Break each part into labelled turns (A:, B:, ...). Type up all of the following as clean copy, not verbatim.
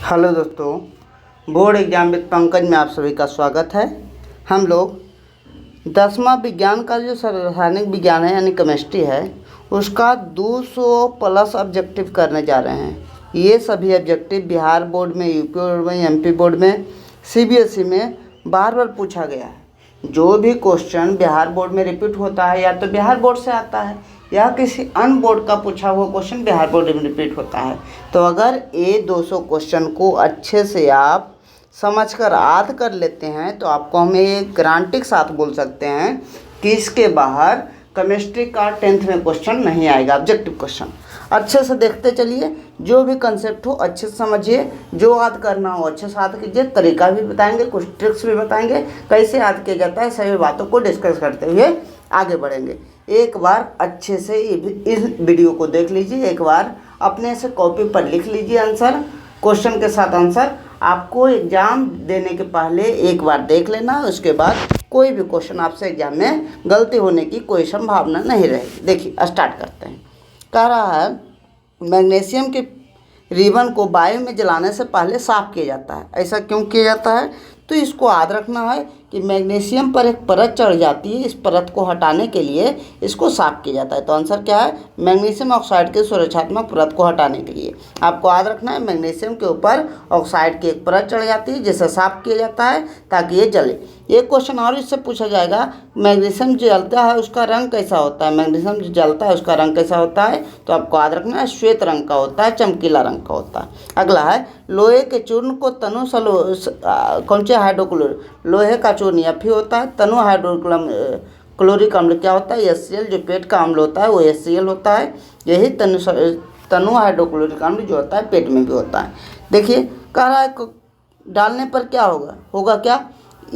A: Hello दोस्तों, board exam with Pankaj में आप सभी का स्वागत है। हम लोग 10वां विज्ञान का जो रासायनिक विज्ञान है यानी केमिस्ट्री है, उसका 200 प्लस ऑब्जेक्टिव करने जा रहे हैं। ये सभी ऑब्जेक्टिव बिहार बोर्ड में, यूपी बोर्ड में, एमपी बोर्ड में, सीबीएसई में बार बार पूछा गया है। जो भी क्वेश्चन बिहार बोर्ड में रिपीट होता है या तो बिहार बोर्ड से आता है या किसी अन्य बोर्ड का पूछा हुआ क्वेश्चन बिहार बोर्ड में रिपीट होता है। तो अगर ये 200 क्वेश्चन को अच्छे से आप समझकर याद कर लेते हैं तो आपको हम ये गारंटी के साथ बोल सकते हैं कि इसके बाहर केमिस्ट्री का 10th में क्वेश्चन नहीं आएगा। ऑब्जेक्टिव क्वेश्चन अच्छे से देखते चलिए, जो भी कंसेप्ट हो अच्छे से समझिए, जो याद करना हो अच्छे से याद कीजिए। तरीका भी बताएंगे, कुछ ट्रिक्स भी बताएंगे, कैसे याद किया जाता है, सभी बातों को डिस्कस करते हुए आगे बढ़ेंगे। एक बार अच्छे से इस वीडियो को देख लीजिए, एक बार अपने से कॉपी पर लिख लीजिए आंसर, क्वेश्चन के साथ आंसर। आपको एग्ज़ाम देने के पहले एक बार देख लेना, उसके बाद कोई भी क्वेश्चन आपसे एग्जाम में गलती होने की कोई संभावना नहीं रहेगी। देखिए स्टार्ट करते हैं। कह रहा है मैग्नीशियम के रिबन को वायु में जलाने से पहले साफ़ किया जाता है। ऐसा क्यों किया जाता है? तो इसको याद रखना है कि मैग्नीशियम पर एक परत चढ़ जाती है, इस परत को हटाने के लिए इसको साफ़ किया जाता है। तो आंसर क्या है? मैग्नीशियम ऑक्साइड की सुरक्षात्मक परत को हटाने के लिए आपको याद रखना है मैग्नीशियम के ऊपर ऑक्साइड की एक परत चढ़ जाती है जिसे साफ़ किया जाता है ताकि ये जले। एक क्वेश्चन और इससे पूछा जाएगा, मैग्नीशियम जो जलता है उसका रंग कैसा होता है? मैग्नीशियम जो जलता है उसका रंग कैसा होता है? तो आपको याद रखना है श्वेत रंग का होता है, चमकीला रंग का होता है। अगला है लोहे के चूर्ण को तनु कौन से हाइड्रोक्लोर, लोहे का चूर्ण Fe होता है, तनु क्लोरिक अम्ल क्या होता है? HCl। जो पेट का अम्ल होता है वो HCl होता है। यही तनु हाइड्रोक्लोरिक अम्ल जो होता है पेट में भी होता है। देखिए कह रहा है डालने पर क्या होगा क्या?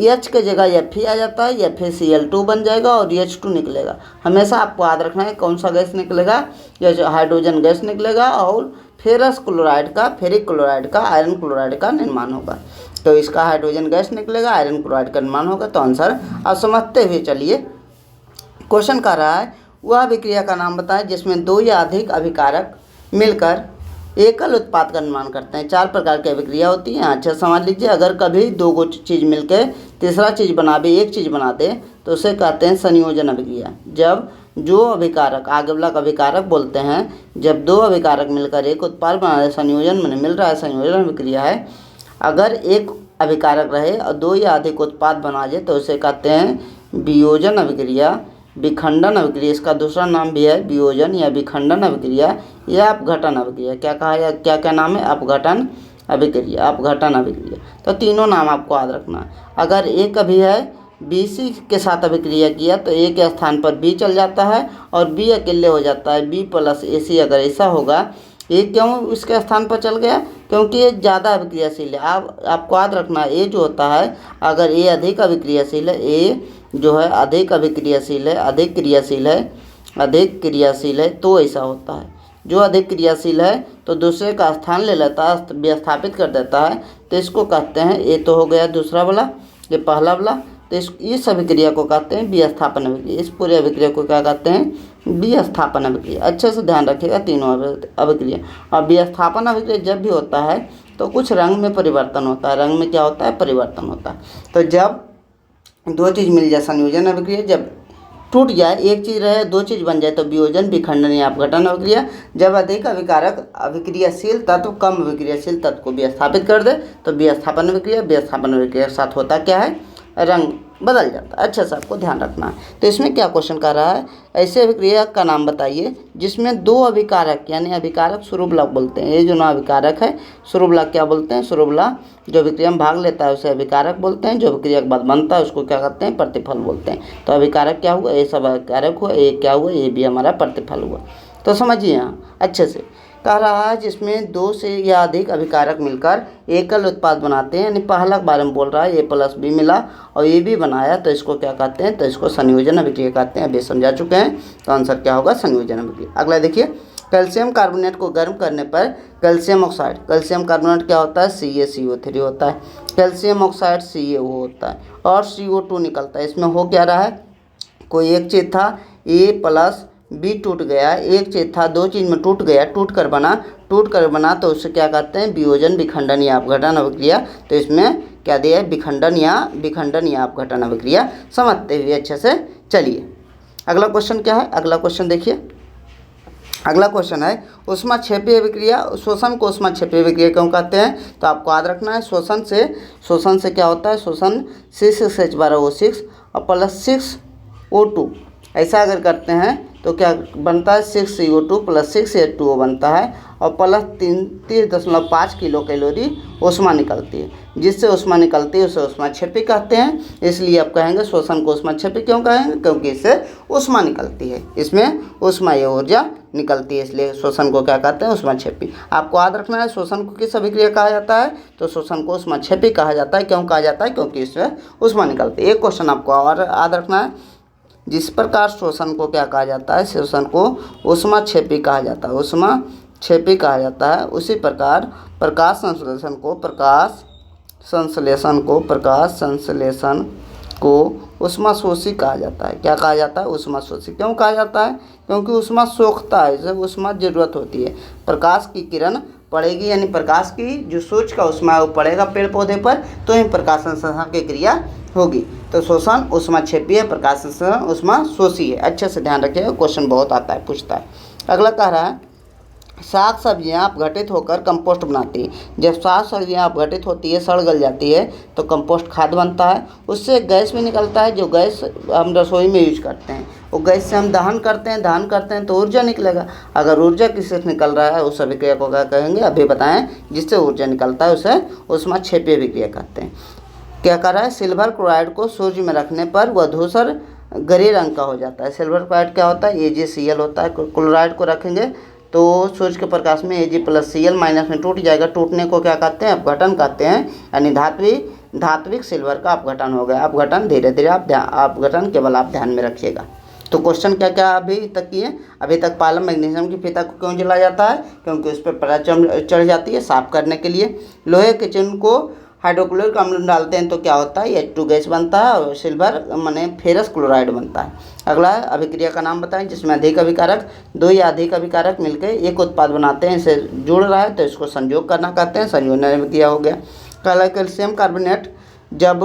A: H के जगह Fe आ जाता है, FeCl2 बन जाएगा और H2 निकलेगा। हमेशा आपको याद रखना है कौन सा गैस निकलेगा, या हाइड्रोजन गैस निकलेगा और फेरस क्लोराइड का, फेरिक क्लोराइड का, आयरन क्लोराइड का निर्माण होगा। तो इसका हाइड्रोजन गैस निकलेगा, आयरन क्लोराइड का निर्माण होगा। तो आंसर आप समझते हुए चलिए। क्वेश्चन कर रहा है वह अभिक्रिया का नाम बताएं जिसमें दो या अधिक अभिकारक मिलकर एकल उत्पाद का निर्माण करते हैं। 4 प्रकार की अभिक्रिया होती हैं। अच्छा समझ लीजिए, अगर कभी दो चीज़ मिलकर तीसरा चीज़ एक चीज़ बना दे तो उसे कहते हैं संयोजन अभिक्रिया। जब जो अभिकारक, आगे वाला अभिकारक बोलते हैं, जब दो अभिकारक मिलकर एक उत्पाद बना रहे, संयोजन में मिल रहा है, संयोजन अभिक्रिया है। अगर एक अभिकारक रहे और दो या अधिक उत्पाद बना जाए तो उसे कहते हैं वियोजन अभिक्रिया, विखंडन अभिक्रिया। इसका दूसरा नाम भी है वियोजन या विखंडन अभिक्रिया या अपघटन अभिक्रिया। क्या नाम है? अपघटन अभिक्रिया, अपघटन अभिक्रिया। तो तीनों नाम आपको याद रखना है। अगर एक अभी है BC के साथ अभिक्रिया किया तो A के स्थान पर B चल जाता है और B अकेले हो जाता है, B + AC। अगर ऐसा होगा, ये क्यों इसके स्थान पर चल गया? क्योंकि ये ज़्यादा अभिक्रियाशील है। आपको याद रखना है, A जो होता है, अगर A अधिक अभिक्रियाशील है, A जो है अधिक अभिक्रियाशील है, अधिक क्रियाशील है तो ऐसा होता है। जो अधिक क्रियाशील है तो दूसरे का स्थान ले लेता है, विस्थापित कर देता है, तो इसको कहते हैं, ये तो हो गया दूसरा वाला, ये पहला वाला। तो इस अभिक्रिया को कहते हैं विस्थापन अभिक्रिया। इस पूरे अभिक्रिया को क्या कहते हैं? विस्थापन अभिक्रिया। अच्छे से ध्यान रखिएगा तीनों अभिक्रिया। और विस्थापन अभिक्रिया जब भी होता है तो कुछ रंग में परिवर्तन होता है। रंग में क्या होता है? परिवर्तन होता है। तो जब दो चीज़ मिल जाए, संयोजन अभिक्रिया। जब टूट जाए, एक चीज़ रहे दो चीज़ बन जाए तो वियोजन, विखंडन या अपघटन अभिक्रिया। जब अधिक अभिकारक अभिक्रियाशील तत्व कम अभिक्रियाशील तत्व को विस्थापित कर दे तो विस्थापन अभिक्रिया। विस्थापन अभिक्रिया के साथ होता क्या है? रंग बदल जाता है। अच्छा से आपको ध्यान रखना है। तो इसमें क्या क्वेश्चन कर रहा है, ऐसे अभिक्रिया का नाम बताइए जिसमें दो अभिकारक, यानी अभिकारक शुरुबला बोलते हैं। ये जो ना अभिकारक है शुरुबला क्या बोलते हैं? शुरुबला जो अभिक्रिया में भाग लेता है उसे अभिकारक बोलते हैं। जो अभिक्रिया के बाद बनता है उसको क्या कहते हैं? प्रतिफल बोलते हैं। तो अभिकारक क्या हुआ? ये सब अभिकारक हुआ, ये क्या हुआ? ये भी हमारा प्रतिफल हुआ। तो समझिए यहाँ अच्छे से। कह रहा है जिसमें दो से या अधिक अभिकारक मिलकर एकल उत्पाद बनाते हैं, यानी पहला के बारे में बोल रहा है, A + B मिला और ये भी बनाया तो इसको क्या कहते हैं? तो इसको संयोजन अभिक्रिया कहते हैं। अभी समझा चुके हैं। तो आंसर क्या होगा? संयोजन अभिक्रिया। अगला देखिए, कैल्शियम कार्बोनेट को गर्म करने पर कैल्शियम ऑक्साइड, कैल्शियम कार्बोनेट क्या होता है? CaCO3 होता है। कैल्शियम ऑक्साइड CaO होता है और CO2 निकलता है। इसमें हो क्या रहा है? कोई एक चीज़ था A + बी टूट गया, एक चीज था दो चीज में टूट गया, टूट कर बना तो उससे क्या कहते हैं, वियोजन, विखंडन या अपघटन अभिक्रिया। तो इसमें क्या दिया है, विखंडन या अपघटन अभिक्रिया। समझते हुए अच्छे से चलिए। अगला क्वेश्चन क्या है, अगला क्वेश्चन देखिए। अगला क्वेश्चन है ऊष्माक्षेपी अभिक्रिया। शोषण को ऊष्माक्षेपी अभिक्रिया क्यों कहते हैं, तो आपको याद रखना है शोषण से क्या होता है, शोषण C6H12O6 और प्लस 6O2 ऐसा अगर करते हैं तो क्या बनता है, 6CO2 प्लस 6H2O बनता है और प्लस 30.5 किलो कैलोरी ऊष्मा निकलती है। जिससे ऊष्मा निकलती है उसे ऊष्माक्षेपी कहते हैं। इसलिए आप कहेंगे शोषण को ऊष्माक्षेपी क्यों कहेंगे, क्योंकि इससे ऊष्मा निकलती है, इसमें ऊष्मा या ऊर्जा निकलती है, इसलिए शोषण को क्या कहते हैं, ऊष्माक्षेपी। आपको याद रखना है शोषण को किस अभिक्रिया कहा जाता है, तो शोषण को ऊष्माक्षेपी कहा जाता है। क्यों कहा जाता है, क्योंकि इसमें ऊष्मा निकलती है। एक क्वेश्चन आपको और याद रखना है, जिस प्रकार शोषण को क्या कहा जाता है, शोषण को ऊष्माक्षेपी कहा जाता है, ऊष्माक्षेपी कहा जाता है, उसी प्रकार प्रकाश संश्लेषण को ऊष्माशोषी कहा जाता है। क्या कहा जाता है, ऊष्माशोषी। क्यों कहा जाता है, क्योंकि ऊष्मा सोखता है, इसे ऊष्मा जरूरत होती है। प्रकाश की किरण पड़ेगी, यानी प्रकाश की जो सूर्य का ऊष्मा है वो पड़ेगा पेड़ पौधे पर, तो ही प्रकाश संश्लेषण की क्रिया होगी। तो शोषण ऊष्माक्षेपी है, प्रकाश संश्लेषण ऊष्माशोषी है। अच्छे से ध्यान रखिएगा, क्वेश्चन बहुत आता है, पूछता है। अगला कह रहा है साग सब्जियां अपघटित होकर कंपोस्ट बनाती है। जब साग सब्जियां अपघटित होती है, सड़ गल जाती है, तो कंपोस्ट खाद बनता है। उससे गैस भी निकलता है, जो गैस हम रसोई में यूज करते हैं। वो गैस से हम दहन करते हैं तो ऊर्जा निकलेगा। अगर ऊर्जा किससे निकल रहा है उस अभिक्रिया को क्या कहेंगे, अभी बताएं। जिससे ऊर्जा निकलता है उसे ऊष्माक्षेपी अभिक्रिया कहते हैं। क्या कर रहा है, सिल्वर क्लोराइड को सूर्य में रखने पर वह धूसर ग्रे रंग का हो जाता है। सिल्वर क्लोराइड क्या होता है, AgCl होता है। क्लोराइड को रखेंगे तो सूर्य के प्रकाश में Ag प्लस Cl माइनस में टूट जाएगा। टूटने को क्या कहते हैं, अपघटन कहते हैं। यानी धात्विक सिल्वर का अपघटन हो गया। अपघटन धीरे धीरे अपघटन केवल आप ध्यान में रखिएगा। तो क्वेश्चन क्या क्या अभी तक किए, अभी तक पालम मैग्नीशियम की फीता को क्यों जलाया जाता है, क्योंकि उस पर परा चढ़ जाती है, साफ करने के लिए। लोहे के चूर्ण को हाइड्रोक्लोरिक अम्ल डालते हैं तो क्या होता है, H2 गैस बनता है और सिल्वर माने फेरस क्लोराइड बनता है। अगला है अभिक्रिया का नाम बताएं जिसमें अधिक अभिकारक, दो या अधिक अभिकारक मिलकर एक उत्पाद बनाते हैं। इसे जुड़ रहा है तो इसको संयोग करना कहते हैं, संयोजन अभिक्रिया हो गया। पहला कैल्शियम कार्बोनेट जब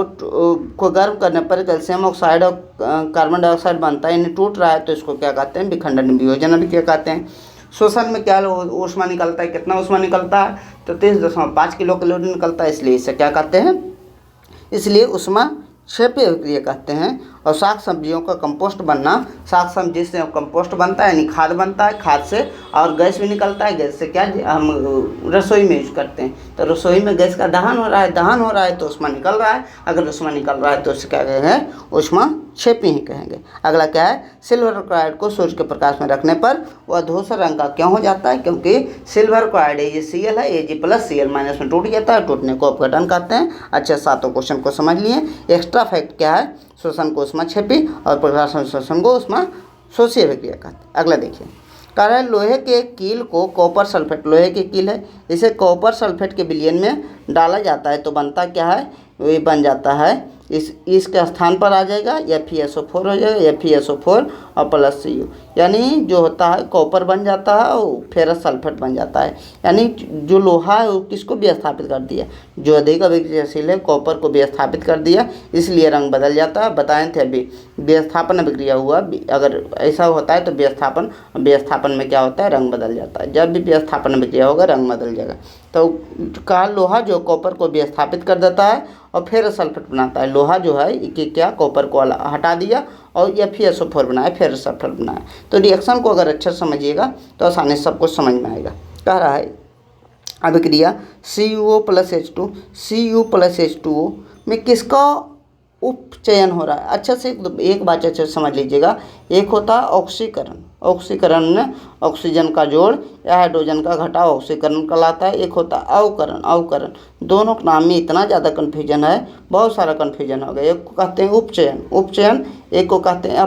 A: को गर्म करने पर कैल्शियम ऑक्साइड और कार्बन डाइऑक्साइड बनता है, यानी टूट रहा है तो इसको क्या कहते हैं, विखंडन वियोजन अभिक्रिया कहते हैं। शोषण में क्या ऊष्मा निकलता है, कितना ऊष्मा निकलता है, तो 30.5 किलो कैलोरी निकलता है, इसलिए इसे क्या कहते हैं, इसलिए ऊष्माक्षेपी अभिक्रिया कहते हैं। और साग सब्जियों का कंपोस्ट बनना, साग सब्जी से कंपोस्ट बनता है यानी खाद बनता है, खाद से और गैस भी निकलता है। गैस से क्या हम रसोई में यूज करते हैं, तो रसोई में गैस का दहन हो रहा है तो ऊष्मा निकल रहा है। अगर ऊष्मा निकल रहा है तो उसे क्या कहेंगे, ऊष्माक्षेपी ही कहेंगे। अगला क्या है, सिल्वर क्लोराइड को सूर्य के प्रकाश में रखने पर वह धूसर रंग का क्यों हो जाता है, क्योंकि सिल्वर क्लोराइड AgCl है, Ag प्लस Cl माइनस में टूट जाता है, टूटने को अपघटन कहते हैं। अच्छा, सातों क्वेश्चन को समझ लिए। एक्स्ट्रा फैक्ट क्या है, शोषण को ऊष्माक्षेपी और प्रकाश संश्लेषण को ऊष्माशोषी अभिक्रिया कहते हैं। अगला देखिए, कह रहा है लोहे के कील को कॉपर सल्फेट, लोहे की कील है, इसे कॉपर सल्फेट के विलयन में डाला जाता है तो बनता क्या है, ये बन जाता है इसके स्थान पर आ जाएगा FeSO4 हो जाएगा, FeSO4 और प्लस Cu, यानी जो होता है कॉपर बन जाता है और फेरस सल्फेट बन जाता है। यानी जो लोहा है वो किसको विस्थापित कर दिया, जो अधिक अभिक्रियाशील है कॉपर को विस्थापित कर दिया, इसलिए रंग बदल जाता है। बताए थे अभी विस्थापन अभिक्रिया हुआ, अगर ऐसा होता है तो विस्थापन में क्या होता है, रंग बदल जाता है। जब भी विस्थापन अभिक्रिया होगा रंग बदल जाएगा। तो कहा लोहा जो कॉपर को विस्थापित कर देता है और फिर सल्फेट बनाता है। लोहा जो है कि क्या कॉपर को हटा दिया और FeSO4 बनाया, फिर सल्फेट बनाया। तो रिएक्शन को अगर अच्छा समझिएगा तो आसानी से सब कुछ समझ में आएगा। कह रहा है अभिक्रिया CuO plus H2, Cu plus H2O में किसका उपचयन हो रहा है। अच्छा से एक बात अच्छे से समझ लीजिएगा, एक होता है ऑक्सीकरण, ऑक्सीकरण में ऑक्सीजन का जोड़ या हाइड्रोजन का घटाव ऑक्सीकरण कहलाता है। एक होता है अवकरण, अवकरण। दोनों के नाम में इतना ज़्यादा कन्फ्यूजन है, बहुत सारा कन्फ्यूजन हो गया। एक को कहते हैं उपचयन, एक को कहते हैं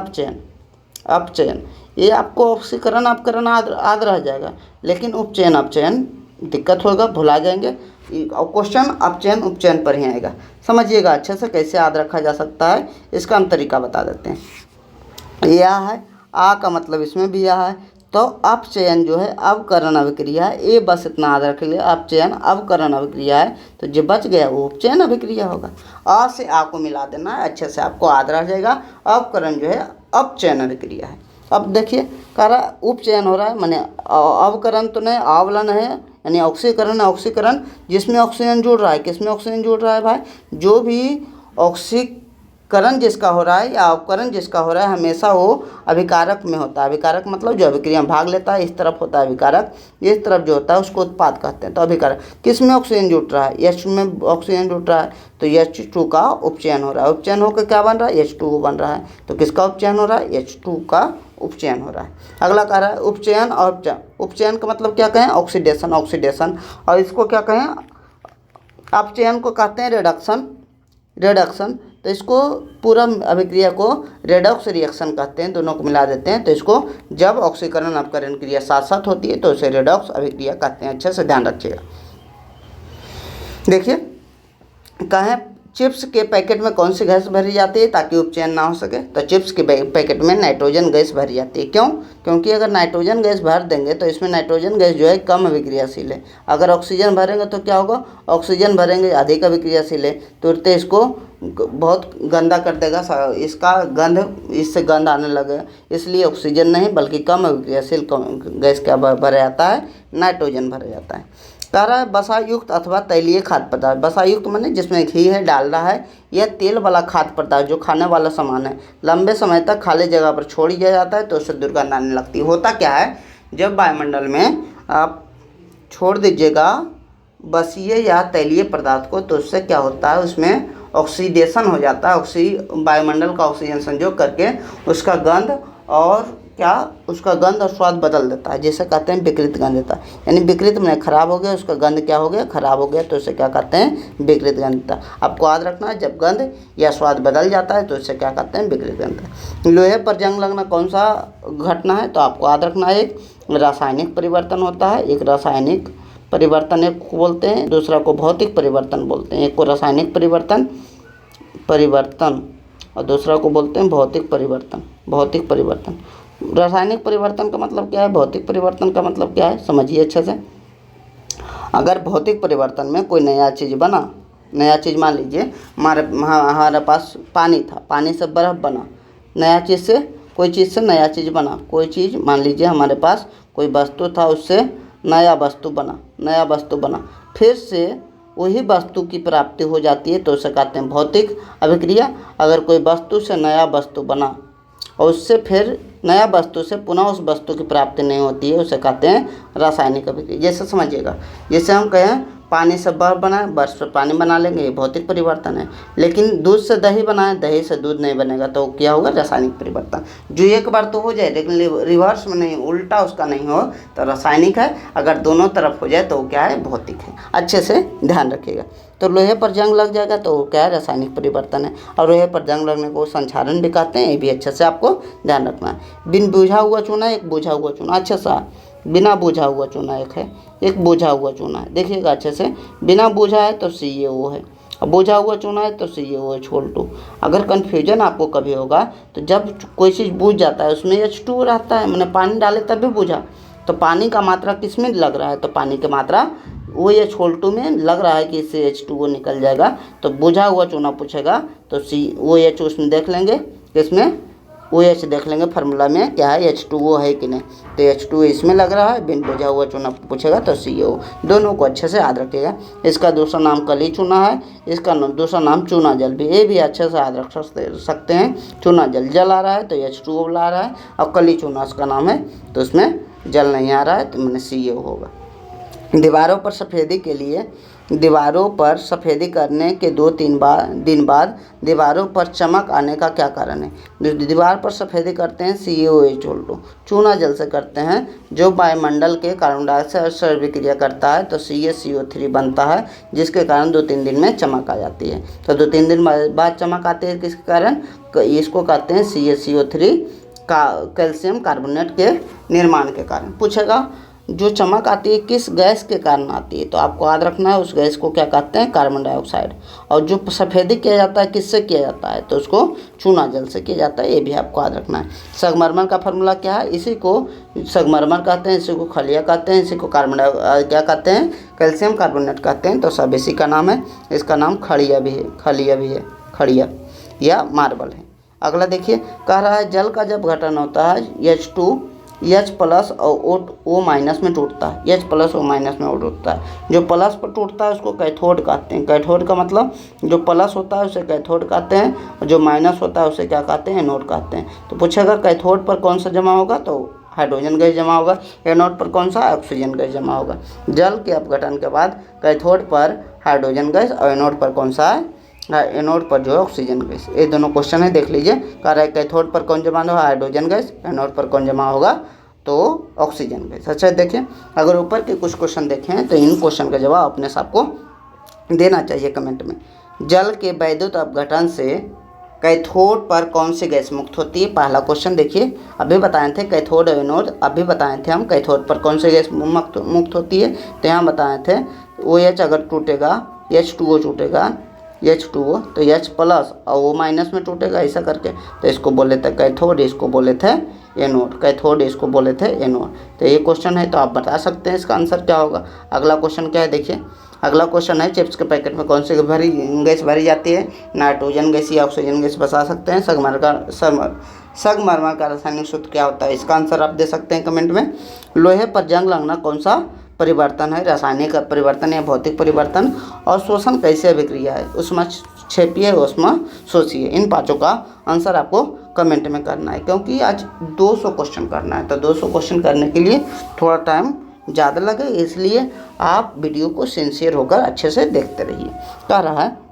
A: अपचयन। ये आपको ऑक्सीकरण अपकरण याद रह जाएगा, लेकिन उपचयन दिक्कत होगा, भुला जाएंगे। क्वेश्चन अपचयन उपचयन पर ही आएगा। समझिएगा अच्छे से कैसे याद रखा जा सकता है, इसका हम तरीका बता देते हैं। यह है आ का मतलब इसमें भी आ है। तो अपचयन जो है अवकरण अभिक्रिया है। ए बस इतना याद रख लिया, अपचयन अवकरण अभिक्रिया है, तो जो बच गया वो उपचयन अभिक्रिया होगा। अ से आ को मिला देना है, अच्छे से आपको याद रह जाएगा। अवकरण जो है अपचयन अभिक्रिया है। अब देखिए कह रहा उपचयन हो रहा है, माने अवकरण तो नहीं, आवलन है यानी ऑक्सीकरण है। ऑक्सीकरण जिसमें ऑक्सीजन जुड़ रहा है, किसमें ऑक्सीजन जुड़ रहा है भाई, जो भी ऑक्सीकरण जिसका हो रहा है या अवकरण जिसका हो रहा है हमेशा वो अभिकारक में होता है। अभिकारक मतलब जो अभिक्रिया में भाग लेता है, इस तरफ होता है अभिकारक, इस तरफ जो होता है उसको उत्पाद कहते हैं। तो अभिकारक किसमें ऑक्सीजन जुड़ रहा है, H में ऑक्सीजन जुड़ रहा है, तो H2 का उपचयन हो रहा है। उपचयन होकर क्या बन रहा है, H2O बन रहा है। तो किसका उपचयन हो रहा है, H2 का उपचयन हो रहा है। अगला कह रहा है उपचयन और उपचयन का मतलब क्या कहें, ऑक्सीडेशन। ऑक्सीडेशन और इसको क्या कहें, अपचयन को कहते हैं रिडक्शन। रिडक्शन तो इसको पूरा अभिक्रिया को रेडॉक्स रिएक्शन कहते हैं, दोनों को मिला देते हैं। तो इसको जब ऑक्सीकरण अपकरण क्रिया साथ साथ होती है तो इसे रेडॉक्स अभिक्रिया कहते हैं। अच्छे से ध्यान रखिएगा। देखिए कहें चिप्स के पैकेट में कौन सी गैस भरी जाती है ताकि उपचयन ना हो सके, तो चिप्स के पैकेट में नाइट्रोजन गैस भरी जाती है। क्यों, क्योंकि अगर नाइट्रोजन गैस भर देंगे तो इसमें नाइट्रोजन गैस जो है कम अभिक्रियाशील है। अगर ऑक्सीजन भरेंगे तो क्या होगा, ऑक्सीजन भरेंगे अधिक अभिक्रियाशील है, तुरंत इसको बहुत गंदा कर देगा, इसका गंध, इससे गंध आने लगे। इसलिए ऑक्सीजन नहीं बल्कि कम अभिक्रियाशील गैस क्या भरा जाता है, नाइट्रोजन भरा जाता है। कह रहा है वसायुक्त अथवा तैलीय खाद्य पदार्थ। वसायुक्त माने जिसमें घी है, डालडा है, यह तेल वाला खाद्य पदार्थ जो खाने वाला सामान है लंबे समय तक खाली जगह पर छोड़ दिया जाता है तो उससे दुर्गंध आने लगती है। होता क्या है, जब वायुमंडल में आप छोड़ दीजिएगा बसीय या तैलीय पदार्थ को तो उससे क्या होता है, उसमें ऑक्सीडेशन हो जाता है। वायुमंडल का ऑक्सीजन संयोग करके उसका गंध और क्या, उसका गंध और स्वाद बदल देता है, जिसे कहते हैं विकृत गंध देता है। यानी विकृत में खराब हो गया, उसका गंध क्या हो गया, खराब हो गया, तो इसे क्या कहते हैं, विकृत गंध देता। आपको याद रखना है, जब गंध या स्वाद बदल जाता है तो इसे क्या कहते हैं, विकृत गंध। लोहे पर जंग लगना कौन सा घटना है, तो आपको याद रखना है, एक रासायनिक परिवर्तन होता है। एक रासायनिक परिवर्तन एक को बोलते हैं, दूसरा को भौतिक परिवर्तन बोलते हैं। एक को रासायनिक परिवर्तन और दूसरा को बोलते हैं भौतिक परिवर्तन। भौतिक परिवर्तन, रासायनिक परिवर्तन का मतलब क्या है, भौतिक परिवर्तन का मतलब क्या है, समझिए अच्छे से। अगर भौतिक परिवर्तन में कोई नया चीज़ बना, नया चीज़ मान लीजिए हमारे पास पानी था, पानी से बर्फ़ बना, नया चीज़ से कोई चीज़ से नया चीज़ बना। कोई चीज़ मान लीजिए हमारे पास कोई वस्तु था, उससे नया वस्तु बना, नया वस्तु बना, फिर से वही वस्तु की प्राप्ति हो जाती है तो उसे कहते हैं भौतिक अभिक्रिया। अगर कोई वस्तु से नया वस्तु बना और उससे फिर नया वस्तु से पुनः उस वस्तु की प्राप्ति नहीं होती है, उसे कहते हैं रासायनिक अभिक्रिया। जैसे समझिएगा, जैसे हम कहें पानी से बर्फ बनाए, बर्फ से पानी बना लेंगे, ये भौतिक परिवर्तन है। लेकिन दूध से दही बनाए, दही से दूध नहीं बनेगा, तो क्या होगा, रासायनिक परिवर्तन। जो एक बार तो हो जाए लेकिन रिवर्स में नहीं, उल्टा उसका नहीं हो तो रासायनिक है। अगर दोनों तरफ हो जाए तो क्या है, भौतिक है। अच्छे से ध्यान रखिएगा। तो लोहे पर जंग लग जाएगा तो क्या है, रासायनिक परिवर्तन है। और लोहे पर जंग लगने को संक्षारण भी कहते हैं, ये भी अच्छे से आपको ध्यान रखना है। बिन बुझा हुआ चूना, एक बुझा हुआ चूना। अच्छा सा बिना बुझा हुआ चूना एक है, एक बुझा हुआ चूना है। देखिएगा अच्छे से, बिना बुझा है तो CaO है, और बुझा हुआ चूना है तो CaOH2। अगर कन्फ्यूजन आपको कभी होगा तो जब कोई चीज़ बुझ जाता है उसमें H2 रहता है, मैंने पानी डाले तब भी बुझा, तो पानी का मात्रा किस में लग रहा है, तो पानी की मात्रा OH2 में लग रहा है कि इससे H2O निकल जाएगा। तो बुझा हुआ चूना पूछेगा तो OH उसमें देख लेंगे, इसमें OH देख लेंगे फार्मूला में क्या है, H2O है कि नहीं, तो H2O इसमें लग रहा है। बिन बुझा हुआ चूना पूछेगा तो CaO। दोनों को अच्छे से याद रखिएगा। इसका दूसरा नाम कली चूना है, इसका दूसरा नाम चूना जल भी, ये भी अच्छे से याद रख सकते हैं। चूना जल, जल आ रहा है तो H2O ला रहा है, और कली चूना उसका नाम है तो उसमें जल नहीं आ रहा है तो मैंने CaO होगा। दीवारों पर सफ़ेदी के लिए, दीवारों पर सफ़ेदी करने के 2-3 दिन बाद दीवारों पर चमक आने का क्या कारण है। दीवार पर सफ़ेदी करते हैं CaOH2, चूना जल से करते हैं जो वायुमंडल के कार्बन डाइऑक्साइड से अभिक्रिया करता है तो CaCO3 बनता है, जिसके कारण 2-3 दिन में चमक आ जाती है। तो 2-3 दिन बाद चमक आती है, किसके कारण, इसको कहते हैं CaCO3 का कैल्शियम कार्बोनेट के निर्माण के कारण। पूछेगा जो चमक आती है किस गैस के कारण आती है, तो आपको याद रखना है उस गैस को क्या कहते हैं, कार्बन डाइऑक्साइड। और जो सफ़ेदी किया जाता है किससे किया जाता है, तो उसको चूना जल से किया जाता है, ये भी आपको याद रखना है। संगमरमर का फार्मूला क्या है, इसी को संगमरमर कहते हैं, इसी को खलिया कहते हैं, इसी को क्या कहते हैं, कैल्शियम कार्बोनेट कहते हैं। तो सब इसी का नाम है, इसका नाम खड़िया भी है, खड़िया या मार्बल है। अगला देखिए, कह रहा है जल का जब घटन होता है H प्लस और O माइनस में टूटता है, H प्लस O माइनस में टूटता है। जो प्लस पर टूटता है उसको कैथोड कहते हैं। कैथोड का मतलब जो प्लस होता है उसे कैथोड कहते हैं, और जो माइनस होता है उसे क्या कहते हैं, एनोड कहते हैं। तो पूछेगा कैथोड पर कौन सा जमा होगा, तो हाइड्रोजन गैस जमा होगा। एनोड पर कौन सा, ऑक्सीजन गैस जमा होगा। जल के अपघटन के बाद कैथोड पर हाइड्रोजन गैस और एनोड पर कौन सा है, एनोड पर जो है ऑक्सीजन गैस। ये दोनों क्वेश्चन है, देख लीजिए। कह रहा है कैथोड पर कौन जमा होगा, हाइड्रोजन गैस, एनोड पर कौन जमा होगा, तो ऑक्सीजन गैस। अच्छा देखिए, अगर ऊपर के कुछ क्वेश्चन देखें तो इन क्वेश्चन का जवाब अपने आप को देना चाहिए कमेंट में। जल के वैद्युत अपघटन से कैथोड पर कौन सी गैस मुक्त होती है, पहला क्वेश्चन देखिए। अभी बताए थे कैथोड और एनोड, अभी बताए थे हम कैथोड पर कौन सी गैस मुक्त होती है, तो यहाँ बताए थे OH अगर टूटेगा, H2O टूटेगा, H2O तो H प्लस और O माइनस में टूटेगा, ऐसा करके। तो इसको बोले थे कैथोड, इसको बोले थे एनोड, कैथोड इसको बोले थे एनोड। तो ये क्वेश्चन है, तो आप बता सकते हैं इसका आंसर क्या होगा। अगला क्वेश्चन क्या है, देखिए। अगला क्वेश्चन है चिप्स के पैकेट में कौन सी गैस भरी जाती है, नाइट्रोजन गैस या ऑक्सीजन गैस, बता सकते हैं। संगमरमर का रासायनिक सूत्र क्या होता है, इसका आंसर आप दे सकते हैं कमेंट में। लोहे पर जंग लगना कौन सा परिवर्तन है, रासायनिक परिवर्तन या भौतिक परिवर्तन। और शोषण कैसे अभिक्रिया है, ऊष्मक्षेपीय, ऊष्मशोषीय। इन पाँचों का आंसर आपको कमेंट में करना है, क्योंकि आज 200 क्वेश्चन करना है। तो 200 क्वेश्चन करने के लिए थोड़ा टाइम ज़्यादा लगे, इसलिए आप वीडियो को सिंसियर होकर अच्छे से देखते रहिए। कह रहा है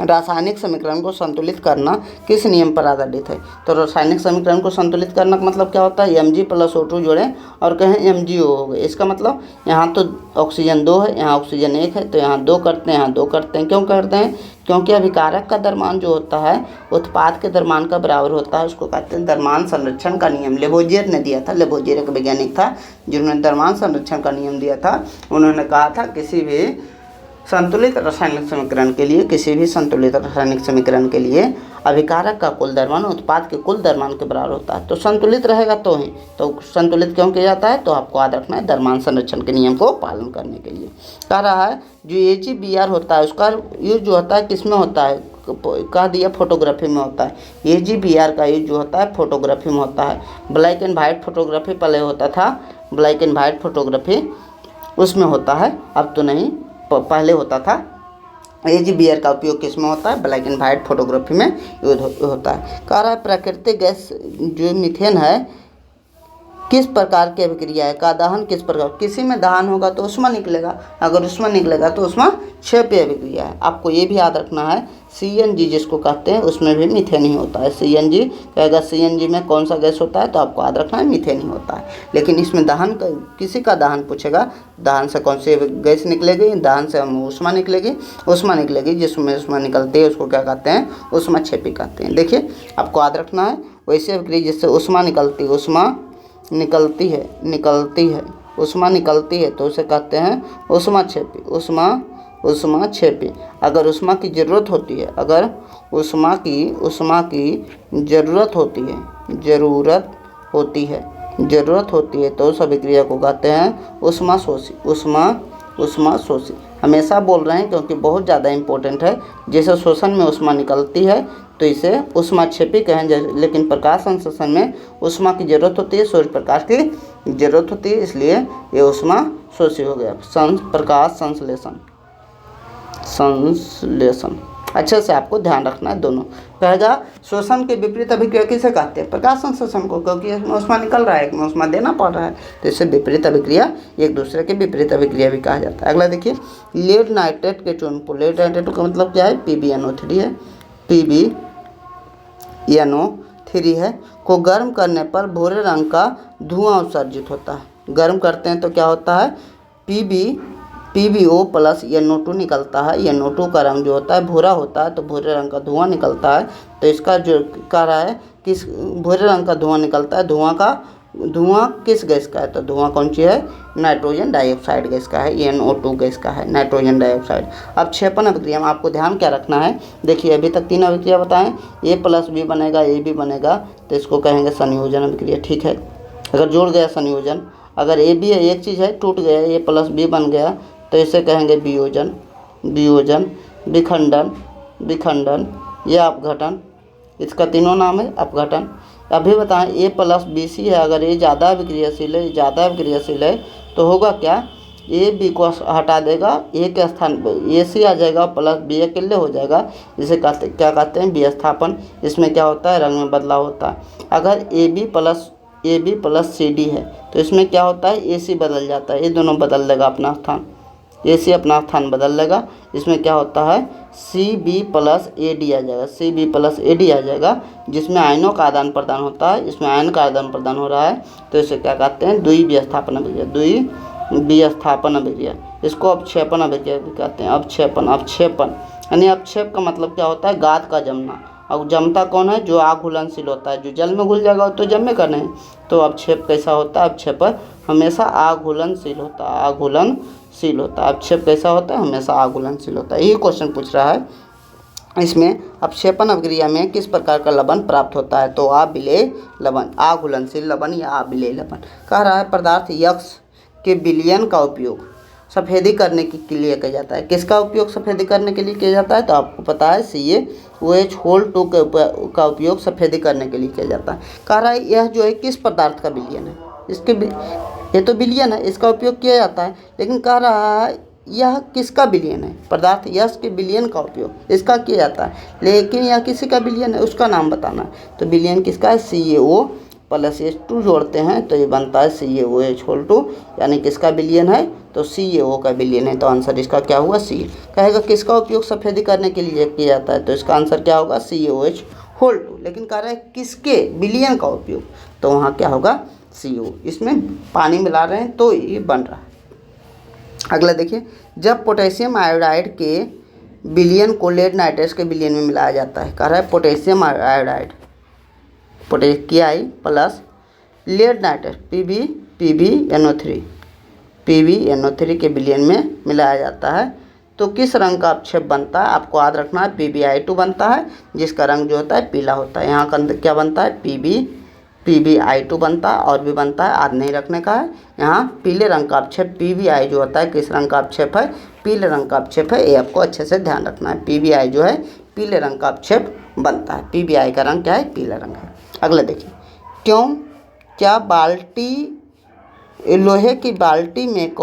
A: रासायनिक समीकरण को संतुलित करना किस नियम पर आधारित है, तो रासायनिक समीकरण को संतुलित करना का मतलब क्या होता है, Mg प्लस O2 जोड़ें और कहें MgO हो गए। इसका मतलब यहाँ तो ऑक्सीजन 2 है, यहाँ ऑक्सीजन 1 है, तो यहाँ 2 करते हैं, यहाँ 2 करते हैं। क्यों करते हैं, क्योंकि अभिकारक का द्रव्यमान जो होता है उत्पाद के द्रव्यमान का बराबर होता है, उसको कहते हैं द्रव्यमान संरक्षण का नियम। लेबोजियर ने दिया था, लेबोजियर एक वैज्ञानिक था जिन्होंने द्रव्यमान संरक्षण का नियम दिया था। उन्होंने कहा था किसी भी संतुलित रासायनिक समीकरण के लिए, किसी भी संतुलित रासायनिक समीकरण के लिए अभिकारक का कुल द्रव्यमान उत्पाद के कुल द्रव्यमान के बराबर होता है। तो संतुलित रहेगा तो ही, तो संतुलित क्यों किया जाता है, तो आपको याद रखना है द्रव्यमान संरक्षण के नियम को पालन करने के लिए। कह रहा है जो AgBr होता है उसका यूज जो होता है किस में होता है, कह दिया फोटोग्राफी में होता है। AgBr का यूज जो होता है फोटोग्राफी में होता है। ब्लैक एंड वाइट फोटोग्राफी पहले होता था, ब्लैक एंड वाइट फोटोग्राफी उसमें होता है, अब तो नहीं, पहले होता था। AgBr का उपयोग किस में होता है, ब्लैक एंड वाइट फोटोग्राफी में यूज होता है। कह रहा है प्राकृतिक गैस जो मीथेन है किस प्रकार की अभिक्रिया है, का दहन किस प्रकार, किसी में दहन होगा तो ऊष्मा निकलेगा, अगर ऊष्मा निकलेगा तो ऊष्मक्षेपीय अभिक्रिया है। आपको ये भी याद रखना है CNG जिसको कहते हैं उसमें भी मीथेन ही होता है। CNG कहेगा CNG में कौन सा गैस होता है, तो आपको याद रखना है मीथेन ही होता है। लेकिन इसमें दहन किसी का दहन पूछेगा, दहन से कौन सी गैस निकलेगी, दहन से हम ऊष्मा निकलेगी, जिसमें ऊष्मा निकलती है उसको क्या कहते हैं, ऊष्मक्षेपी कहते हैं। देखिए आपको याद रखना है वैसे अभिक्रिया जिससे ऊष्मा निकलती है, ऊष्मा निकलती है तो उसे कहते हैं ऊष्मक्षेपी। अगर ऊष्मा की ज़रूरत होती है, अगर ऊष्मा की ज़रूरत होती है तो उस अभिक्रिया को कहते हैं ऊष्माशोषी। हमेशा बोल रहे हैं क्योंकि बहुत ज़्यादा इम्पोर्टेंट है। जैसे शोषण में ऊष्मा निकलती है तो इसे ऊष्मक्षेपी कहें, लेकिन प्रकाश संश्लेषण में ऊष्मा की ज़रूरत होती है, सूर्य प्रकाश की ज़रूरत होती है, इसलिए ये ऊष्मशोषी हो गया। प्रकाश संश्लेषण अच्छे से आपको ध्यान रखना है दोनों। कहेगा शोषण के विपरीत अभिक्रिया किसे कहते हैं, प्रकाश संश्लेषण को, क्योंकि इसमें ऊष्मा निकल रहा है, इसमें ऊष्मा देना पड़ रहा है, तो इसे विपरीत अभिक्रिया, एक दूसरे के विपरीत अभिक्रिया भी कहा जाता है। अगला देखिए, लेड नाइट्रेट के चूर्ण को, लेड नाइट्रेट का मतलब क्या है, PbNO3 है, PbNO3 है, को गर्म करने पर भूरे रंग का धुआं उत्सर्जित होता है। गर्म करते हैं तो क्या होता है, PbO प्लस NO2 निकलता है। NO2 का रंग जो होता है भूरा होता है, तो भूरे रंग का धुआं निकलता है। तो इसका जो कह रहा है कि भूरे रंग का धुआं निकलता है, धुआं का धुआं किस गैस का है, तो धुआं कौन सी है, नाइट्रोजन डाइऑक्साइड गैस का है, NO2 गैस का है, नाइट्रोजन डाइऑक्साइड। अब क्षेपण अभिक्रिया में आपको ध्यान क्या रखना है, देखिए अभी तक 3 अभिक्रिया बताएं, A+B बनेगा, AB बनेगा, तो इसको कहेंगे संयोजन अभिक्रिया, ठीक है। अगर जुड़ गया संयोजन, अगर AB एक चीज़ है टूट गया, A+B बन गया, तो इसे कहेंगे वियोजन, वियोजन, विखंडन, विखंडन या अपघटन, इसका तीनों नाम है अपघटन। अभी बताएं A+BC है, अगर ये ज़्यादा अभिक्रियाशील है, ज़्यादा अभिक्रियाशील है, तो होगा क्या, AB को हटा देगा, A के स्थान पर AC आ जाएगा, +B अकेले हो जाएगा, इसे कहते क्या कहते हैं, विस्थापन। इसमें क्या होता है, रंग में बदलाव होता है। अगर AB+CD है, तो इसमें क्या होता है, AC बदल जाता है, ये दोनों बदल लेगा अपना स्थान, AC अपना स्थान बदल लेगा। इसमें क्या होता है, CB+AD आ जाएगा, CB+AD आ जाएगा, जिसमें आयनों का आदान प्रदान होता है, इसमें आयन का आदान प्रदान हो रहा है, तो इसे क्या कहते हैं, द्विविस्थापन अभिक्रिया, द्विविस्थापन अभिक्रिया। इसको अपक्षेपण अभिक्रिया भी कहते हैं, अपक्षेपण, अपक्षेपण यानी अपक्षेप का मतलब क्या होता है, गाद का जमना। और जमता कौन है, जो आघूलनशील होता है, जो जल में घुल जाएगा तो जमेगा नहीं। तो अपक्षेप कैसा होता है, अपक्षेप हमेशा आघूलनशील होता है, आघूलनशील होता है। अपक्षेप कैसा होता है, हमेशा आघूलनशील होता है। यही क्वेश्चन पूछ रहा है। इसमें अपक्षेपण अभिक्रिया में किस प्रकार का लवण प्राप्त होता है, तो अविलेय लवण, आघूलनशील लवण या अविलेय लवण। कह रहा है पदार्थ यक्ष के विलयन का उपयोग सफ़ेदी करने के लिए किया जाता है। किसका उपयोग सफ़ेदी करने के लिए किया जाता है, तो आपको पता है CaOH2 का उपयोग सफ़ेदी करने के लिए किया जाता है। कह रहा है यह जो है किस पदार्थ का विलयन है, ये तो विलयन है, इसका उपयोग किया जाता है, लेकिन कह रहा है यह किसका विलयन है, पदार्थ यश के विलयन का उपयोग इसका किया जाता है, लेकिन यह किसी का विलयन है, उसका नाम बताना है। तो विलयन किसका है, CaO+H2 जोड़ते हैं तो ये बनता है CaOH2, यानी किसका विलयन है, तो CaO का विलयन है। तो आंसर इसका क्या हुआ, C। कहेगा किसका उपयोग सफ़ेदी करने के लिए किया जाता है, तो इसका आंसर क्या होगा, CaOH2। लेकिन कह रहा है किसके विलयन का उपयोग, तो वहाँ क्या होगा, CO। इसमें पानी मिला रहे हैं तो ये बन रहा है। अगला देखिए, जब पोटेशियम आयोडाइड के विलयन को लेड नाइट्रेट के विलयन में मिलाया जाता है। कह रहा है potassium iodide KI plus lead nitrate PbNO3 के विलयन में मिलाया जाता है, तो किस रंग का अपक्षेप बनता है, आपको याद रखना है PbI2 बनता है, जिसका रंग जो होता है पीला होता है। यहाँ का क्या बनता है, PbI2 बनता है, और भी बनता है, आज नहीं रखने का है। यहाँ पीले रंग का अपक्षेप PbI जो होता है किस रंग का अपक्षेप है, पीले रंग का अपक्षेप है, ये आपको अच्छे से ध्यान रखना है। PbI जो है पीले रंग का अपक्षेप बनता है, PbI का रंग क्या है, पीला रंग है। अगला देखिए, क्या लोहे की बाल्टी में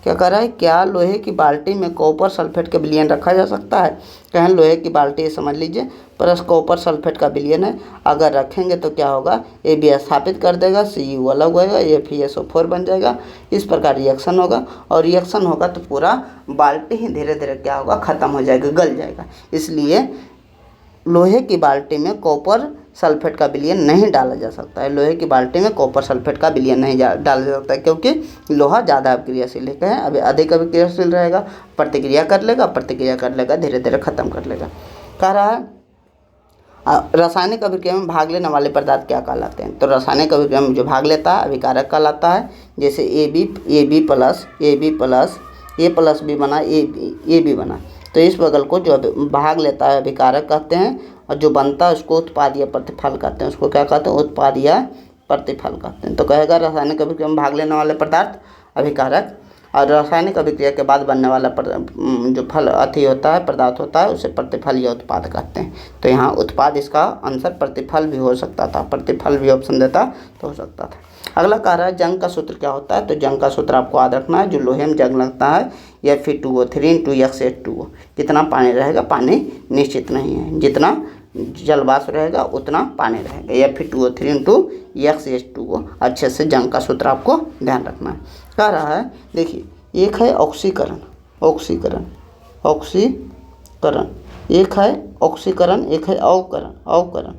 A: क्या कर रहा है, क्या लोहे की बाल्टी में कॉपर सल्फेट का विलयन रखा जा सकता है। कहें लोहे की बाल्टी समझ लीजिए, प्लस कॉपर सल्फेट का विलयन है, अगर रखेंगे तो क्या होगा, ये विस्थापित कर देगा, Cu अलग होएगा, ये FeSO4 बन जाएगा। इस प्रकार रिएक्शन होगा, और रिएक्शन होगा तो पूरा बाल्टी ही धीरे धीरे क्या होगा, ख़त्म हो जाएगा, गल जाएगा। इसलिए लोहे की बाल्टी में कॉपर सल्फेट का विलयन नहीं डाला जा सकता है, लोहे की बाल्टी में कॉपर सल्फेट का विलयन नहीं डाला जा सकता है, क्योंकि लोहा ज़्यादा अभिक्रियाशील है, अभी अधिक अभिक्रियाशील रहेगा, प्रतिक्रिया कर लेगा, धीरे धीरे ख़त्म कर लेगा। कह रहा है रासायनिक अभिक्रिया में भाग लेने वाले पदार्थ क्या कहलाते हैं, तो रासायनिक अभिक्रिया में जो भाग लेता है अभिकारक कहलाता है। जैसे AB प्लस A+B बना, AB बना, तो इस बगल को जो भाग लेता है अभिकारक कहते हैं, और जो बनता है उसको उत्पाद या प्रतिफल कहते हैं, उसको क्या कहते हैं, उत्पाद या प्रतिफल कहते हैं। तो कहेगा रासायनिक अभिक्रिया में भाग लेने वाले पदार्थ अभिकारक, और रासायनिक अभिक्रिया के बाद बनने वाला जो फल होता है, पदार्थ होता है, उसे प्रतिफल या उत्पाद कहते हैं। तो यहाँ उत्पाद इसका आंसर प्रतिफल भी हो सकता था, प्रतिफल भी ऑप्शन देता तो हो सकता था। अगला कह रहा है जंग का सूत्र क्या होता है, तो जंग का सूत्र आपको याद रखना है, जो लोहे में जंग लगता है Fe2O 3 × X2O। कितना पानी रहेगा, पानी निश्चित नहीं है, जितना जलवाष्प रहेगा उतना पानी रहेगा, Fe2O 3 × X2O। अच्छे से जंग का सूत्र आपको ध्यान रखना है। कह रहा है देखिए, एक है ऑक्सीकरण, एक है ऑक्सीकरण, एक है अवकरण।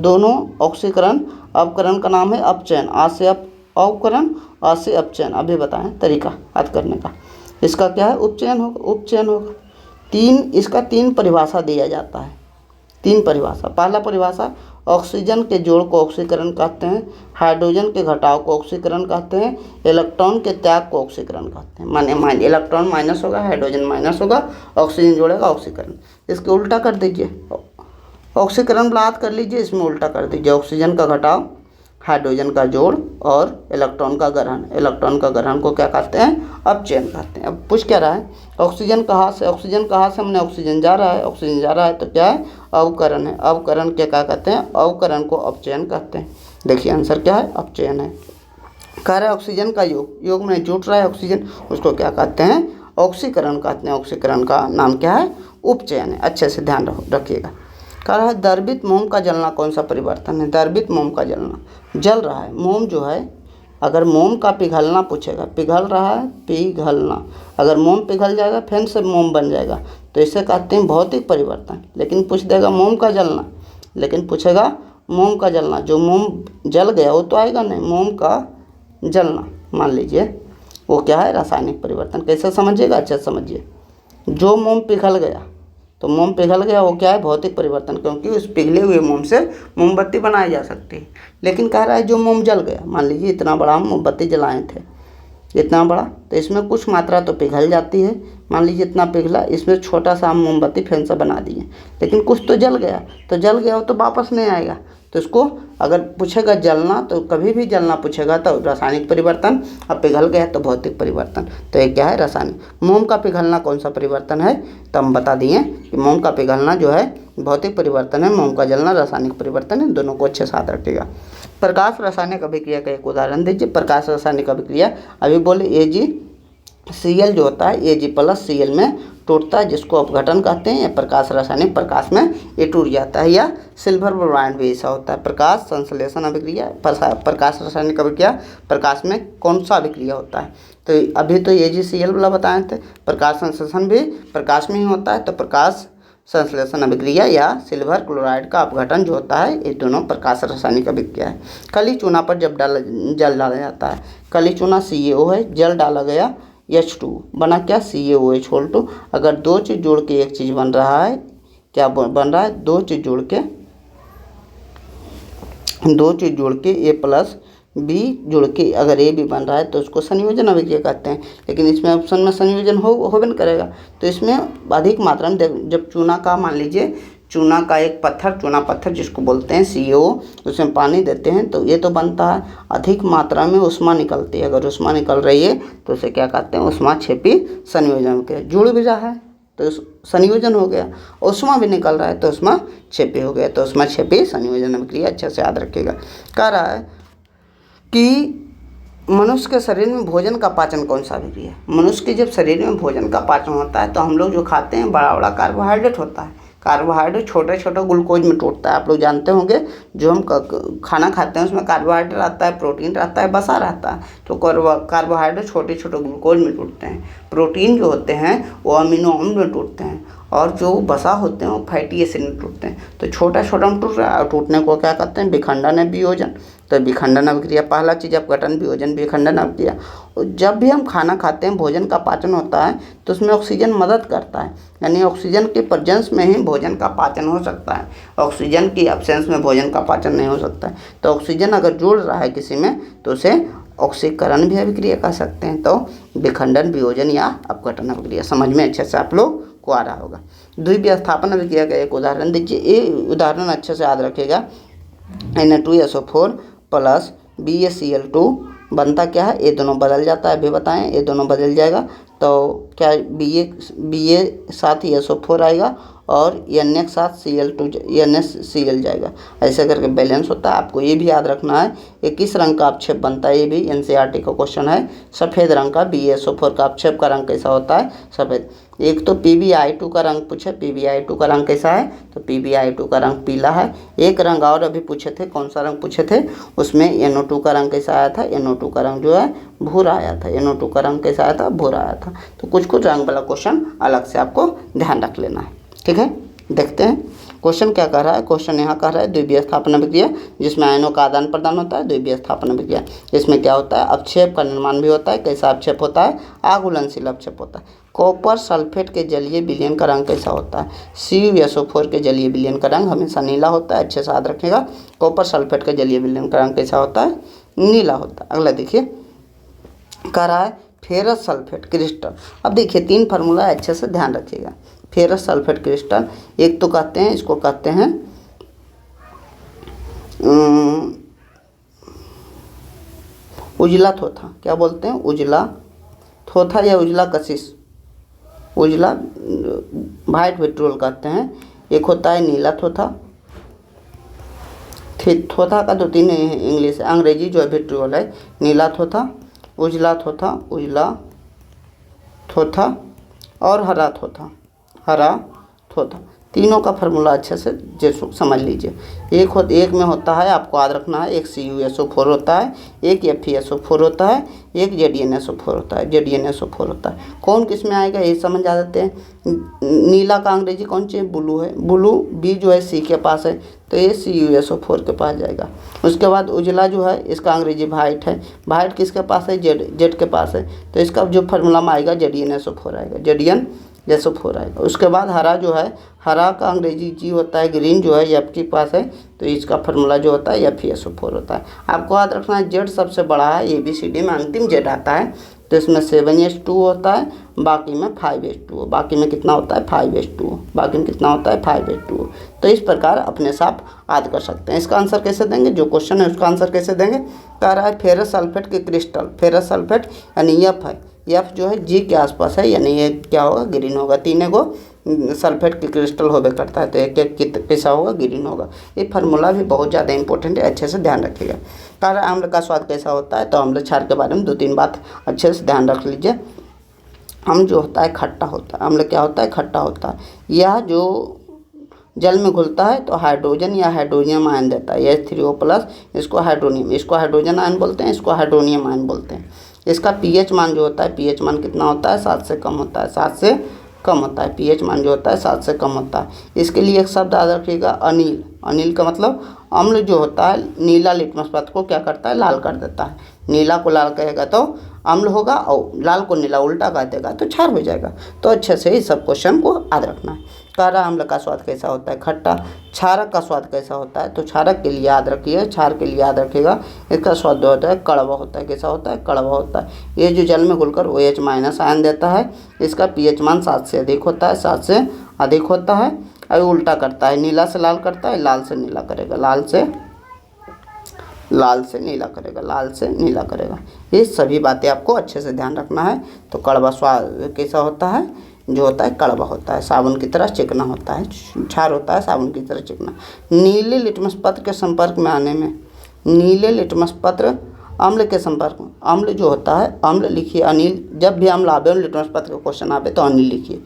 A: दोनों ऑक्सीकरण अवकरण का नाम है अपचयन। आ से अवकरण, आ से अपचयन। अभी बताएं तरीका याद करने का। इसका क्या है, उपचयन होगा। इसका 3 परिभाषा दिया जाता है। तीन परिभाषा। पहला परिभाषा, ऑक्सीजन के जोड़ को ऑक्सीकरण कहते हैं, हाइड्रोजन के घटाव को ऑक्सीकरण कहते हैं, इलेक्ट्रॉन के त्याग को ऑक्सीकरण कहते हैं। माने इलेक्ट्रॉन माइनस होगा, हाइड्रोजन माइनस होगा, ऑक्सीजन जोड़ेगा, ऑक्सीकरण। इसके उल्टा कर दीजिए, ऑक्सीकरण बात कर लीजिए, इसमें उल्टा कर दीजिए, ऑक्सीजन का घटाव, हाइड्रोजन का जोड़ और इलेक्ट्रॉन का ग्रहण। इलेक्ट्रॉन का ग्रहण को क्या कहते हैं? अपचयन कहते हैं। अब पूछ क्या रहा है, ऑक्सीजन कहाँ से हमने ऑक्सीजन जा रहा है, ऑक्सीजन जा रहा है तो क्या है? अवकरण है। अवकरण के क्या कहते हैं? अवकरण को अपचयन कहते हैं। देखिए आंसर क्या है? अपचयन है। कह रहा है ऑक्सीजन का योग में जुट रहा है ऑक्सीजन, उसको क्या कहते हैं? ऑक्सीकरण कहते हैं। ऑक्सीकरण का नाम क्या है? उपचयन है। अच्छे से ध्यान रखिएगा। कह रहा है द्रवित मोम का जलना कौन सा परिवर्तन है? द्रवित मोम का जलना, जल रहा है मोम जो है, अगर मोम का पिघलना पूछेगा, पिघल रहा है, पिघलना, अगर मोम पिघल जाएगा फिर से मोम बन जाएगा तो इसे कहते हैं भौतिक परिवर्तन। लेकिन पूछ देगा मोम का जलना, लेकिन पूछेगा मोम का जलना, जो मोम जल गया वो तो आएगा नहीं, मोम का जलना मान लीजिए वो क्या है? रासायनिक परिवर्तन। कैसे समझिएगा? अच्छा समझिए, जो मोम पिघल गया तो मोम पिघल गया, वो क्या है? भौतिक परिवर्तन, क्योंकि उस पिघले हुए मोम से मोमबत्ती बनाई जा सकती है। लेकिन कह रहा है जो मोम जल गया, मान लीजिए इतना बड़ा हम मोमबत्ती जलाए थे, इतना बड़ा, तो इसमें कुछ मात्रा तो पिघल जाती है, मान लीजिए इतना पिघला, इसमें छोटा सा हम मोमबत्ती फिर से बना दिए, लेकिन कुछ तो जल गया, तो जल गया वो तो वापस नहीं आएगा। तो इसको अगर पूछेगा जलना, तो कभी भी जलना पूछेगा तो रासायनिक परिवर्तन, अब पिघल गया तो भौतिक परिवर्तन। तो ये क्या है? रासायनिक। मोम का पिघलना कौन सा परिवर्तन है? तो हम बता दिए कि मोम का पिघलना जो है भौतिक परिवर्तन है, मोम का जलना रासायनिक परिवर्तन है। दोनों को अच्छे साथ रखिएगा। प्रकाश रासायनिक अभिक्रिया का एक उदाहरण दीजिए। प्रकाश रासायनिक अभिक्रिया अभी बोले AgCl जो होता है Ag+Cl में टूटता है, जिसको अपघटन कहते हैं। या प्रकाश रासायनिक, प्रकाश में ये टूट जाता है। या सिल्वर ब्रोमाइड भी ऐसा होता है। प्रकाश संश्लेषण अभिक्रिया, प्रकाश रासायनिक अभिक्रिया, प्रकाश में कौन सा अभिक्रिया होता है? तो अभी तो AgCl वाला बताए थे। प्रकाश संश्लेषण भी प्रकाश में ही होता है, तो प्रकाश संश्लेषण अभिक्रिया या सिल्वर क्लोराइड का अपघटन जो होता है, ये दोनों प्रकाश रासायनिक अभिक्रिया है। कली चूना पर जब जल डाला जाता है, कली चूना CaO है, जल डाला गया H2 बना क्या? CaOH2। अगर दो चीज़ जोड़ के एक चीज़ बन रहा है, क्या बन रहा है? दो चीज़ जोड़ के A+B जुड़ के अगर A भी बन रहा है तो उसको संयोजन अभिक्रिया कहते हैं। लेकिन इसमें ऑप्शन में संयोजन होबे न करेगा, तो इसमें अधिक मात्रा में जब चूना का, मान लीजिए चूना का एक पत्थर, चूना पत्थर जिसको बोलते हैं CaO, उसमें पानी देते हैं तो ये तो बनता है, अधिक मात्रा में उष्मा निकलती है। अगर उष्मा निकल रही है तो उसे क्या कहते हैं? उष्मा क्षेपी संयोजन के। जुड़ भी रहा है तो संयोजन हो गया, उष्मा भी निकल रहा है तो उष्मा क्षेपी हो गया, तो उष्मा क्षेपी संयोजन अभिक्रिया। अच्छे से याद रखिएगा। कह रहा है कि मनुष्य के शरीर में भोजन का पाचन कौन सा अभिक्रिया है? मनुष्य के जब शरीर में भोजन का पाचन होता है तो हम लोग जो खाते हैं बड़ा बड़ा कार्बोहाइड्रेट होता है। कार्बोहाइड्रेट छोटे छोटे ग्लूकोज में टूटता है। आप लोग जानते होंगे जो हम खाना खाते हैं उसमें कार्बोहाइड्रेट रहता है, प्रोटीन रहता है, वसा रहता है। तो कार्बोहाइड्रेट छोटे छोटे ग्लूकोज में टूटते हैं। प्रोटीन जो होते हैं वो अमीनो अम्ल में टूटते हैं, और जो वसा होते हैं वो फैटी एसिड में टूटते हैं। तो छोटा छोटा में टूट रहा है, और टूटने को क्या कहते हैं? विखंडन है, वियोजन। तो विखंडन अभिक्रिया पहला चीज़, अपघटन, वियोजन, विखंडन अभिक्रिया। जब भी हम खाना खाते हैं, भोजन का पाचन होता है तो उसमें ऑक्सीजन मदद करता है, यानी ऑक्सीजन के प्रेजेंस में ही भोजन का पाचन हो सकता है। ऑक्सीजन की एब्सेंस में भोजन का पाचन नहीं हो सकता है। तो ऑक्सीजन अगर जुड़ रहा है किसी में तो उसे ऑक्सीकरण भी अभिक्रिया कह सकते हैं। तो विखंडन, वियोजन या अपघटन अभिक्रिया समझ में अच्छे से आप लोग को आ रहा होगा। द्विविस्थापन अभिक्रिया का एक उदाहरण दीजिए। ये उदाहरण अच्छे से याद रखिएगा। Na2SO4 + BaCl2 बनता क्या है? ये दोनों बदल जाता है, अभी बताएं, ये दोनों बदल जाएगा तो क्या Ba साथ ही SO4 आएगा और Na के साथ NaCl जाएगा। ऐसे करके बैलेंस होता है। आपको ये भी याद रखना है कि किस रंग का अपक्षेप बनता है, ये भी NCERT का क्वेश्चन है। सफ़ेद रंग का BaSO4 का अपक्षेप का रंग कैसा होता है? सफ़ेद। एक तो PbI2 का रंग पूछे, PbI2 का रंग कैसा है? तो PbI2 का रंग पीला है। एक रंग और अभी पूछे थे, कौन सा रंग पूछे थे? उसमें NO2 का रंग कैसा आया था? NO2 का रंग जो है भूरा आया था। NO2 का रंग कैसा आया था? भूरा आया था। तो कुछ कुछ रंग वाला क्वेश्चन अलग से आपको ध्यान रख लेना है, ठीक है। देखते हैं क्वेश्चन क्या कर रहा है, क्वेश्चन यहाँ कर रहा है द्वितीय स्थापना विक्रिया जिसमें आयनों का आदान प्रदान होता है, द्वितीय स्थापना विक्रिया। इसमें क्या होता है, अवक्षेप का निर्माण भी होता है। कैसा अवक्षेप होता है, आघूलनशील अवक्षेप होता है। कॉपर सल्फेट के जलीय विलयन का रंग कैसा होता है, CuSO4 के जलीय विलयन का रंग हमेशा नीला होता है। अच्छे से याद रखिएगा, कॉपर सल्फेट के जलीय विलयन का रंग कैसा होता है, नीला होता है। अगला देखिए, कह रहा है फेरस सल्फेट क्रिस्टल। अब देखिए 3 फार्मूला अच्छे से ध्यान रखिएगा। फेरस सल्फेट क्रिस्टल, एक तो कहते हैं, इसको कहते हैं उजला थोथा। क्या बोलते हैं, उजला थोथा या उजला कशिश, उजला वाइट विट्रोल कहते हैं। एक होता है नीला थोथा, थोथा का 2-3 इंग्लिश अंग्रेजी जो है विट्रोल है। नीला थोथा, उजला थोथा, उजला थोथा और हरा थोथा, हरा थोथा। तीनों का फार्मूला अच्छे से जैसे समझ लीजिए। एक में होता है, आपको याद रखना है, एक CuSO4 होता है, एक FeSO4 होता है, एक ZnSO4 होता है, ZnSO4 होता है। कौन किस में आएगा ये समझ आ जाते हैं। नीला का अंग्रेजी कौन सी है, ब्लू है। ब्लू B जो है C के पास है, तो ये CuSO4 के पास जाएगा। उसके बाद उजला जो है, इसका अंग्रेजी वाइट है। वाइट किसके पास है, जेड के पास है, तो इसका जो फार्मूला में आएगा ZnSO4 आएगा, ZnSO4 आएगा। उसके बाद हरा जो है, हरा का अंग्रेजी G होता है। ग्रीन जो है F के पास है, तो इसका फार्मूला जो होता है FeSO4 होता है। आपको याद रखना है Z सबसे बड़ा है, ABCD में अंतिम Z आता है, तो इसमें 7H2 होता है, बाकी में 5H2। बाकी में कितना होता है, 5H2। बाकी में कितना होता है, 5H2। तो इस प्रकार अपने से आप याद कर सकते हैं। इसका आंसर कैसे देंगे, जो क्वेश्चन है उसका आंसर कैसे देंगे। कह रहा है फेरस सल्फेट के क्रिस्टल, फेरस सल्फेट यानी F है, F जो है G के आसपास है, यानी ये क्या होगा, ग्रीन होगा। 3 को सल्फेट के क्रिस्टल होबे करता है, तो एक कैसा होगा, ग्रीन होगा। ये फार्मूला भी बहुत ज़्यादा इंपॉर्टेंट है, अच्छे से ध्यान रखिएगा। कह रहा है अम्ल का स्वाद कैसा होता है, तो अम्ल क्षार के बारे में 2-3 बात अच्छे से ध्यान रख लीजिए। अम्ल जो होता है खट्टा होता है, अम्ल क्या होता है, खट्टा होता है। यह जो जल में घुलता है तो हाइड्रोजन या हाइड्रोनियम आयन देता है, H3O+, इसको हाइड्रोनियम, इसको हाइड्रोजन आयन बोलते हैं, इसको हाइड्रोनियम आयन बोलते हैं। इसका pH मान जो होता है, pH मान कितना होता है, 7 से कम होता है, 7 से कम होता है। pH मान जो होता है 7 से कम होता है। इसके लिए एक शब्द याद रखिएगा, अनिल। अनिल का मतलब अम्ल जो होता है नीला लिटमस पत्र को क्या करता है, लाल कर देता है। नीला को लाल कहेगा तो अम्ल होगा, और लाल को नीला उल्टा कर देगा तो क्षार हो जाएगा। तो अच्छे से इस सब क्वेश्चन को याद रखना है। कह रहा अम्ल का स्वाद कैसा होता है, खट्टा। क्षारक का स्वाद कैसा होता है, तो क्षारक के लिए याद रखिए, क्षार के लिए याद रखिएगा, इसका स्वाद जो होता है कड़वा होता है। कैसा होता है, कड़वा होता है। ये जो जल में घुलकर OH- आयन देता है, इसका pH मान 7 से अधिक होता है, 7 से अधिक होता है, और उल्टा करता है, नीला से लाल करता है, लाल से नीला करेगा, लाल से नीला करेगा, लाल से नीला करेगा। ये सभी बातें आपको अच्छे से ध्यान रखना है। तो कड़वा स्वाद कैसा होता है, जो होता है कड़वा होता है, साबुन की तरह चिकना होता है। क्षार होता है साबुन की तरह चिकना। नीले लिटमस पत्र के संपर्क में आने में, नीले लिटमस पत्र अम्ल के संपर्क में, अम्ल जो होता है, अम्ल लिखिए अनिल। जब भी अम्ल आवे लिटमस पत्र का क्वेश्चन आवे तो अनिल लिखिए,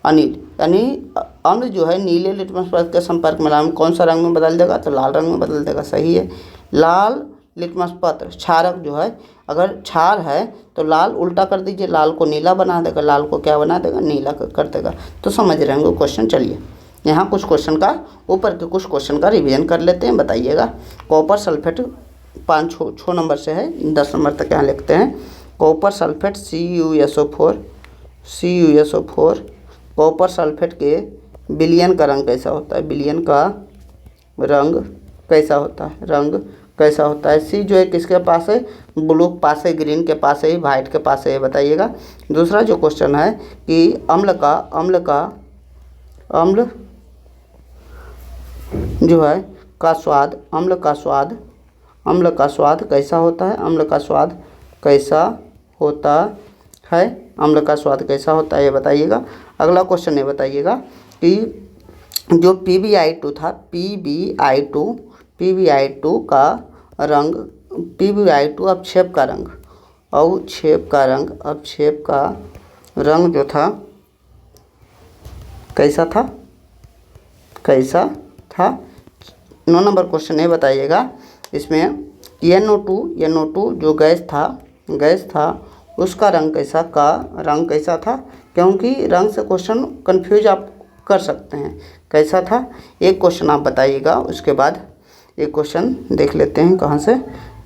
A: अनिल। यानी अम्ल जो है नीले लिटमस पत्र के संपर्क में लाने में कौन सा रंग में बदल देगा, तो लाल रंग में बदल देगा। सही है, लाल लिटमस पत्र। क्षारक जो है, अगर क्षार है तो लाल उल्टा कर दीजिए, लाल को नीला बना देगा, लाल को क्या बना देगा, नीला कर देगा। तो समझ रहे होंगे क्वेश्चन। चलिए यहाँ कुछ क्वेश्चन का, ऊपर के कुछ क्वेश्चन का रिवीजन कर लेते हैं, बताइएगा। कॉपर सल्फेट 6 नंबर से है, 10 नंबर तक यहाँ लिखते हैं। Copper sulphate CuSO4 copper sulphate के विलयन का रंग कैसा होता है, विलयन का रंग कैसा होता है, रंग कैसा होता है। सी जो है किसके पास है, ब्लू के पास है, ग्रीन के पास है, वाइट के पास है, बताइएगा। दूसरा जो क्वेश्चन है कि अम्ल जो है का स्वाद, अम्ल का स्वाद कैसा होता है, अम्ल का स्वाद कैसा होता है, अम्ल का स्वाद कैसा होता है, ये बताइएगा। अगला क्वेश्चन ये बताइएगा कि जो PbI2 था, PbI2 का रंग, PbI2 अवक्षेप का रंग जो था कैसा था। 9 नंबर क्वेश्चन ये बताइएगा, इसमें NO2 जो गैस था उसका रंग कैसा था, क्योंकि रंग से क्वेश्चन कंफ्यूज आप कर सकते हैं। कैसा था, एक क्वेश्चन आप बताइएगा, उसके बाद एक क्वेश्चन देख लेते हैं कहाँ से।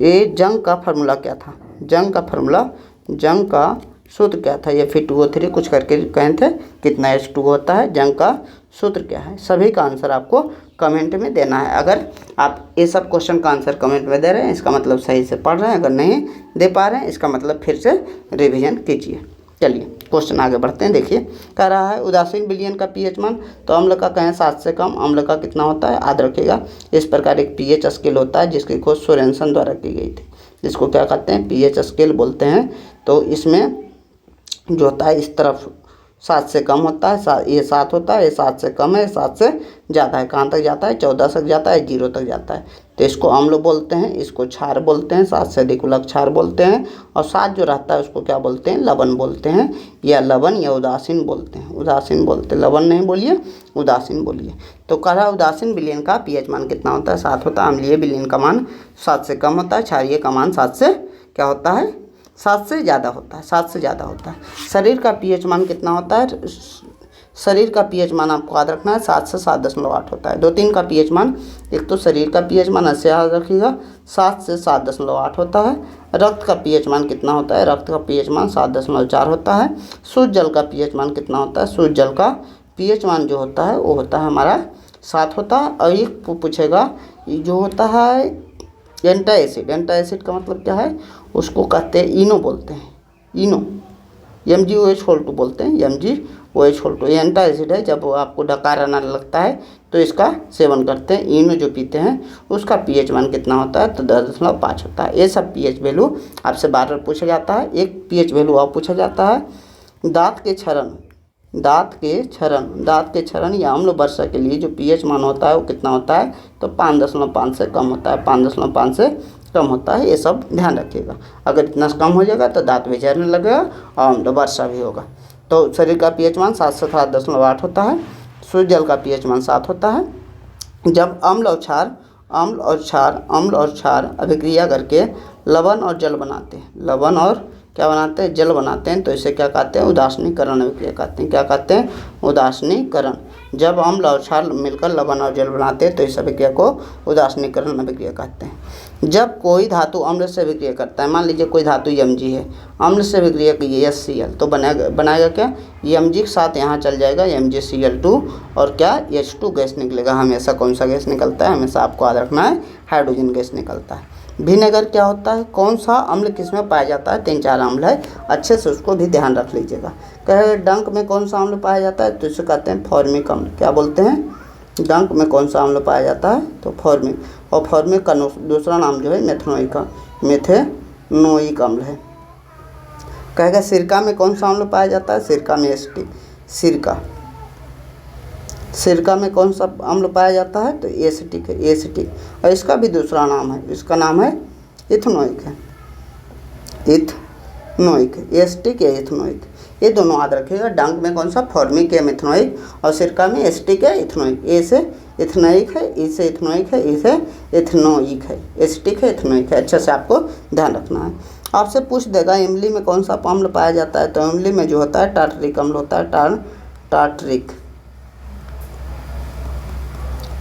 A: ये जंग का फार्मूला क्या था, जंग का फार्मूला, जंग का सूत्र क्या था, ये फिर 2O3 कुछ करके कहे थे, कितना H2O होता है, जंग का सूत्र क्या है। सभी का आंसर आपको कमेंट में देना है। अगर आप ये सब क्वेश्चन का आंसर कमेंट में दे रहे हैं इसका मतलब सही से पढ़ रहे हैं, अगर नहीं दे पा रहे हैं इसका मतलब फिर से रिवीजन कीजिए। चलिए क्वेश्चन आगे बढ़ते हैं। देखिए कह रहा है उदासीन विलयन का पीएच मान, तो अम्ल का कहें 7 से कम, अम्ल का कितना होता है, याद रखिएगा। इस प्रकार एक पीएच स्केल होता है जिसकी खोज सोरेनसन द्वारा की गई थी, जिसको क्या कहते हैं, पीएच स्केल बोलते हैं। तो इसमें जो होता है इस तरफ 7 से कम होता है, ये 7 होता है, ये 7 से कम है, 7 से ज़्यादा है, कहाँ तक जाता है, 14 तक जाता है, 0 तक जाता है, तो इसको अम्ल बोलते हैं, इसको क्षार बोलते हैं, 7 से अधिक वाला क्षार बोलते हैं, और 7 जो रहता है उसको क्या बोलते हैं, लवण बोलते हैं, या लवण या उदासीन बोलते हैं, उदासीन बोलते हैं, लवण नहीं बोलिए, उदासीन बोलिए। तो कह रहा उदासीन विलयन का पीएच मान कितना होता है, 7 होता है। अम्लीय विलयन का मान 7 से कम होता है, क्षारीय का मान 7 से क्या होता है, 7 से ज़्यादा होता है, 7 से ज़्यादा होता है। शरीर का पीएच मान कितना होता है, शरीर का पीएच मान आपको याद रखना है 7 से 7.8 होता है। 2-3 का पीएच मान, एक तो शरीर का पीएच मान ऐसे याद रखिएगा 7 से 7.8 होता है। रक्त का पीएच मान कितना होता है, रक्त का पीएच मान 7.4 होता है। शुद्ध जल का पीएच मान कितना होता है, शुद्ध जल का पीएच मान जो होता है वो होता है हमारा 7 होता है। और एक पूछेगा जो होता है एंटाएसिड, एंटाएसिड का मतलब क्या है, उसको कहते हैं इनो बोलते हैं, इनो, MgOH2 बोलते हैं, MgOH2। ये एंटाएसिड है, जब आपको डकार आना लगता है तो इसका सेवन करते हैं। इनो जो पीते हैं उसका पीएच मान कितना होता है, तो 10.5 होता है। ये सब पीएच वैल्यू आपसे बार बार पूछा जाता है। एक पीएच वैल्यू और पूछा जाता है, दांत के क्षरण, दांत के क्षरण या अम्ल वर्षा के लिए जो पीएच मान होता है वो कितना होता है, तो 5.5 से कम होता है, 5.5 से कम होता है। ये सब ध्यान रखिएगा, अगर इतना कम हो जाएगा तो दांत भी झड़ने लगेगा और अम्ल वर्षा भी होगा। तो शरीर का पीएच मान 7 से 7.8 होता है। शुद्ध जल का पीएच मान 7 होता है। जब अम्ल और क्षार अभिक्रिया करके लवण और जल बनाते हैं, लवण और क्या बनाते हैं, जल बनाते हैं, तो इसे क्या कहते हैं, उदासीनीकरण अभिक्रिया कहते हैं। क्या कहते हैं, उदासीनीकरण। जब अम्ल और क्षार मिलकर लवण और जल बनाते हैं तो इस अभिक्रिया को उदासीनीकरण अभिक्रिया कहते हैं। जब कोई धातु अम्ल से अभिक्रिया करता है, मान लीजिए कोई धातु Mg है, अम्ल से अभिक्रिया की है HCl, तो बनाएगा क्या, Mg के साथ यहाँ चल जाएगा MgCl2 और क्या H2 गैस निकलेगा। हमेशा कौन सा गैस निकलता है, हमेशा आपको याद रखना है, हाइड्रोजन गैस निकलता है। विनेगर क्या होता है, कौन सा अम्ल किसमें पाया जाता है, 3-4 अम्ल है, अच्छे से उसको भी ध्यान रख लीजिएगा। कहे डंक में कौन सा अम्ल पाया जाता है, तो इसे कहते हैं फॉर्मिक अम्ल। क्या बोलते हैं, डंक में कौन सा अम्ल पाया जाता है, तो फॉर्मिक। और फॉर्मिक का दूसरा नाम जो है मेथनोइक अम्ल है। कहेगा सिरका में कौन सा अम्ल पाया जाता है, सिरका में एसिटिक, सिरका में कौन सा अम्ल पाया जाता है, तो एसिटिक है, एसिटिक। और इसका भी दूसरा नाम है, इसका नाम है इथेनोइक है, इथेनोइक, एसिटिक या इथेनोइक, ये दोनों याद रखिएगा। डंक में कौन सा, फॉर्मिक है, मिथेनोइक, और सिरका में एसिटिक है, इथेनोइक। ए से इथेनोइक है, ई से इथेनोइक है, ई से इथेनोइक है, एसिटिक है, इथेनोइक है, अच्छे से आपको ध्यान रखना है। आपसे पूछ देगा इमली में कौन सा अम्ल पाया जाता है, तो इमली में जो होता है टार्टरिक अम्ल होता है, टार्टरिक।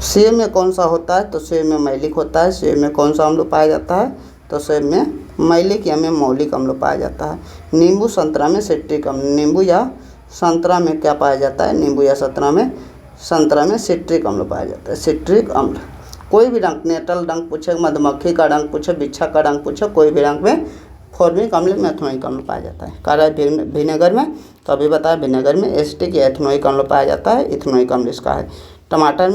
A: सेब में कौन सा होता है, तो सेब में मैलिक होता है। सेब में कौन सा अम्ल पाया जाता है, तो सेब में मैलिक या में मौलिक अम्ल पाया जाता है। नींबू संतरा में सिट्रिक अम्ल, नींबू या संतरा में क्या पाया जाता है, नींबू या संतरा में सिट्रिक अम्ल पाया जाता है, सिट्रिक अम्ल। कोई भी डंक, नेटल डंक पूछे, मधुमक्खी का डंक पूछे, बिच्छा का डंक पूछे, कोई भी डंक में फॉर्मिक अम्ल में एथनोइक अम्ल पाया जाता है। कह रहा है विनेगर में, तो अभी बताया विनेगर में एसिटिक या एथनोइक अम्ल पाया जाता है, इथेनोइक अम्ल इसका है। टमाटर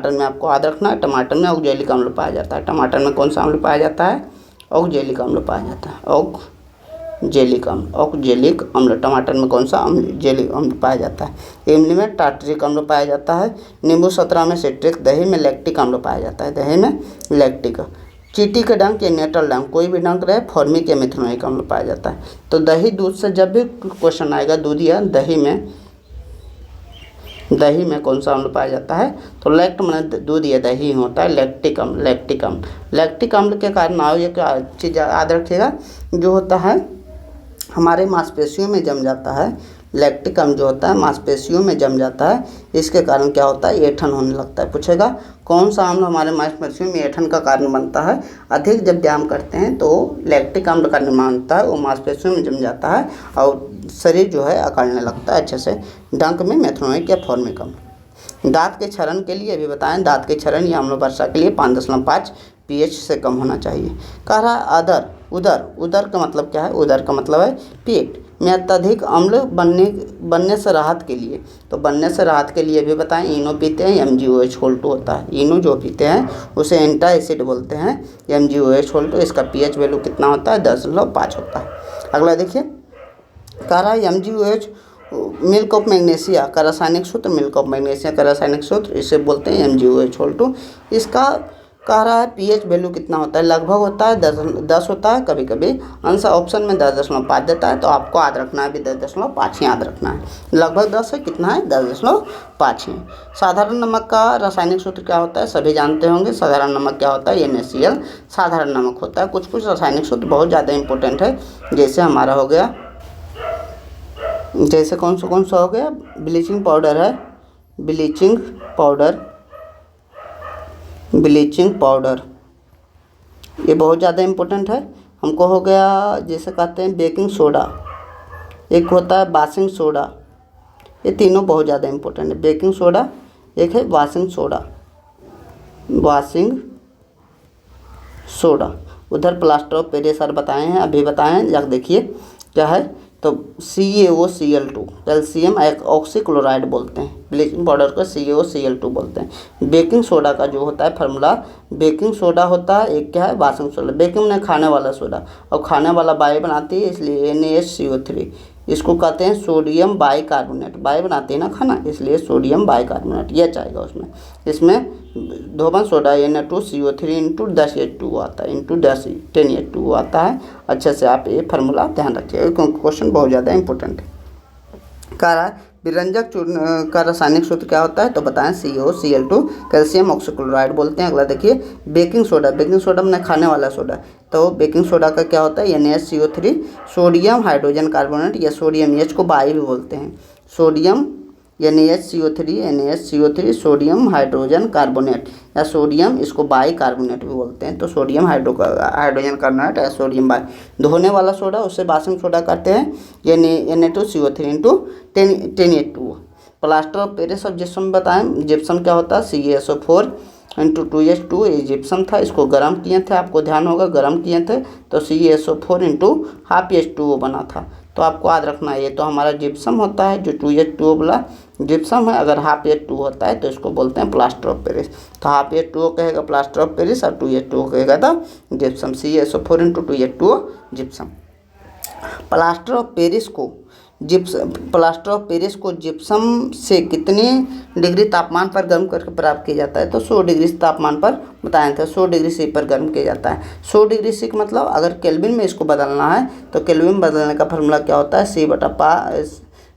A: में आपको याद रखना है, टमाटर में ऑक्जेलिक अम्ल पाया जाता है। टमाटर में कौन सा अम्ल पाया जाता है, ऑक्जेलिक अम्ल पाया जाता है, ऑक्जेलिक अम्ल। टमाटर में कौन सा ऑक्जेलिक अम्ल पाया जाता है। इमली में टार्टरिक अम्ल पाया जाता है। नींबू संतरा में सिट्रिक, दही में लैक्टिक अम्ल पाया जाता है, दही में लैक्टिक। चींटी के डंक या नेटल डंक, कोई भी डंक रहे, फॉर्मिक या मिथेनोइक अम्ल पाया जाता है। तो दही दूध से जब भी क्वेश्चन आएगा, दूध या दही में कौन सा अम्ल पाया जाता है, तो लैक्ट माने दूध या दही होता है, लैक्टिक अम्ल के कारण आओ, ये क्या चीज़ याद रखिएगा, जो होता है हमारे मांसपेशियों में जम जाता है लैक्टिक अम्ल जो होता है मांसपेशियों में जम जाता है, इसके कारण क्या होता है, ऐंठन होने लगता है। पूछेगा कौन सा अम्ल हमारे मांसपेशियों में ऐंठन का कारण बनता है। अधिक जब व्यायाम करते हैं तो लैक्टिक अम्ल का निर्माण होता है, वो मांसपेशियों में जम जाता है और शरीर जो है अकड़ने लगता है अच्छे से। डंक में मेथनोइक या फॉर्मिक अम्ल। दांत के क्षरण के लिए अभी बताएं, दांत के क्षरण या अम्लवर्षा के लिए 5.5 pH से कम होना चाहिए। कह रहा है अदर, उदर, उदर का मतलब क्या है, उदर का मतलब है पेट में अत्यधिक अम्ल बनने से राहत के लिए। तो बनने से राहत के लिए भी बताएं, इनो पीते हैं, MgOH होता है। इनो जो पीते हैं उसे एंटा एसिड बोलते हैं, MgOH, इसका pH वैल्यू कितना होता है, 10.5 होता है। अगला देखिए, कह रहा है MgOH मिल्क ऑफ मैग्नीशिया का रासायनिक सूत्र, मिल्क ऑफ मैग्नीशिया का रासायनिक सूत्र इसे बोलते हैं MgOH। इसका कह रहा है pH वैल्यू कितना होता है, लगभग होता है 10 होता है, कभी कभी आंसर ऑप्शन में 10.5 देता है, तो आपको याद रखना है भी 10.5 याद रखना है। लगभग 10 है, कितना है, 10.5 है। साधारण नमक का रासायनिक सूत्र क्या होता है, सभी जानते होंगे। साधारण नमक क्या होता है, NaCl साधारण नमक होता है। कुछ कुछ रासायनिक सूत्र बहुत ज़्यादा इंपॉर्टेंट है, जैसे हमारा हो गया, जैसे कौन सा हो गया, ब्लीचिंग पाउडर है, ब्लीचिंग पाउडर ये बहुत ज़्यादा इम्पोर्टेंट है। हमको हो गया, जैसे कहते हैं बेकिंग सोडा, एक होता है वाशिंग सोडा, ये तीनों बहुत ज़्यादा इम्पोर्टेंट है। बेकिंग सोडा, एक है वाशिंग सोडा। उधर प्लास्टर ऑफ पेरिस सर बताए हैं, अभी बताए हैं, जब देखिए क्या है, तो CaOCl2 कैल्शियम ऑक्सीक्लोराइड बोलते हैं। ब्लीचिंग पाउडर को CaOCl2 बोलते हैं। बेकिंग सोडा का जो होता है फार्मूला, बेकिंग सोडा होता है, एक क्या है, वाशिंग सोडा। बेकिंग ने खाने वाला सोडा, और खाने वाला बाई बनाती है, इसलिए NaHCO3, इसको कहते हैं सोडियम बाइकार्बोनेट। बाई बनाती है ना खाना, इसलिए सोडियम बाइकार्बोनेट यह चाहेगा उसमें। इसमें धोबन सोडा Na2CO3 इंटू 10H2 आता है, इंटू 10H2 आता है। अच्छे से आप ये फार्मूला ध्यान रखिएगा क्योंकि क्वेश्चन बहुत ज़्यादा इंपॉर्टेंट है। कह रहा है विरंजक चूर्ण का रासायनिक सूत्र क्या होता है, तो बताएं CaOCl2 कैल्शियम ऑक्सीक्लोराइड बोलते हैं। अगला देखिए, बेकिंग सोडा में खाने वाला सोडा, तो बेकिंग सोडा का क्या होता है, NaCO3 सोडियम हाइड्रोजन कार्बोनेट या सोडियम H को बाई भी बोलते हैं। Sodium NaCO3 sodium hydrogen carbonate या सोडियम, इसको बाई कार्बोनेट भी बोलते हैं। तो सोडियम हाइड्रोजन कार्बोनेट या सोडियम बाई। धोने वाला सोडा उसे वाशिंग सोडा कहते हैं, Na2CO3 into 10H2। Plaster of Paris और जिप्सम बताएं, जिप्सम क्या होता है, CaSO4 इंटू 2H2, ये जिप्सम था, इसको गर्म किए थे, आपको ध्यान होगा गर्म किए थे, तो CaSO4 इंटू ½ बना था। तो आपको याद रखना है, ये तो हमारा जिप्सम होता है, जो 2H2 वाला जिप्सम है। अगर ½ होता है तो इसको बोलते हैं प्लास्टर ऑफ पेरिस। तो ½ कहेगा प्लास्टर ऑफ पेरिस और 2H2 कहेगा तो gypsum. CaSO4 into 2H2 gypsum. Plaster of Paris को जिप्सम से कितने डिग्री तापमान पर गर्म करके प्राप्त किया जाता है, तो 100 डिग्री तापमान पर बताया था, 100 डिग्री C पर गर्म किया जाता है। 100 डिग्री C का मतलब अगर केल्विन में इसको बदलना है तो केल्विन बदलने का फार्मूला क्या होता है,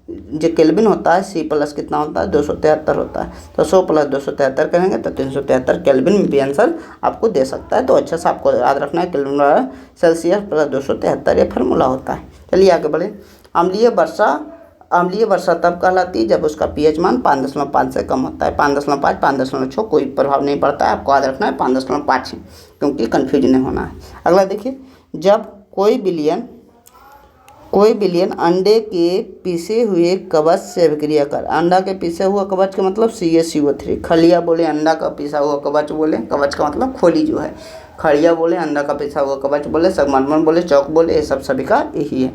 A: जो केल्विन होता है C प्लस कितना होता है, 273 होता है। तो 100 प्लस 273 करेंगे तो 373 केल्विन में भी आंसर आपको दे सकता है। तो अच्छा से आपको याद रखना है, केल्विन सेल्सियस प्लस 273 ये फार्मूला होता है। चलिए आगे बढ़े। अम्लीय वर्षा तब कहलाती है जब उसका pH मान 5.5 से कम होता है। 5.5 5.6 कोई प्रभाव नहीं पड़ता है, आपको याद रखना है 5.5 है, क्योंकि कन्फ्यूज नहीं होना है। अगला देखिए, जब कोई बिलियन अंडे के पीसे हुए कवच से अभिक्रिया कर, अंडा के पीसे हुआ कवच का मतलब CaCO3, खलिया बोले अंडा का पिसा हुआ कवच बोले, कवच का मतलब खोली जो है, खड़िया बोले अंडा का पिसा हुआ कवच बोले, संगमरमर बोले, चौक बोले, ये सब सभी का यही है।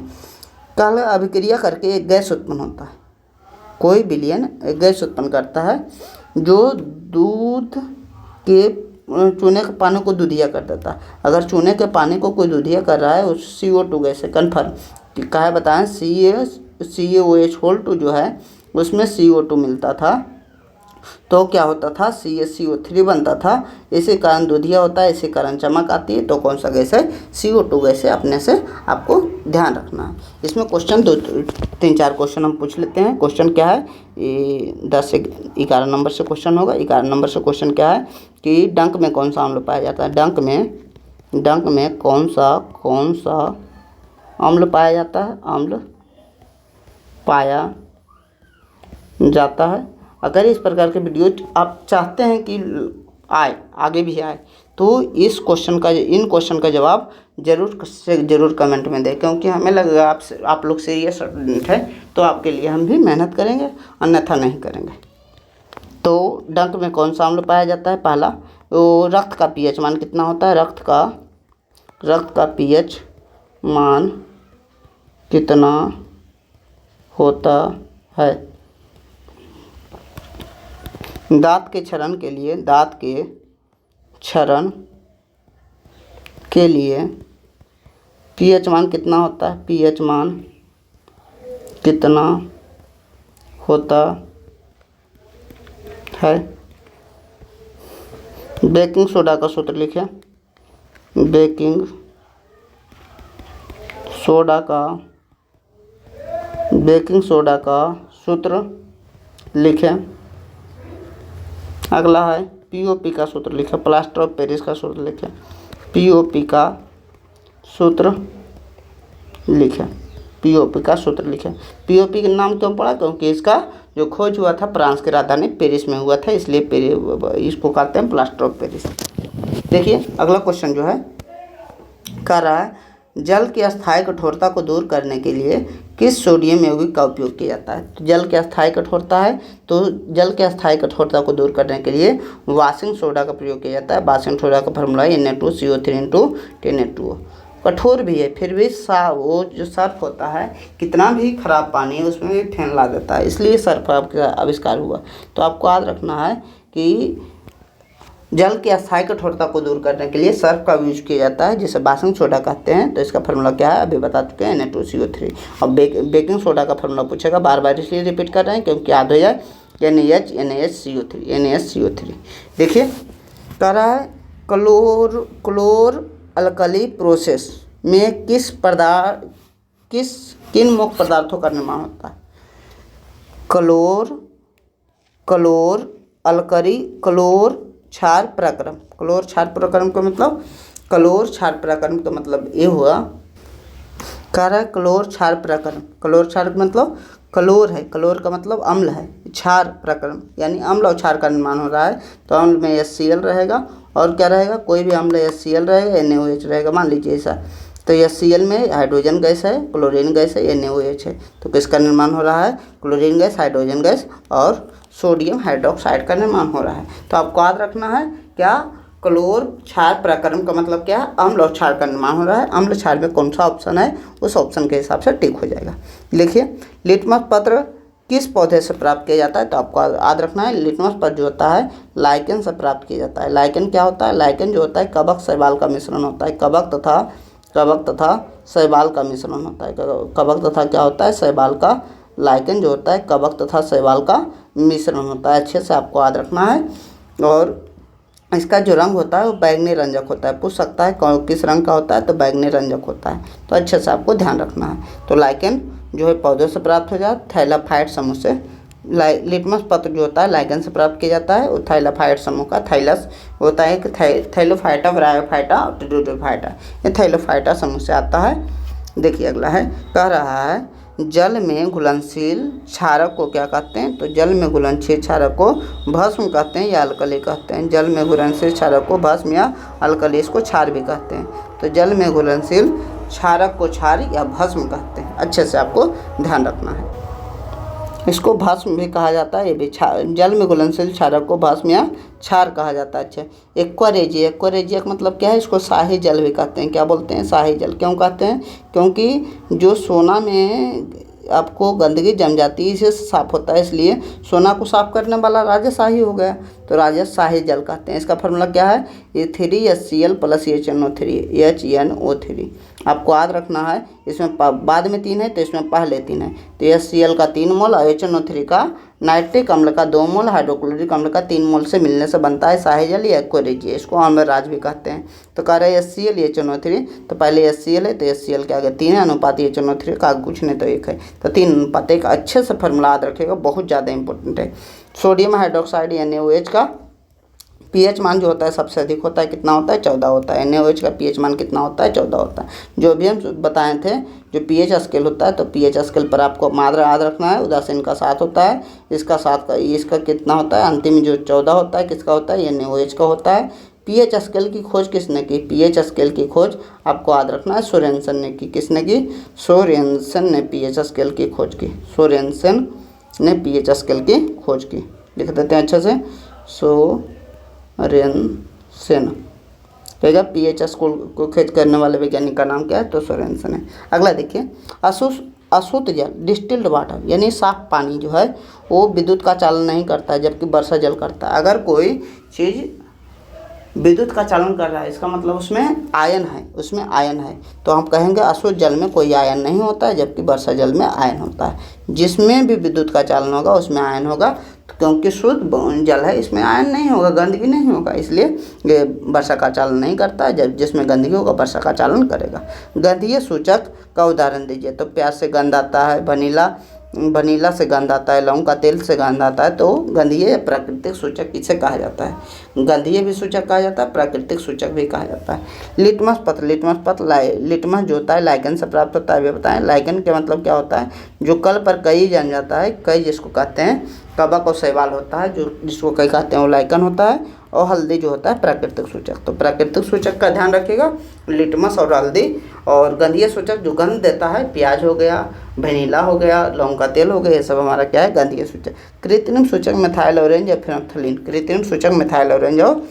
A: कल अभिक्रिया करके एक गैस उत्पन्न होता है, कोई बिलियन एक गैस उत्पन्न करता है जो दूध के चूने के पानी को दूधिया कर देता है। अगर चूने के पानी को कोई दूधिया कर रहा है उस CO2 गैस है, कन्फर्म कहा है, बताएं CaOH जो है उसमें CO2 मिलता था, तो क्या होता था, CaCO3 बनता था। इसी कारण दूधिया होता है, इसी कारण चमक आती है। तो कौन सा गैस है, CO2 गैस है। अपने से आपको ध्यान रखना है। इसमें क्वेश्चन 3-4 क्वेश्चन हम पूछ लेते हैं। क्वेश्चन क्या है, 10 से 11 नंबर से क्वेश्चन होगा। 11 नंबर से क्वेश्चन क्या है कि डंक में कौन सा अम्ल पाया जाता है, डंक में कौन सा अम्ल पाया जाता है, पाया जाता है। अगर इस प्रकार के वीडियो आप चाहते हैं कि आगे भी आए तो इन क्वेश्चन का जवाब ज़रूर कमेंट में दें, क्योंकि हमें लगेगा आप लोग सीरियस स्टूडेंट हैं तो आपके लिए हम भी मेहनत करेंगे, अन्यथा नहीं करेंगे। तो डंक में कौन सा अम्ल पाया जाता है? पहला, वो रक्त का पीएच मान कितना होता है? रक्त का पीएच मान कितना होता है? दांत के क्षरण के लिए पीएच मान कितना होता है? पीएच मान कितना होता है? बेकिंग सोडा का सूत्र लिखें। बेकिंग सोडा का सूत्र लिखें। अगला है पीओपी का सूत्र लिखें। प्लास्टर ऑफ पेरिस का सूत्र लिखें। पीओपी का सूत्र लिखें। पीओपी का सूत्र लिखें। पीओपी का नाम क्यों पड़ा? क्योंकि इसका जो खोज हुआ था फ्रांस की राजधानी पेरिस में हुआ था, इसलिए इसको कहते हैं प्लास्टर ऑफ पेरिस। देखिए अगला क्वेश्चन जो है कह रहा है जल की अस्थायी कठोरता को दूर करने के लिए किस सोडियम यौगिक का उपयोग किया जाता है? तो जल की अस्थायी कठोरता को दूर करने के लिए वाशिंग सोडा का प्रयोग किया जाता है। वाशिंग सोडा का फॉर्मूला Na2CO3 10H2O। कठोर भी है फिर भी वो जो सर्फ होता है, कितना भी खराब पानी है उसमें भी फेन ला देता है, इसलिए सर्फ का आविष्कार हुआ। तो आपको याद रखना है कि जल की अस्थायी कठोरता को दूर करने के लिए सर्फ का यूज किया जाता है, जिसे वाशिंग सोडा कहते हैं। तो इसका फार्मूला क्या है? अभी बता चुके हैं, Na2CO3। और बेकिंग सोडा का फार्मूला पूछेगा, बार बार इसलिए रिपीट कर रहे हैं क्योंकि याद हो जाए। NaHCO3। देखिए कह रहा है क्लोर अल्कली प्रोसेस में किन मुख्य पदार्थों का निर्माण होता है? क्लोर क्षार प्रक्रम। क्लोर क्षार प्रक्रम का मतलब ये हुआ, कह रहा है क्लोर क्षार मतलब क्लोर है, क्लोर का मतलब अम्ल है, क्षार प्रक्रम यानी अम्ल और क्षार का निर्माण हो रहा है। तो अम्ल में HCl रहेगा और क्या रहेगा? कोई भी अम्ल HCl रहेगा, NaOH रहेगा, मान लीजिए ऐसा। तो HCl में हाइड्रोजन गैस है, क्लोरीन गैस है, NaOH है। तो किसका निर्माण हो रहा है? क्लोरीन गैस, हाइड्रोजन गैस और सोडियम हाइड्रोक्साइड का निर्माण हो रहा है। तो आपको याद रखना है क्या? क्लोर क्षार प्रक्रम का मतलब क्या है? अम्ल और क्षार का निर्माण हो रहा है। अम्ल क्षार में कौन सा ऑप्शन है, उस ऑप्शन के हिसाब से टिक हो जाएगा। लिखिए लिटमस पत्र किस पौधे से प्राप्त किया जाता है? तो आपको याद रखना है लिटमस पत्र जो होता है लाइकेन से प्राप्त किया जाता है। लाइकेन क्या होता है? लाइकेन जो होता है कवक शैवाल का मिश्रण होता है। कवक तथा शैवाल का मिश्रण होता है। कवक तथा क्या होता है? शैवाल का। लाइकेन जो होता है कवक तथा शैवाल का मिश्रण होता है। अच्छे से आपको याद रखना है। और इसका जो रंग होता है वो बैंगनी रंजक होता है। पूछ सकता है किस रंग का होता है? तो बैंगनी रंजक होता है। तो अच्छे से आपको ध्यान रखना है। तो लाइकेन जो है पौधों से प्राप्त हो जाता है, थैलाफाइट समूह से। लिटमस पत्र जो होता है लाइकेन से प्राप्त किया जाता है, वो थैलाफाइट समूह का। थैलस होता है कि थैलोफाइटा, ब्रायोफाइटा और टेरिडोफाइटा, ये थैलोफाइटा समूह से आता है। देखिए अगला है, कह रहा है जल में घुलनशील क्षारक को क्या कहते हैं? तो जल में घुलनशील क्षारक को भस्म कहते हैं या अल्कली कहते हैं। जल में घुलनशील क्षारक को भस्म या अल्कली, इसको क्षार भी कहते हैं। तो जल में घुलनशील क्षारक को क्षार या भस्म कहते हैं। अच्छे से आपको ध्यान रखना है। इसको भस्म भी कहा जाता है, ये भी जल में घुलनशील क्षारक को भस्म या क्षार कहा जाता है। अच्छा, एक्वारेजिया मतलब क्या है? इसको शाही जल भी कहते हैं। क्या बोलते हैं? शाही जल। क्यों कहते हैं? क्योंकि जो सोना में आपको गंदगी जम जाती है, इसे साफ होता है, इसलिए सोना को साफ करने वाला राजशाही हो गया, तो राजशाही जल कहते हैं। इसका फार्मूला क्या है? ये 3HCl + HNO3। आपको याद रखना है, इसमें बाद में 3 है तो इसमें पहले 3 है। तो HCl का 3 मोल और HNO3 का नाइट्रिक अम्ल का 2 मोल, हाइड्रोक्लोरिक अम्ल का 3 मोल से मिलने से बनता है शाही जल या एक्वारेजिया। इसको अम्लराज भी कहते हैं। तो कह रहे हैं HCl HNO3, तो पहले HCl है तो HCl के आगे 3 है, अनुपाती HNO3 का कुछ नहीं तो 1 है, तो 3:1। अच्छे से फार्मूला याद रखिएगा, बहुत ज़्यादा इंपॉर्टेंट है। सोडियम हाइड्रोक्साइड NaOH का पीएच मान जो होता है सबसे अधिक होता है, कितना होता है 14 होता है। NaOH का पीएच मान कितना होता है 14 होता है। जो भी हम बताए थे जो पीएच स्केल होता है, तो पीएच स्केल पर आपको मात्रा याद रखना है। उदासीन का 7 होता है, इसका 7 का इसका कितना होता है, अंतिम जो 14 होता है किसका होता है, NaOH का होता है। पीएच स्केल की खोज किसने की, पीएच स्केल की खोज आपको याद रखना है सोरेनसन ने की। किसने की, सोरेनसन ने पीएच स्केल की खोज की। सोरेनसन ने पीएच स्केल की खोज की। लिख देते हैं अच्छे से, सोरेनसन कहेगा पीएच स्केल को खोज करने वाले वैज्ञानिक का नाम क्या है, तो सोरेनसन है। अगला देखिए, अशुद्ध जल डिस्टिल्ड वाटर यानी साफ पानी जो है वो विद्युत का चालन नहीं करता है, जबकि वर्षा जल करता है। अगर कोई चीज़ विद्युत का चालन कर रहा है इसका मतलब उसमें आयन है, उसमें आयन है, तो हम कहेंगे अशुद्ध जल में कोई आयन नहीं होता है, जबकि वर्षा जल में आयन होता है। जिसमें भी विद्युत का चालन होगा उसमें आयन होगा, क्योंकि शुद्ध जल है इसमें आयन नहीं होगा, गंदगी नहीं होगा, इसलिए ये वर्षा का चालन नहीं करता है। जब जिसमें गंदगी होगा वर्षा का चालन करेगा। गंधीय सूचक का उदाहरण दीजिए, तो प्याज से गंध आता है, वनीला से गंध आता है, लौंग का तेल से गंध आता है, तो गंधीय प्राकृतिक सूचक किसे कहा जाता है, गंधीय भी सूचक कहा जाता है, प्राकृतिक सूचक भी कहा जाता है। लिटमस पत्र लिटमस जो होता है लाइगन से प्राप्त होता है, वे बताएं। लाइगन का मतलब क्या होता है, जो कल पर कई जम जाता है, कई जिसको कहते हैं, कवक और शैवाल होता है जो जिसको कई कहते हैं वो लाइगन होता है, और हल्दी जो होता है प्राकृतिक सूचक। तो प्राकृतिक सूचक का ध्यान रखिएगा, लिटमस और हल्दी। और गंधीय सूचक जो गंध देता है, प्याज हो गया, वनीला हो गया, लौंग का तेल हो गया, ये सब हमारा क्या है, गंधीय सूचक। कृत्रिम सूचक मिथाइल ऑरेंज या फिनोप्थलीन, कृत्रिम सूचक मिथाइल ऑरेंज और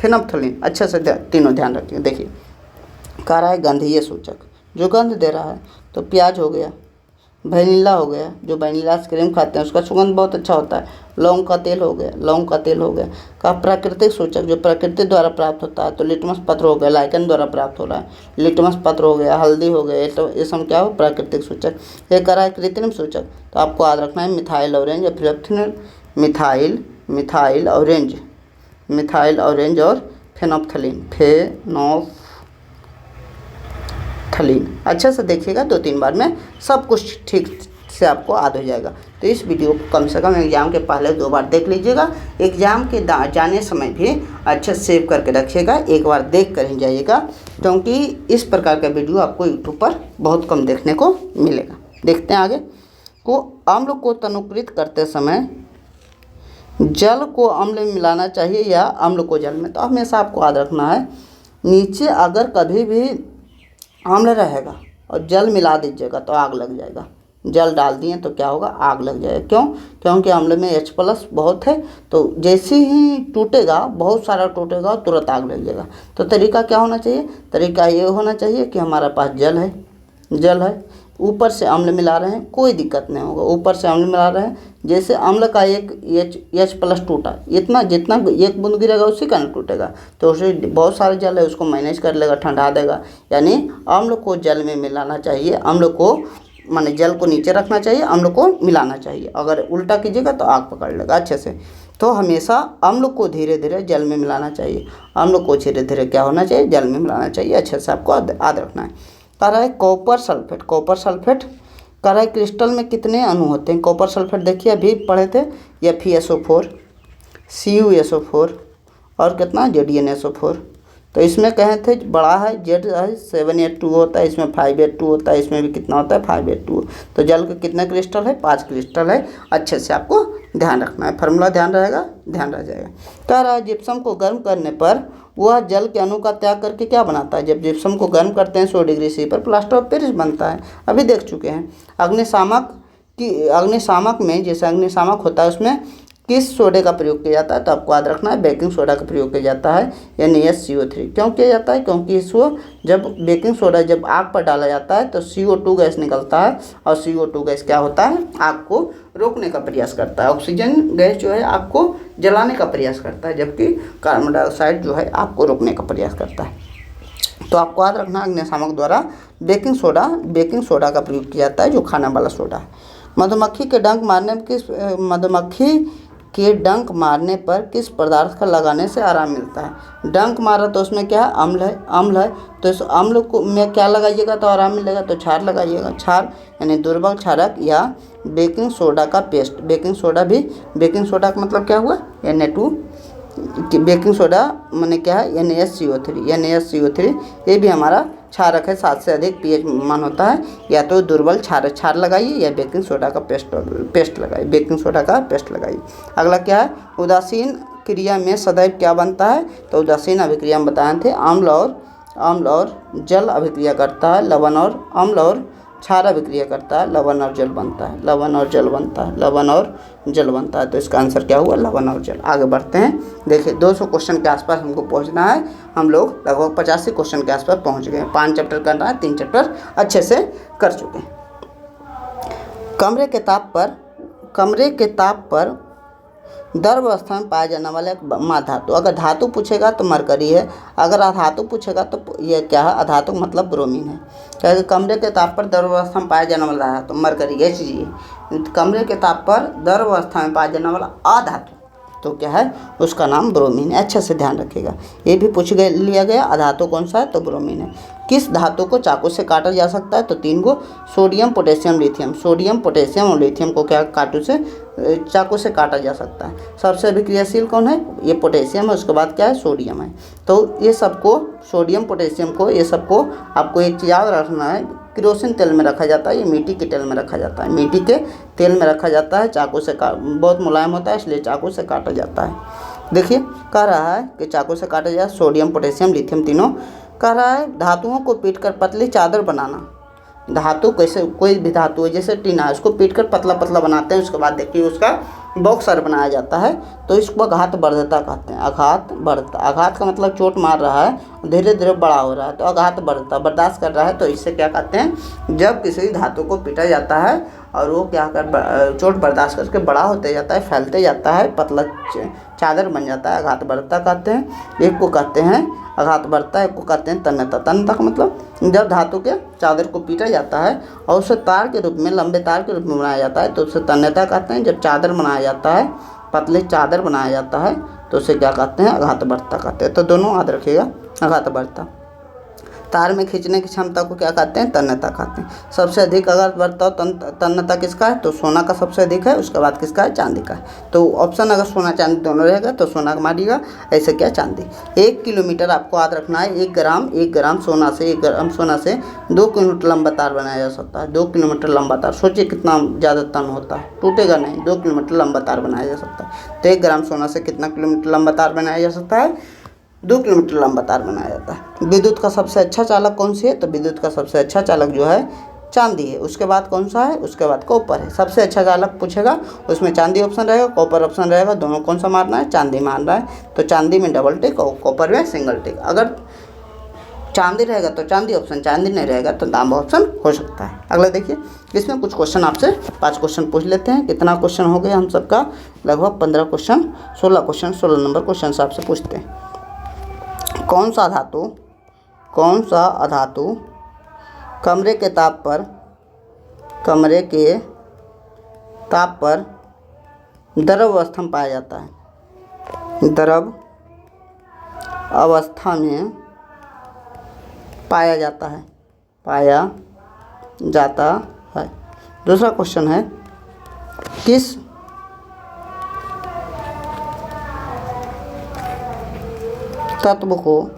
A: फिनोप्थलीन। अच्छे से तीनों ध्यान रखिए। देखिए कह रहा है गंधीय सूचक जो गंध दे रहा है, तो प्याज हो गया, वनीला हो गया, जो वनीला आइसक्रीम खाते हैं उसका सुगंध बहुत अच्छा होता है, लौंग का तेल हो गया, लौंग का तेल हो गया। का प्राकृतिक सूचक जो प्रकृति द्वारा प्राप्त होता है, तो लिटमस पत्र हो गया, लाइकन द्वारा प्राप्त हो रहा है, लिटमस पत्र हो गया, हल्दी हो गया, तो ये सब क्या हो, प्राकृतिक सूचक। ये करा है कृत्रिम सूचक, तो आपको याद रखना है मिथाइल ऑरेंज या फिनोप्थलीन, मिथाइल ऑरेंज और फिनोप्थलीन, अच्छे से देखिएगा, 2-3 बार में सब कुछ ठीक से आपको याद हो जाएगा। तो इस वीडियो को कम से कम एग्ज़ाम के पहले 2 बार देख लीजिएगा। एग्ज़ाम के जाने समय भी अच्छे से सेव करके रखिएगा, एक बार देख कर ही जाइएगा, क्योंकि इस प्रकार का वीडियो आपको यूट्यूब पर बहुत कम देखने को मिलेगा। देखते हैं आगे को, अम्ल को तनुकृत करते समय जल को अम्ल में मिलाना चाहिए या अम्ल को जल में। तो हमेशा आपको याद रखना है, नीचे अगर कभी भी अम्ल रहेगा और जल मिला दीजिएगा तो आग लग जाएगा। जल डाल दिए तो क्या होगा, आग लग जाएगा। क्यों, क्योंकि अम्ल में H+ बहुत है, तो जैसे ही टूटेगा, बहुत सारा टूटेगा, तुरंत आग लग जाएगा। तो तरीका क्या होना चाहिए, तरीका ये होना चाहिए कि हमारे पास जल है, ऊपर से अम्ल मिला रहे हैं, कोई दिक्कत नहीं होगा, ऊपर से अम्ल मिला रहे हैं। जैसे अम्ल का एक H+ टूटा, इतना जितना एक बूंद गिरेगा उसी का न टूटेगा, तो उसे बहुत सारे जल है उसको मैनेज कर लेगा, ठंडा देगा। यानी अम्ल को जल में मिलाना चाहिए, अम्ल को माने जल को नीचे रखना चाहिए, अम्ल को मिलाना चाहिए। अगर उल्टा कीजिएगा तो आग पकड़ लेगा अच्छे से। तो हमेशा अम्ल को धीरे धीरे जल में मिलाना चाहिए, अम्ल को धीरे धीरे क्या होना चाहिए, जल में मिलाना चाहिए। अच्छे से आपको याद रखना है। कह रहा है कॉपर सल्फेट कह रहा है क्रिस्टल में कितने अणु होते हैं। कॉपर सल्फेट देखिए अभी पढ़े थे, FeSO4, CuSO4 और कितना ZnSO4। तो इसमें कहे थे बड़ा है Z है 782 होता है, इसमें 582 होता है, इसमें भी कितना होता है 582। तो जल के कितने क्रिस्टल है, 5 क्रिस्टल है। अच्छे से आपको ध्यान रखना है, फार्मूला ध्यान रह जाएगा। कह रहा है जिप्सम को गर्म करने पर वह जल के अणु का त्याग करके क्या बनाता है। जब जिप्सम को गर्म करते हैं 100 डिग्री C पर प्लास्टर ऑफ पेरिस बनता है, अभी देख चुके हैं। अग्निशामक में जैसे अग्निशामक होता है उसमें किस सोडे का प्रयोग किया जाता है, तो आपको याद रखना है बेकिंग सोडा का प्रयोग किया जाता है, यानी SCO3। क्यों किया जाता है, क्योंकि इसको जब बेकिंग सोडा जब आग पर डाला जाता है तो CO2 गैस निकलता है, और CO2 गैस क्या होता है, आग को रोकने का प्रयास करता है। ऑक्सीजन गैस जो है आग को जलाने का प्रयास करता है, जबकि कार्बन डाइऑक्साइड जो है आग को रोकने का प्रयास करता है। तो आपको याद रखना अग्निशामक द्वारा बेकिंग सोडा का प्रयोग किया जाता है, जो खाने वाला सोडा है। मधुमक्खी के डंक मारने पर किस पदार्थ का लगाने से आराम मिलता है। डंक मारा तो उसमें क्या है, अम्ल है, तो इस अम्ल को में क्या लगाइएगा तो आराम मिलेगा, तो क्षार लगाइएगा। क्षार यानी दुर्बल क्षारक या बेकिंग सोडा का पेस्ट। बेकिंग सोडा का मतलब क्या हुआ, Na2 कि बेकिंग सोडा मैंने क्या है NaSCO3 ये भी हमारा क्षारक है। 7 से अधिक pH मान होता है, या तो दुर्बल क्षार लगाइए या बेकिंग सोडा का पेस्ट लगाइए। अगला क्या है, उदासीन क्रिया में सदैव क्या बनता है, तो उदासीन अभिक्रिया में बताए थे अम्ल और जल अभिक्रिया करता है, लवण और अम्ल और क्षार अभिक्रिया करता है, लवण और जल बनता है। तो इसका आंसर क्या हुआ, लवण और जल। आगे बढ़ते हैं। देखिए 200 क्वेश्चन के आसपास हमको पहुंचना है। हम लोग लगभग 85 क्वेश्चन के आसपास पहुंच गए। 5 चैप्टर करना है, 3 चैप्टर अच्छे से कर चुके हैं। कमरे के ताप पर द्रव अवस्था में पाया जाने वाला एक माद धातु, अगर धातु पूछेगा तो मरकरी है, अगर अधातु पूछेगा तो ये क्या है, अधातु मतलब ब्रोमीन है। क्या कमरे के ताप पर द्रव अवस्था में पाया जाने वाला धातु मरकरी Hg, कमरे के ताप पर द्रव अवस्था में पाया जाने वाला अधातु तो क्या है, उसका नाम ब्रोमीन है। अच्छे से ध्यान रखिएगा, ये भी लिया गया। अधातु कौन सा है, तो ब्रोमीन है। किस धातु को चाकू से काटा जा सकता है, तो 3 को, सोडियम पोटेशियम और लिथियम को क्या चाकू से काटा जा सकता है। सबसे अभिक्रियाशील कौन है, ये पोटेशियम है, उसके बाद क्या है, सोडियम है। तो ये सबको, सोडियम पोटेशियम को, ये सबको आपको एक चीज़ याद रखना है, केरोसिन तेल में रखा जाता है, ये मिट्टी के तेल में रखा जाता है, चाकू से बहुत मुलायम होता है, इसलिए चाकू से काटा जाता है। देखिए कह रहा है कि चाकू से काटा जाए, सोडियम पोटेशियम लिथियम तीनों। कह रहा है धातुओं को पीटकर पतली चादर बनाना। धातु कैसे, कोई भी धातु है जैसे टीना है, उसको पीटकर पतला पतला बनाते हैं, उसके बाद देखिए उसका बॉक्सर बनाया जाता है, तो इसको आघात वर्धता कहते हैं। आघात का मतलब चोट मार रहा है, धीरे धीरे बड़ा हो रहा है, तो आघात वर्धता, बर्दाश्त कर रहा है, तो इससे क्या कहते हैं, जब किसी धातु को पीटा जाता है और वो क्या कर चोट बर्दाश्त करके बड़ा होते जाता है, फैलते जाता है, पतला चादर बन जाता है, आघात वर्धता कहते हैं। एक को कहते हैं आघात वर्धता, एक को कहते हैं तन्यता का मतलब जब धातु के चादर को पीटा जाता है और उसे तार के रूप में, लंबे तार के रूप में बनाया जाता है, तो उसे तन्यता कहते हैं। जब चादर बनाया जाता है, पतले चादर बनाया जाता है, तो उसे क्या कहते हैं, आघात वर्धता कहते हैं। तो दोनों याद रखिएगा, आघात वर्धता। तार में खींचने की क्षमता को क्या कहते हैं, तन्यता कहते हैं। सबसे अधिक आघात वर्धता तन्यता किसका है, तो सोना का सबसे अधिक है, उसके बाद किसका है, चांदी का है। तो ऑप्शन अगर सोना चांदी दोनों रहेगा तो सोना मारिएगा, ऐसे क्या चांदी। 1 किलोमीटर आपको याद रखना है, 1 ग्राम सोना से 2 किलोमीटर लंबा तार बनाया जा सकता है। 2 किलोमीटर लंबा तार, सोचिए कितना ज़्यादा तन होता है, टूटेगा नहीं। 2 किलोमीटर लंबा तार बनाया जा सकता है। तो 1 ग्राम सोना से कितना किलोमीटर लंबा तार बनाया जा सकता है, 2 किलोमीटर लंबा तार बनाया जाता है। विद्युत का सबसे अच्छा चालक कौन सी है, तो विद्युत का सबसे अच्छा चालक जो है चांदी है। उसके बाद कौन सा है, उसके बाद कॉपर है। सबसे अच्छा चालक पूछेगा, उसमें चांदी ऑप्शन रहेगा, कॉपर ऑप्शन रहेगा, दोनों कौन सा मारना है, चांदी मारना है। तो चांदी में डबल टिक और कॉपर में सिंगल टिक। अगर चांदी रहेगा तो चांदी ऑप्शन, चांदी नहीं रहेगा तो तांबा ऑप्शन हो सकता है। अगला देखिए, इसमें कुछ क्वेश्चन आपसे 5 क्वेश्चन पूछ लेते हैं। कितना क्वेश्चन हो गया हम सबका, लगभग 15 क्वेश्चन, 16 नंबर क्वेश्चन से आपसे पूछते हैं। कौन सा अधातु कमरे के ताप पर द्रव अवस्था में पाया जाता है, द्रव अवस्था में पाया जाता है। दूसरा क्वेश्चन है, किस तत्व को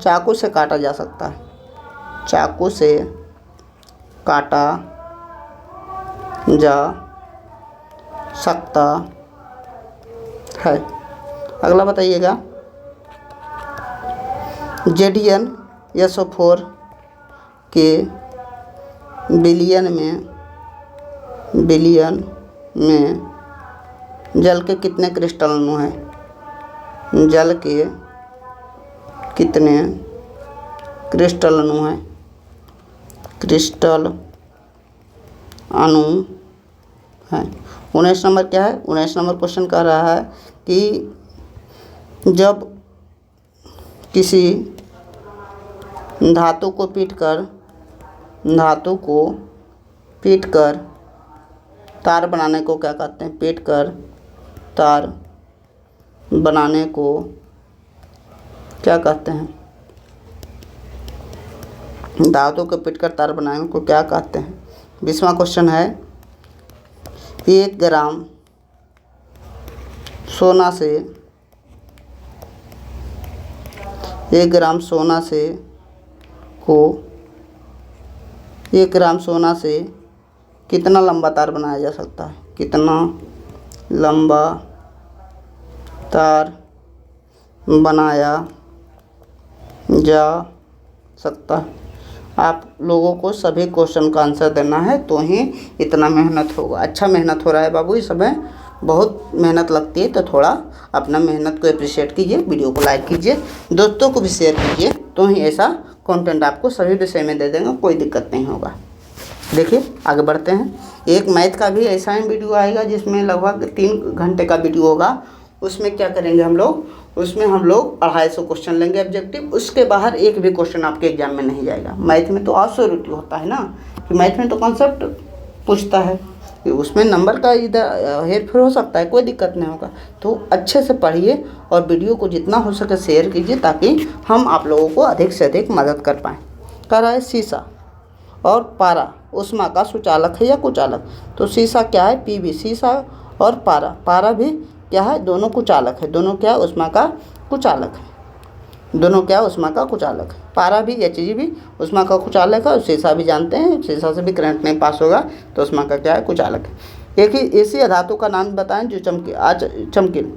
A: चाकू से काटा जा सकता है, चाकू से काटा जा सकता है। अगला बताइएगा, ZnSO4 के बिलियन में जल के कितने क्रिस्टल अणु हैं, जल के कितने क्रिस्टल अणु हैं, क्रिस्टल अणु हैं। 19 नंबर क्या है, 19 नंबर क्वेश्चन कह रहा है कि जब किसी धातु को पीटकर तार बनाने को क्या कहते हैं, पीटकर तार बनाने को क्या कहते हैं, धातु को पीटकर तार बनाने को क्या कहते हैं। 20वां क्वेश्चन है, 1 ग्राम सोना से 1 ग्राम सोना से को 1 ग्राम सोना से कितना लंबा तार बनाया जा सकता है? कितना लंबा तार बनाया जा सकता है? आप लोगों को सभी क्वेश्चन का आंसर देना है, तो ही इतना मेहनत होगा। अच्छा मेहनत हो रहा है बाबू, इस समय बहुत मेहनत लगती है, तो थोड़ा अपना मेहनत को अप्रिशिएट कीजिए, वीडियो को लाइक कीजिए, दोस्तों को भी शेयर कीजिए, तो ही ऐसा कंटेंट आपको सभी विषय में दे देंगे, कोई दिक्कत नहीं होगा। देखिए आगे बढ़ते हैं। एक मैथ का भी ऐसा ही वीडियो आएगा जिसमें लगभग 3 घंटे का वीडियो होगा। उसमें क्या करेंगे हम लोग, उसमें हम लोग 250 क्वेश्चन लेंगे ऑब्जेक्टिव, उसके बाहर एक भी क्वेश्चन आपके एग्जाम में नहीं जाएगा। मैथ में तो ऑब्सोल्यूटली होता है ना, कि मैथ में तो कॉन्सेप्ट पूछता है, उसमें नंबर का इधर हेर फेर हो सकता है, कोई दिक्कत नहीं होगा। तो अच्छे से पढ़िए और वीडियो को जितना हो सके शेयर कीजिए, ताकि हम आप लोगों को अधिक से अधिक मदद कर पाएँ। कह रहा है शीशा और पारा ऊष्मा का सुचालक है या कुचालक? तो शीशा क्या है? पीवी। शीशा और पारा भी क्या है? दोनों कुचालक है। दोनों क्या है? ऊष्मा का कुचालक है। दोनों क्या है? ऊष्मा का कुचालक है। पारा भी Hg भी ऊष्मा का कुचालक है, और शीशा भी जानते हैं, शीशा से भी करंट नहीं पास होगा, तो ऊष्मा का क्या है? कुचालक है। एक ही ऐसी धातु का नाम बताएं जो चमकील।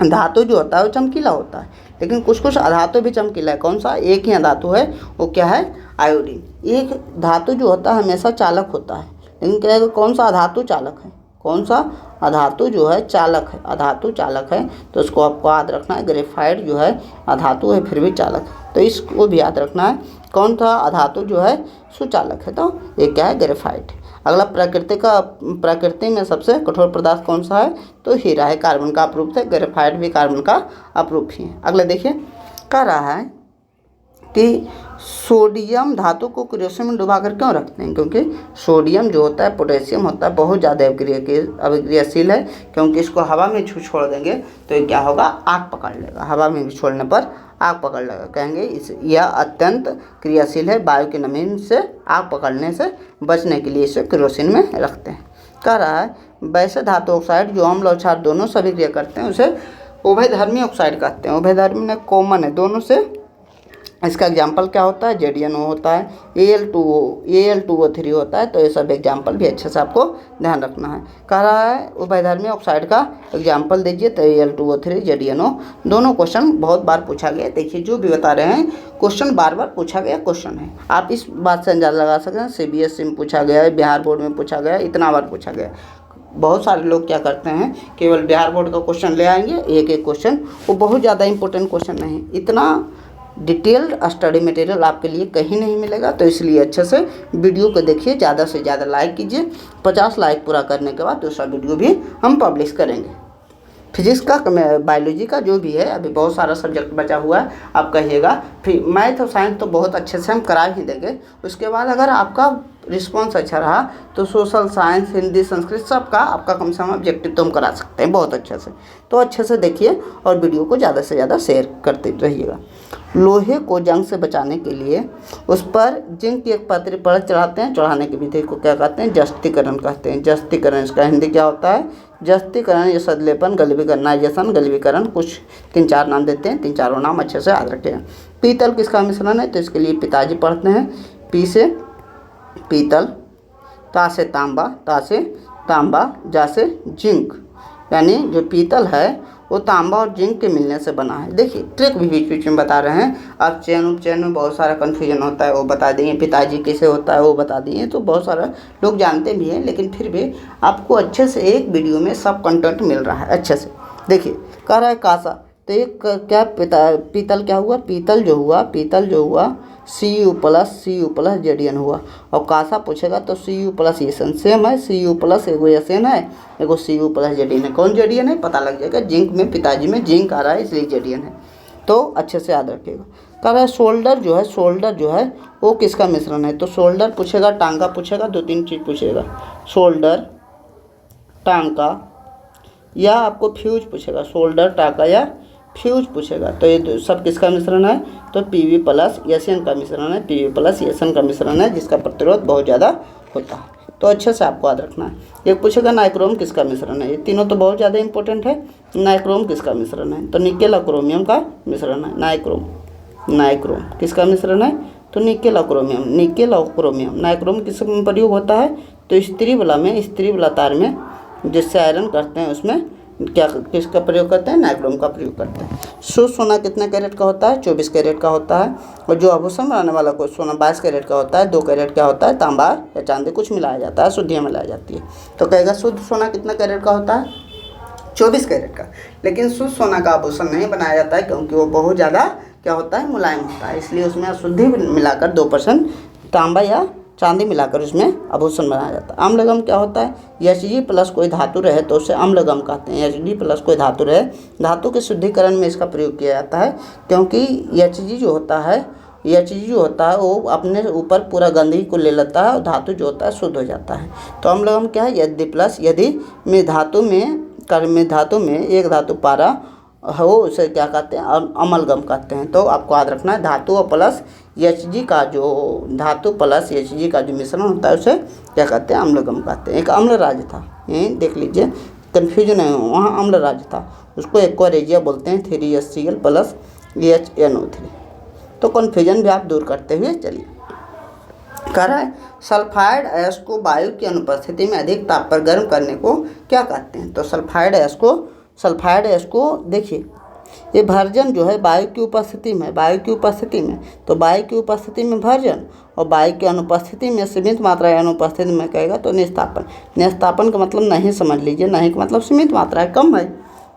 A: धातु जो होता है वो चमकीला होता है, लेकिन कुछ कुछ अधातु भी चमकीला है। कौन सा? एक ही अधातु है, वो क्या है? आयोडीन। एक धातु जो होता है हमेशा चालक होता है, लेकिन क्या है? कौन सा अधातु चालक है? कौन सा अधातु जो है चालक है? अधातु चालक है, तो उसको आपको याद रखना है। ग्रेफाइट जो है अधातु है फिर भी चालक है, तो इसको भी याद रखना है। कौन सा अधातु जो है सुचालक है? तो ये क्या है? ग्रेफाइट। अगला प्रकृति में सबसे कठोर पदार्थ कौन सा है? तो हीरा है, कार्बन का अपरूप है। ग्रेफाइट भी कार्बन का अपरूप ही है। अगला देखिए, कह रहा है कि सोडियम धातु को क्रियोसिन में डुबाकर क्यों रखते हैं? क्योंकि सोडियम जो होता है, पोटेशियम होता है, बहुत ज़्यादा अभिक्रियाशील है, क्योंकि इसको हवा में छोड़ देंगे तो ये क्या होगा? आग पकड़ लेगा। हवा में भी छोड़ने पर आग पकड़ लेगा। कहेंगे यह अत्यंत क्रियाशील है, वायु की नमी से आग पकड़ने से बचने के लिए इसे क्रियोसिन में रखते हैं। कह रहा है वैसे धातु ऑक्साइड जो अम्ल और क्षार दोनों से अभिक्रिया करते हैं उसे उभयधर्मी ऑक्साइड कहते हैं। उभयधर्मी ने कॉमन है दोनों से। इसका एग्जाम्पल क्या होता है? JDNO होता है, Al2O3 होता है। तो ये सब एग्जाम्पल भी अच्छे से आपको ध्यान रखना है। कह रहा है उभयधर्मी ऑक्साइड का एग्जाम्पल दीजिए, तो Al2O3 JDNO दोनों क्वेश्चन बहुत बार पूछा गया। देखिए जो भी बता रहे हैं क्वेश्चन बार बार पूछा गया क्वेश्चन है। आप इस बात से अंदाजा लगा सकते हैं, CBSE में पूछा गया है, बिहार बोर्ड में पूछा गया, इतना बार पूछा गया। बहुत सारे लोग क्या करते हैं, केवल बिहार बोर्ड का क्वेश्चन ले आएंगे, एक एक क्वेश्चन, वो बहुत ज़्यादा इंपॉर्टेंट क्वेश्चन नहीं। इतना डिटेल्ड स्टडी मटेरियल आपके लिए कहीं नहीं मिलेगा। तो इसलिए अच्छे से वीडियो को देखिए, ज़्यादा से ज़्यादा लाइक कीजिए। 50 लाइक पूरा करने के बाद दूसरा वीडियो भी हम पब्लिश करेंगे। फिजिक्स का, बायोलॉजी का जो भी है, अभी बहुत सारा सब्जेक्ट बचा हुआ है, आप कहिएगा। फिर मैथ और साइंस तो बहुत अच्छे से हम करा ही देंगे। उसके बाद अगर आपका रिस्पॉन्स अच्छा रहा तो सोशल साइंस, हिंदी, संस्कृत सबका आपका कम से कम ऑब्जेक्टिव तो हम करा सकते हैं बहुत अच्छे से। तो अच्छे से देखिए और वीडियो को ज़्यादा से ज़्यादा शेयर करते रहिएगा। लोहे को जंग से बचाने के लिए उस पर जिंक की एक पतली परत चढ़ाते हैं। चढ़ाने की विधि को क्या कहते हैं? जस्तीकरण कहते हैं। जस्तीकरण, इसका हिंदी क्या होता है? जस्तीकरण या सदलेपन, गलवीकरणाइजेशन, गलवीकरण, कुछ 3-4 नाम देते हैं, 3-4 नाम अच्छे से याद रखें। पीतल किसका मिश्रण है? तो इसके लिए पिताजी पढ़ते हैं। पी से पीतल, ता से तांबा, ता से तांबा, जा से जिंक, यानी जो पीतल है वो तांबा और जिंक के मिलने से बना है। देखिए ट्रिक भी बीच बीच में बता रहे हैं। अब चैन उपचैन में बहुत सारा कन्फ्यूजन होता है, वो बता दिए। पिताजी कैसे होता है वो बता दिए, तो बहुत सारा लोग जानते भी हैं, लेकिन फिर भी आपको अच्छे से एक वीडियो में सब कंटेंट मिल रहा है अच्छे से। देखिए कह रहा है कांसा, तो एक क्या पीतल क्या हुआ? पीतल जो हुआ Cu+ JDN हुआ। और कांसा पूछेगा तो Cu+ एसन सेम है। Cu+ एगो एसन है, एगो Cu+ JDN है। कौन JDN है पता लग जाएगा। जिंक में, पिताजी में जिंक आ रहा है इसलिए JDN है, तो अच्छे से याद रखिएगा। कह रहा है शोल्डर जो है वो किसका मिश्रण है? तो शोल्डर पूछेगा, टांगा पूछेगा, 2-3 चीज़ पूछेगा। शोल्डर, टांका या आपको फ्यूज पूछेगा। शोल्डर, टांका या फ्यूज पूछेगा। तो ये सब किसका मिश्रण है? तो Pv+ एसन का मिश्रण है। Pv+ एसन का मिश्रण है जिसका प्रतिरोध बहुत ज़्यादा होता है। तो अच्छे से आपको याद रखना है। एक पूछेगा नाइक्रोम किसका मिश्रण है? ये तीनों तो बहुत ज़्यादा इंपॉर्टेंट है। नाइक्रोम किसका मिश्रण है? तो निकेल और क्रोमियम का मिश्रण है नाइक्रोम। नाइक्रोम किसका मिश्रण है? तो निकेल और क्रोमियम, निकेल और क्रोमियम। नाइक्रोम किस में प्रयोग होता है? तो स्त्री बला तार में जिससे आयरन करते हैं उसमें क्या किसका प्रयोग करते हैं? नाइक्रोम का प्रयोग करते हैं। शुद्ध सोना कितने कैरेट का होता है? 24 कैरेट का होता है। और जो आभूषण बनाने वाला कोई सोना 22 कैरेट का होता है। 2 कैरेट क्या होता है? तांबा या चांदी कुछ मिलाया जाता है, शुद्धियाँ मिलाई जाती है। तो कहेगा शुद्ध सोना कितना कैरेट का होता है? 24 कैरेट का। लेकिन शुद्ध सोना का आभूषण नहीं बनाया जाता है क्योंकि वो बहुत ज़्यादा क्या होता है? मुलायम होता है, इसलिए उसमें अशुद्धि मिलाकर 2% तांबा या चांदी मिलाकर उसमें आभूषण बनाया जाता है। अम्लगम क्या होता है? Hg प्लस कोई धातु रहे तो उसे अम्लगम कहते हैं। Hg प्लस कोई धातु रहे, धातु के शुद्धिकरण में इसका प्रयोग किया जाता है क्योंकि Hg जो होता है वो अपने ऊपर पूरा गंदगी को ले लेता है और धातु जो होता है शुद्ध हो जाता है। तो अम्लगम क्या है? यदि में धातु में एक धातु पारा हो उसे क्या कहते हैं? अमलगम कहते हैं। तो आपको याद रखना है धातु और प्लस Hg का जो धातु प्लस Hg का जो मिश्रण होता है उसे क्या कहते हैं? अम्लगम कहते हैं। एक अम्ल राज्य था, ये देख लीजिए, कन्फ्यूजन है, वहाँ अम्ल राज्य था, उसको एक्वारेजिया बोलते हैं, 3HCl प्लस HNO3। तो कन्फ्यूजन भी आप दूर करते हुए चलिए। कह रहा है सल्फाइड अयस्क को वायु की अनुपस्थिति में अधिक ताप पर गर्म करने को क्या कहते हैं? तो सल्फाइड अयस्क को देखिए, ये भर्जन जो है वायु की उपस्थिति में, तो वायु की उपस्थिति में भर्जन और वायु की अनुपस्थिति में सीमित मात्रा या अनुपस्थिति में कहेगा तो निस्तापन। निस्तापन का मतलब नहीं समझ लीजिए, नहीं का मतलब सीमित मात्रा है, कम है,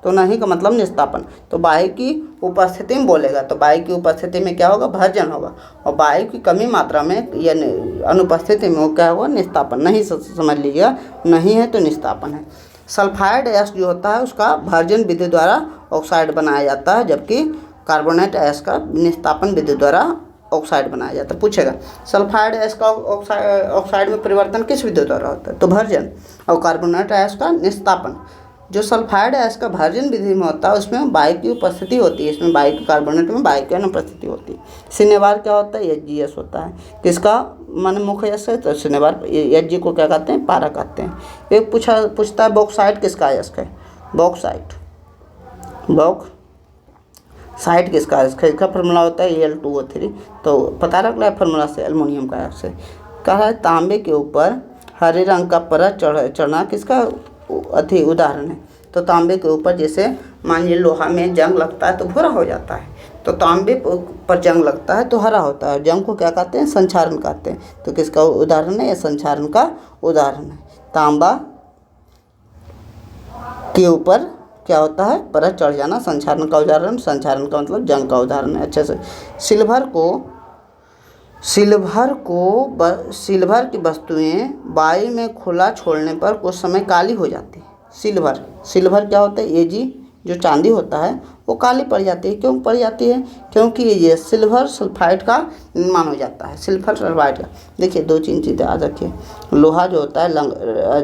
A: तो नहीं का मतलब निस्तापन। तो वायु की उपस्थिति में बोलेगा तो वायु की उपस्थिति में क्या होगा? भर्जन होगा। और वायु की कमी मात्रा में या अनुपस्थिति में वो क्या होगा? निस्तापन। नहीं समझ लीजिएगा, नहीं है तो निस्तापन है। सल्फाइड अयस्क जो होता है उसका भर्जन विधि द्वारा ऑक्साइड बनाया जाता है, जबकि कार्बोनेट अयस्क का निस्तापन विधि द्वारा ऑक्साइड बनाया जाता है। पूछेगा सल्फाइड अयस्क का ऑक्साइड में परिवर्तन किस विधि द्वारा होता है? तो भर्जन। और कार्बोनेट अयस्क का निस्तापन। जो सल्फाइड अयस्क का भर्जन विधि में होता है उसमें वायु की उपस्थिति होती है, इसमें वायु कार्बोनेट में वायु की अनुपस्थिति होती है। सिनेबार क्या होता है? HGS होता है। किसका माने मुख्य अयस्क है? तो सिनेबार। Hg को क्या कहते हैं? पारा कहते हैं। एक पूछता है बॉक्साइट किसका अयस्क है? बॉक्साइट किसका अयस्क है? इसका फार्मूला होता है Al2O3। तो पता रख लिया फार्मूला से, एल्युमिनियम का अयस्क है। कहा है तांबे के ऊपर हरे रंग का परत चढ़ना किसका उदाहरण है? तो तांबे के ऊपर जैसे मान लीजिए लोहा में जंग लगता है तो भूरा हो जाता है, तो तांबे पर जंग लगता है तो हरा होता है। जंग को क्या कहते हैं? संक्षारण कहते हैं। तो किसका उदाहरण है? या संक्षारण का उदाहरण है। तांबा के ऊपर क्या होता है? परत चढ़ जाना, संक्षारण का उदाहरण। संक्षारण का मतलब जंग का उदाहरण है। अच्छे से सिल्वर की वस्तुएं वायु में खुला छोड़ने पर कुछ समय काली हो जाती है। सिल्वर क्या होता है? Ag जो चांदी होता है वो काली पड़ जाती है। क्यों पड़ जाती है? क्योंकि ये सिल्वर सल्फाइड का निर्माण हो जाता है। सिल्वर सल्फाइड का देखिए 2-3 चीज़ें याद रखिए। लोहा जो होता है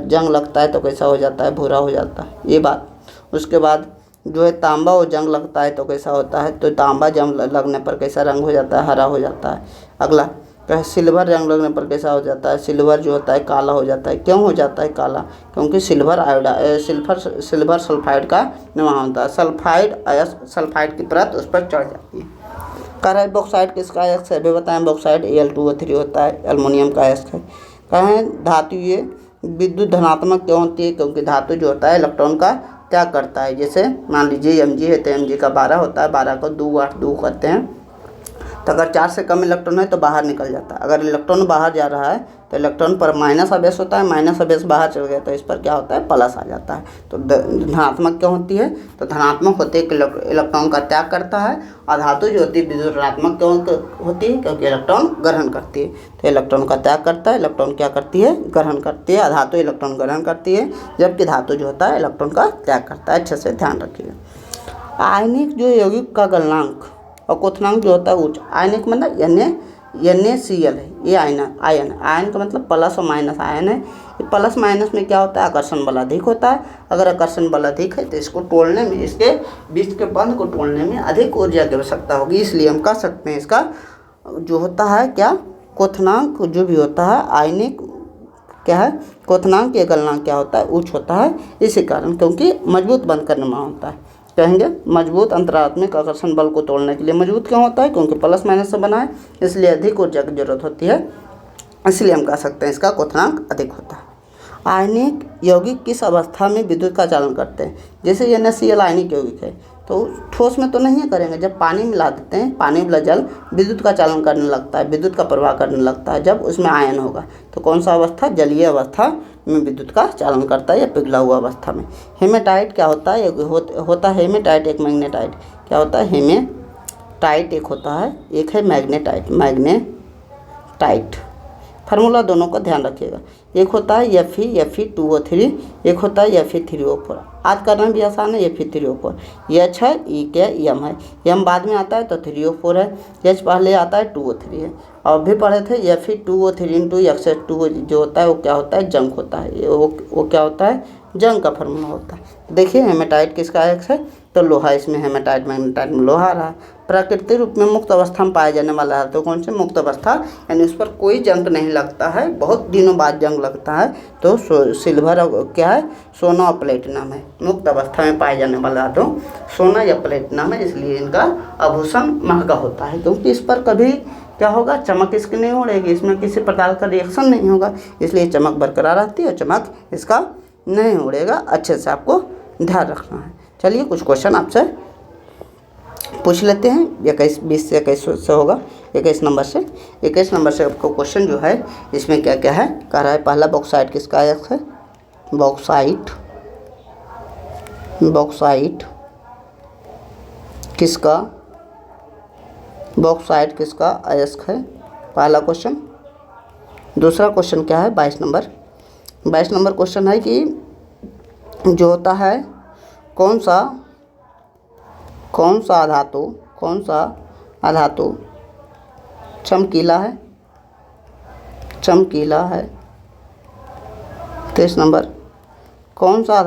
A: जंग लगता है तो कैसा हो जाता है? भूरा हो जाता है, ये बात। उसके बाद जो है तांबा वो जंग लगता है तो कैसा होता है? तो तांबा जंग लगने पर कैसा रंग हो जाता है? हरा हो जाता है। अगला सिल्वर जंग लगने पर कैसा हो जाता है? सिल्वर जो होता है काला हो जाता है। क्यों हो जाता है काला? क्योंकि सिल्वर सल्फाइड का निर्माण होता है। सल्फाइड की परत उस पर चढ़ जाती है। कह रहा है बॉक्साइट किसका अयस्क है? अभी बताएं बॉक्साइट Al2O3 होता है, एल्युमिनियम का अयस्क है। कहें धातु ये विद्युत धनात्मक क्यों होती है? क्योंकि धातु जो होता है इलेक्ट्रॉन का त्याग करता है। जैसे मान लीजिए Mg है तो Mg का 12 होता है, 12 को 2 8 2 करते हैं, तो अगर 4 से कम इलेक्ट्रॉन है तो बाहर निकल जाता है। अगर इलेक्ट्रॉन बाहर जा रहा है तो इलेक्ट्रॉन पर माइनस आवेश होता है, माइनस आवेश बाहर चल गया तो इस पर क्या होता है? प्लस आ जाता है। तो धनात्मक क्यों होती है? तो धनात्मक होती है कि इलेक्ट्रॉन का त्याग करता है। और धातु जो होती है विद्युत ऋणात्मक क्यों होती है? क्योंकि इलेक्ट्रॉन ग्रहण करती है। तो इलेक्ट्रॉन का त्याग करता है, इलेक्ट्रॉन क्या करती है? ग्रहण करती है। धातु इलेक्ट्रॉन ग्रहण करती है, जबकि धातु जो होता है इलेक्ट्रॉन का त्याग करता है। अच्छे से ध्यान रखिएगा। आयनिक जो यौगिक का गलनांक और क्वथनांक जो होता है उच्च। आयनिक मतलब NaCl है, ये आयन का मतलब प्लस और माइनस आयन है। ये प्लस माइनस में क्या होता है? आकर्षण बल अधिक होता है। अगर आकर्षण बल अधिक है तो इसको तोड़ने में, इसके बीच के बंध को तोड़ने में अधिक ऊर्जा की आवश्यकता होगी। इसलिए हम कह सकते हैं इसका जो होता है क्या? क्वथनांक जो भी होता है आयनिक क्या है? क्वथनांक या गलनांक क्या होता है? उच्च होता है। इसी कारण क्योंकि मजबूत बंध का निर्माण होता है। कहेंगे मजबूत अंतरात्मिक आकर्षण बल को तोड़ने के लिए। मजबूत क्यों होता है? क्योंकि प्लस माइनस से बना है, इसलिए अधिक ऊर्जा की जरूरत होती है, इसलिए हम कह सकते हैं इसका क्वथनांक अधिक होता है। आयनिक यौगिक किस अवस्था में विद्युत का चालन करते हैं? जैसे NaCl आयनिक यौगिक है तो ठोस में तो नहीं करेंगे, जब पानी मिला देते हैं, पानी वाला जल विद्युत का चालन करने लगता है, विद्युत का प्रवाह करने लगता है, जब उसमें आयन होगा तो कौन सा अवस्था? जलीय अवस्था में विद्युत का चालन करता है या पिघला हुआ अवस्था में। हेमेटाइट क्या होता है? होता है हेमेटाइट एक मैग्नेटाइट। क्या होता है? हेमेटाइट एक होता है, एक है मैग्नेटाइट। मैग्नेटाइट फार्मूला दोनों का ध्यान रखिएगा। एक होता है Fe2O3, एक होता है Fe3O4। याद करना भी आसान है। Fe3O4 H है, E क्या M है, M बाद में आता है तो 3O4 है, H पहले आता है 2O3 है। और भी पढ़े थे Fe2O3 इंटू X2 जो होता है वो क्या होता है? जंग होता है। वो क्या होता है? जंग का फार्मूला होता है। देखिए हेमेटाइट किसका X है तो लोहा, इसमें हेमेटाइट मैग्नेटाइट में लोहा रहा है। प्राकृतिक रूप में मुक्त अवस्था में पाया जाने वाला है तो कौन से? मुक्त अवस्था, यानी उस पर कोई जंग नहीं लगता है, बहुत दिनों बाद जंग लगता है तो सिल्वर क्या है? सोना और प्लेटिनम है। मुक्त अवस्था में पाए जाने वाला तो सोना या प्लेटिनम है, इसलिए इनका आभूषण महंगा होता है, क्योंकि इस पर कभी क्या होगा? चमक इसकी नहीं उड़ेगी, इसमें किसी प्रकार का रिएक्शन नहीं होगा, इसलिए चमक बरकरार रहती है और चमक इसका नहीं उड़ेगा। अच्छे से आपको ध्यान रखना है। चलिए कुछ क्वेश्चन आपसे पूछ लेते हैं। 20 से 21 से होगा, 21 नंबर से। 21 नंबर से आपको क्वेश्चन जो है इसमें क्या क्या है कह रहा है। पहला बॉक्साइट किसका अयस्क है? बॉक्साइट किसका? बॉक्साइट किसका अयस्क है? पहला क्वेश्चन। दूसरा क्वेश्चन क्या है? 22 नंबर क्वेश्चन है कि जो होता है कौन सा अधातु चमकीला है? 23 नंबर कौन सा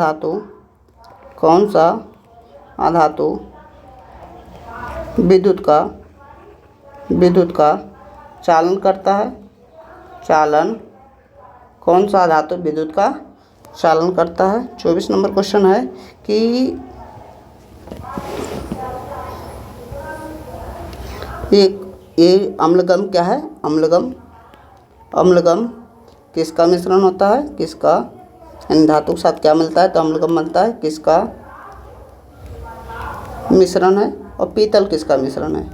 A: अधातु विद्युत का चालन करता है? कौन सा धातु विद्युत का चालन करता है? 24 नंबर क्वेश्चन है कि ये अम्लगम क्या है? अम्लगम किसका मिश्रण होता है? किसका? इन धातु के साथ क्या मिलता है तो अम्लगम बनता है? किसका मिश्रण है? और पीतल किसका मिश्रण है?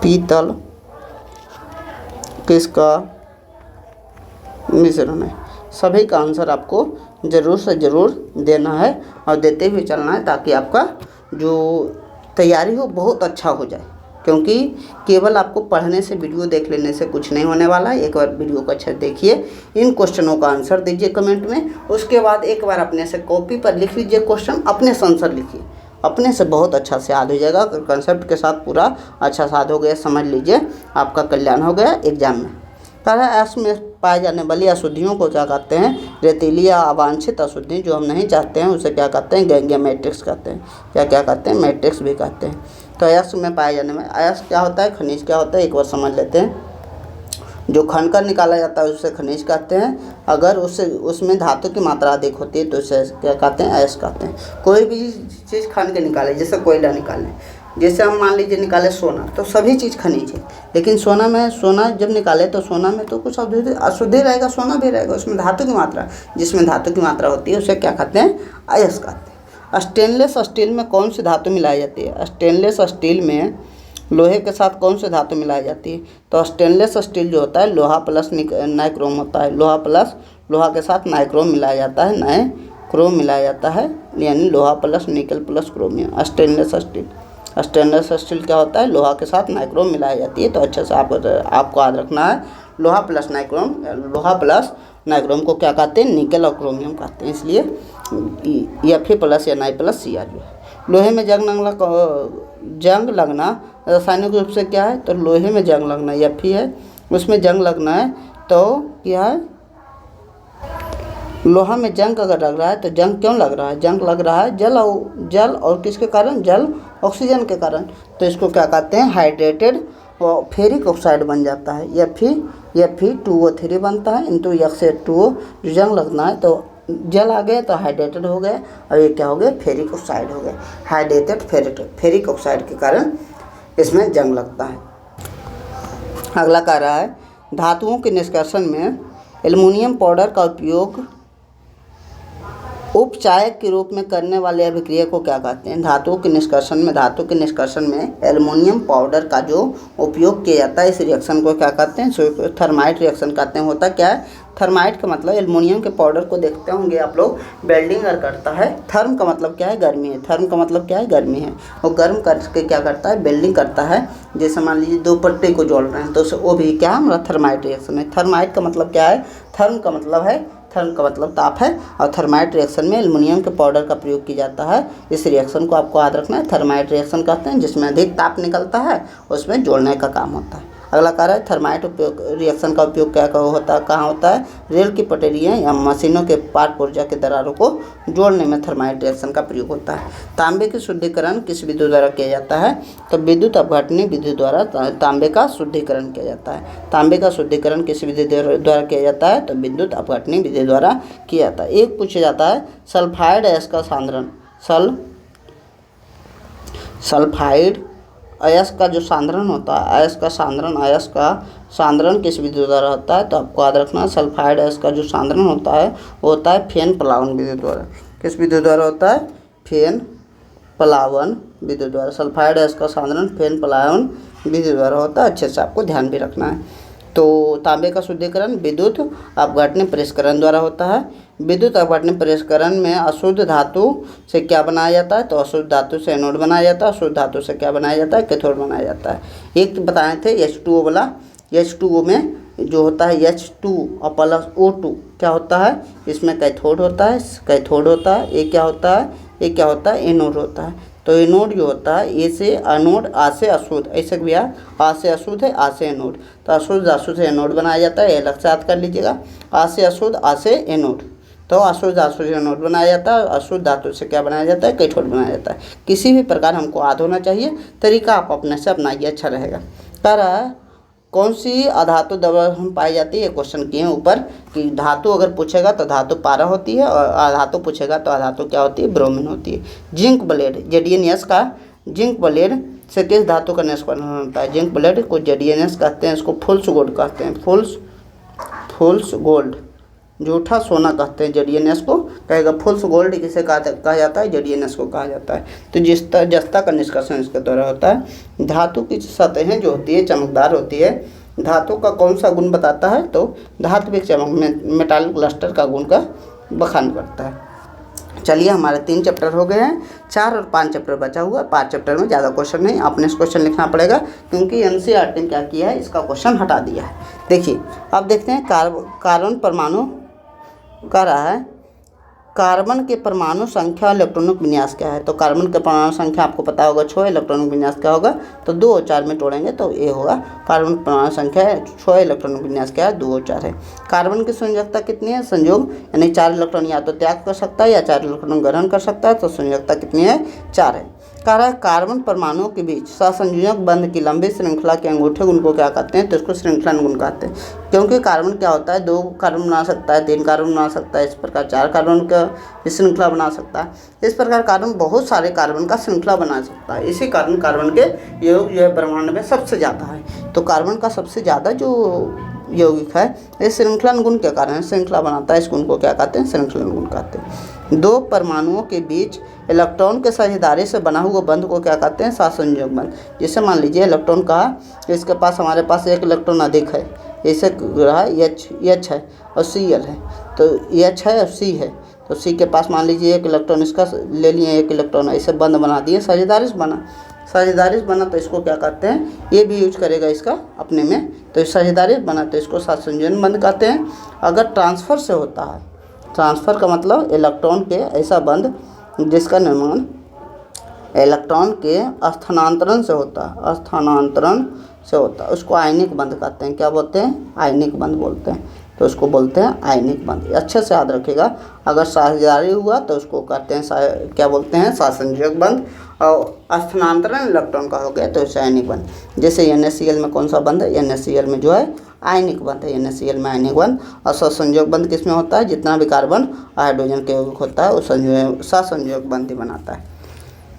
A: पीतल किसका मिश्रण है? सभी का आंसर आपको ज़रूर से ज़रूर देना है और देते हुए चलना है, ताकि आपका जो तैयारी हो बहुत अच्छा हो जाए। क्योंकि केवल आपको पढ़ने से, वीडियो देख लेने से कुछ नहीं होने वाला है। एक बार वीडियो को अच्छा देखिए, इन क्वेश्चनों का आंसर दीजिए कमेंट में। उसके बाद एक बार अपने से कॉपी पर लिख लीजिए क्वेश्चन, अपने से आंसर लिखिए, अपने से बहुत अच्छा से याद हो जाएगा। कंसेप्ट के साथ पूरा अच्छा से याद हो गया, समझ लीजिए आपका कल्याण हो गया एग्जाम में। ऐश में पाए जाने वाली अशुद्धियों को क्या कहते हैं? रेतीली या अवांछित अशुद्धि जो हम नहीं चाहते हैं उसे क्या कहते हैं? गैंगिया मैट्रिक्स कहते हैं। क्या कहते हैं? मैट्रिक्स भी कहते हैं। तो अयस्क में पाए जाने में, अयस्क क्या होता है? खनिज क्या होता है? एक बार समझ लेते हैं। जो खनकर निकाला जाता है उसे खनिज कहते हैं। अगर उसमें धातु की मात्रा अधिक होती है तो उसे क्या कहते हैं? अयस्क कहते हैं। कोई भी चीज़ खन के निकाले, जैसे कोयला निकालें, जैसे हम मान लीजिए निकाले सोना, तो सभी चीज़ खनिज है। लेकिन सोना जब निकाले तो सोना में तो कुछ अशुद्धि रहेगा, सोना भी रहेगा, उसमें धातु की मात्रा, जिसमें धातु की मात्रा होती है उसे क्या कहते हैं? अयस्क कहते हैं। स्टेनलेस स्टील में कौन सी धातु मिलाई जाती है? स्टेनलेस स्टील में लोहे के साथ कौन सी धातु मिलाई जाती है? तो स्टेनलेस स्टील जो होता है लोहा प्लस नाइक्रोम होता है। लोहा के साथ नाइक्रोम मिलाया जाता है, नाइक्रोम मिलाया जाता है, यानी लोहा plus nickel plus chromium. Stainless steel क्या होता है? लोहा के साथ नाइक्रोम मिलाई जाती है। तो अच्छे से आपको याद रखना है, लोहा प्लस नाइक्रोम को क्या कहते हैं? निकल और क्रोमियम कहते हैं। इसलिए Fe प्लस या नाइ प्लस Cr जो है। लोहे में जंग लगना रासायनिक रूप से क्या है? तो लोहे में जंग लगना Fe है, उसमें जंग लगना है तो क्या है? लोहा में जंग अगर लग रहा है तो जंग क्यों लग रहा है? जंग लग रहा है जल और किसके कारण? जल ऑक्सीजन के कारण। तो इसको क्या कहते हैं? हाइड्रेटेड फेरिक ऑक्साइड बन जाता है। Fe2O3 बनता है इंटू X2O। जो जंग लगना है तो जल आ गया तो हाइड्रेटेड हो गया, और ये क्या हो गया, फेरिक ऑक्साइड हो गया। हाइड्रेटेड फेरिक ऑक्साइड के कारण इसमें जंग लगता है। अगला कह रहा है धातुओं के निष्कर्षण में एल्युमिनियम पाउडर का उपयोग उपचायक के रूप में करने वाले अभिक्रिया को क्या कहते हैं। धातु के निष्कर्षण में एल्युमिनियम पाउडर का जो उपयोग किया जाता है इस रिएक्शन को क्या कहते हैं, थर्माइट रिएक्शन कहते हैं। होता क्या है, थर्माइट का मतलब एल्युमिनियम के पाउडर को देखते होंगे आप लोग, वेल्डिंग करता है। थर्म का मतलब क्या है, गर्मी है। थर्म का मतलब क्या है, गर्मी है। वो गर्म करके क्या करता है, वेल्डिंग करता है। जैसे मान लीजिए दो पट्टे को जोड़ रहे हैं तो वो भी क्या हमारा थर्माइट रिएक्शन है। थर्माइट का मतलब क्या है, थर्म का मतलब ताप है, और थर्माइट रिएक्शन में एल्युमिनियम के पाउडर का प्रयोग किया जाता है। इस रिएक्शन को आपको याद रखना है, थर्माइट रिएक्शन कहते हैं, जिसमें अधिक ताप निकलता है, उसमें जोड़ने का काम होता है। अगला कार्य है थर्माइट रिएक्शन का उपयोग क्या होता है, कहाँ होता है, रेल की पटरियाँ या मशीनों के पार्ट पुर्जा के दरारों को जोड़ने में थर्माइट रिएक्शन का प्रयोग होता है। तांबे के शुद्धिकरण किस विधि द्वारा किया जाता है, तो विद्युत अपघटनी विधि द्वारा तांबे का शुद्धिकरण किया जाता है। तांबे का शुद्धिकरण किस विधि द्वारा किया जाता है, तो विद्युत अपघटनी विधि द्वारा किया जाता है। एक पूछा जाता है सल्फाइड अयस्क का सांद्रण, सल्फाइड अयस्क का जो सांद्रण होता है, अयस्क का सांद्रण किस विधि द्वारा होता है, तो आपको याद रखना सल्फाइड अयस्क का जो सांद्रण होता है वो होता है फेन प्लावन विधि द्वारा। किस विधि द्वारा होता है, फेन प्लावन विधि द्वारा। सल्फाइड अयस्क का सांद्रण फेन प्लावन विधि द्वारा होता है। अच्छे से आपको ध्यान भी रखना है। तो तांबे का शुद्धिकरण विद्युत अपघटनी परिष्करण द्वारा होता है। विद्युत अपघटनी परिष्करण में अशुद्ध धातु से क्या बनाया जाता है, तो अशुद्ध धातु से एनोड बनाया जाता है। अशुद्ध धातु से क्या बनाया जाता है, कैथोड बनाया जाता है। एक तो बताए थे H2O वाला, H2O में जो होता है H2 और प्लस O2 क्या होता है, इसमें कैथोड होता है। ये क्या होता है, एनोड होता है। तो एनोड जो होता है ए से अनोड, आ से अशुद्ध, ऐसे भैया आ से अशुद्ध है, आ से एनोड। तो अशुद्ध धातु से एनोड बनाया जाता है, ये अलग से याद कर लीजिएगा। आ से अशुद्ध, आ से एनोड, तो अशुद्ध धातु से एनोड बनाया जाता है। अशुद्ध धातु से क्या बनाया जाता है, कैथोड बनाया जाता है। किसी भी प्रकार हमको याद होना चाहिए, तरीका आप अपने से अपनाइए, अच्छा रहेगा। कह रहा है कौन सी अधातु द्रव्य पाई जाती है, क्वेश्चन किए हैं ऊपर कि धातु अगर पूछेगा तो धातु पारा होती है, और अधातु पूछेगा तो अधातु क्या होती है, ब्रोमीन होती है। जिंक ब्लेड JDNS का, जिंक ब्लेड से किस धातु का निष्करण होता है, जिंक ब्लेड को JDNS कहते हैं, इसको फुल्स गोल्ड कहते हैं, फुल्स गोल्ड, जूठा सोना कहते हैं JDNS को। कहेगा फुल्स गोल्ड किसे कहा जाता है, JDNS को कहा जाता है। तो जस्ता का निष्कर्षण इसके द्वारा होता है। धातु की सतहें जो होती है चमकदार होती है। धातु का कौन सा गुण बताता है, तो धात्विक चमक, मेटालिक लस्टर का गुण का बखान करता है। चलिए हमारे 3 चैप्टर हो गए हैं, 4 और 5 चैप्टर बचा हुआ है। 5 चैप्टर में ज़्यादा क्वेश्चन नहीं, आपने इस क्वेश्चन लिखना पड़ेगा क्योंकि NCERT ने क्या किया है, इसका क्वेश्चन हटा दिया है। देखिए अब देखते हैं कार्बन परमाणु कह रहा है कार्बन के परमाणु संख्या और इलेक्ट्रॉनिक विन्यास क्या है। तो कार्बन के परमाणु संख्या आपको पता होगा 6, इलेक्ट्रॉनिक विन्यास क्या होगा, तो 2 और 4 में तोड़ेंगे तो ये होगा। कार्बन परमाणु संख्या है 6, इलेक्ट्रॉनिक विन्यास क्या है, 2 और 4 है। कार्बन की संयोजकता कितनी है, संयोग यानी 4 इलेक्ट्रॉन या तो त्याग कर सकता है या 4 इलेक्ट्रॉन ग्रहण कर सकता है, तो संयोजकता कितनी है, 4 है। कह रहा है कार्बन परमाणुओं के बीच सहसंयोजक बंध की लंबी श्रृंखला के अंगूठे गुण को क्या कहते हैं, तो इसको श्रृंखला गुण कहते हैं। क्योंकि कार्बन क्या होता है, 2 कार्बन बना सकता है, 3 कार्बन बना सकता है, इस प्रकार 4 कार्बन का श्रृंखला बना सकता है। इस प्रकार कार्बन बहुत सारे कार्बन का श्रृंखला बना सकता है। इसी कारण कार्बन के योग जो है ब्रह्मांड में सबसे ज़्यादा है। तो कार्बन का सबसे ज़्यादा जो यौगिक है इस श्रृंखला गुण के कारण श्रृंखला बनाता है, इस गुण को क्या कहते हैं, श्रृंखला गुण कहते हैं। 2 परमाणुओं के बीच इलेक्ट्रॉन के साझेदारी से बना हुआ बंध को क्या कहते हैं, सहसंयोजक बंध। जैसे मान लीजिए इलेक्ट्रॉन का इसके पास हमारे पास 1 इलेक्ट्रॉन अधिक है, जैसे रहा H है और Cl है, तो H है और C है, तो C के पास मान लीजिए 1 इलेक्ट्रॉन इसका ले लिए, 1 इलेक्ट्रॉन ऐसे बंध बना दिए, साझेदारी बना तो इसको क्या कहते हैं, ये भी यूज करेगा इसका अपने में, तो साझेदारी बना तो इसको सहसंयोजन बंध कहते हैं। अगर ट्रांसफ़र से होता है, ट्रांसफ़र का मतलब इलेक्ट्रॉन के ऐसा बंध जिसका निर्माण इलेक्ट्रॉन के स्थानांतरण से होता है, उसको आयनिक बंध कहते हैं। क्या बोलते हैं, आयनिक बंध बोलते हैं, तो उसको बोलते हैं आयनिक बंध। अच्छे से याद रखिएगा। अगर साझेदारी हुआ तो उसको कहते हैं क्या बोलते हैं, सहसंयोजक बंध, और स्थानांतरण इलेक्ट्रॉन का हो गया तो इसे आयनिक बंध। जैसे NaCl में कौन सा बंध है, NaCl में जो है आयनिक बंध है, NaCl में आयनिक बंध। और सहसंयोग बंध किसमें होता है, जितना भी कार्बन हाइड्रोजन के यौगिक होता है वो सहसंयोग बंध ही बनाता है।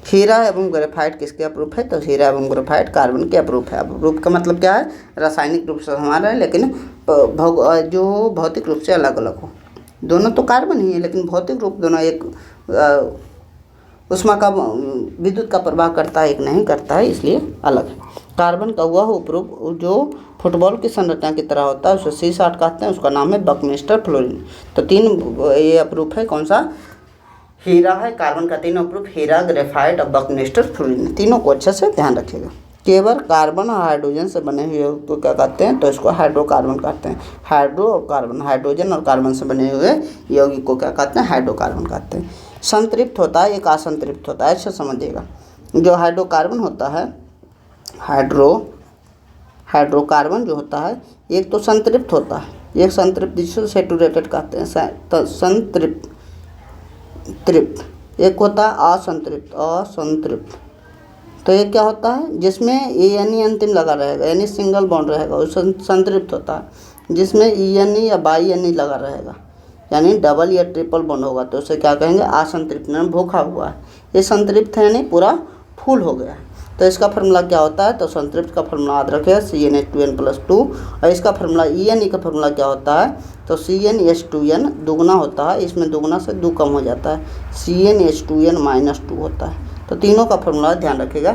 A: हीरा एवं ग्रेफाइट किसके अप्रूप है, तो हीरा एवं ग्रेफाइट कार्बन के अप्रूप है। अप्रूप का मतलब क्या है, रासायनिक रूप से हमारा है लेकिन जो भौतिक रूप से अलग अलग हो। दोनों तो कार्बन ही है लेकिन भौतिक रूप दोनों एक उष्मा का विद्युत का प्रवाह करता है, एक नहीं करता है, इसलिए अलग है। कार्बन का वह उपरूप जो फुटबॉल की संरचना की तरह होता है उसे C60 कहते हैं, उसका नाम है बकमिस्टर फ्लोरीन। तो 3 ये अप्रूप है, कौन सा, हीरा है, कार्बन का 3 अप्रूप हीरा, ग्रेफाइट और बकमिस्टर फ्लोरीन। तीनों को अच्छे से ध्यान रखिएगा। केवल कार्बन और हाइड्रोजन से बने हुए को क्या कहते हैं, तो इसको हाइड्रोकार्बन कहते हैं। हाइड्रो और कार्बन, हाइड्रोजन और कार्बन से बने हुए यौगिक को क्या कहते हैं, हाइड्रोकार्बन कहते हैं। संतृप्त होता है, एक असंतृप्त होता है, अच्छा समझिएगा। जो हाइड्रोकार्बन होता है, हाइड्रोकार्बन जो होता है एक तो संतृप्त होता है, एक संतृप्त जिसको सैचुरेटेड कहते हैं, संतृप्त, एक होता है असंतृप्त। तो ये क्या होता है, जिसमें ANE अंतिम लगा रहेगा, यानी सिंगल बॉन्ड रहेगा, वो संतृप्त होता है। जिसमें ENE या बाई लगा रहेगा, यानी डबल या ट्रिपल बॉन्ड होगा, तो उसे क्या कहेंगे, असंतृप्त, यानी भूखा हुआ है। ये संतृप्त है, यानी पूरा फुल हो गया है। तो इसका फार्मूला क्या होता है, तो संतृप्त का फार्मूला याद रखेगा CnH2n+2। और इसका फार्मूला ENE का फार्मूला क्या होता है, तो CnH2n दुगना होता है, इसमें दुगना से 2 कम हो जाता है, CnH2n-2 होता है। तो तीनों का फार्मूला ध्यान रखेगा।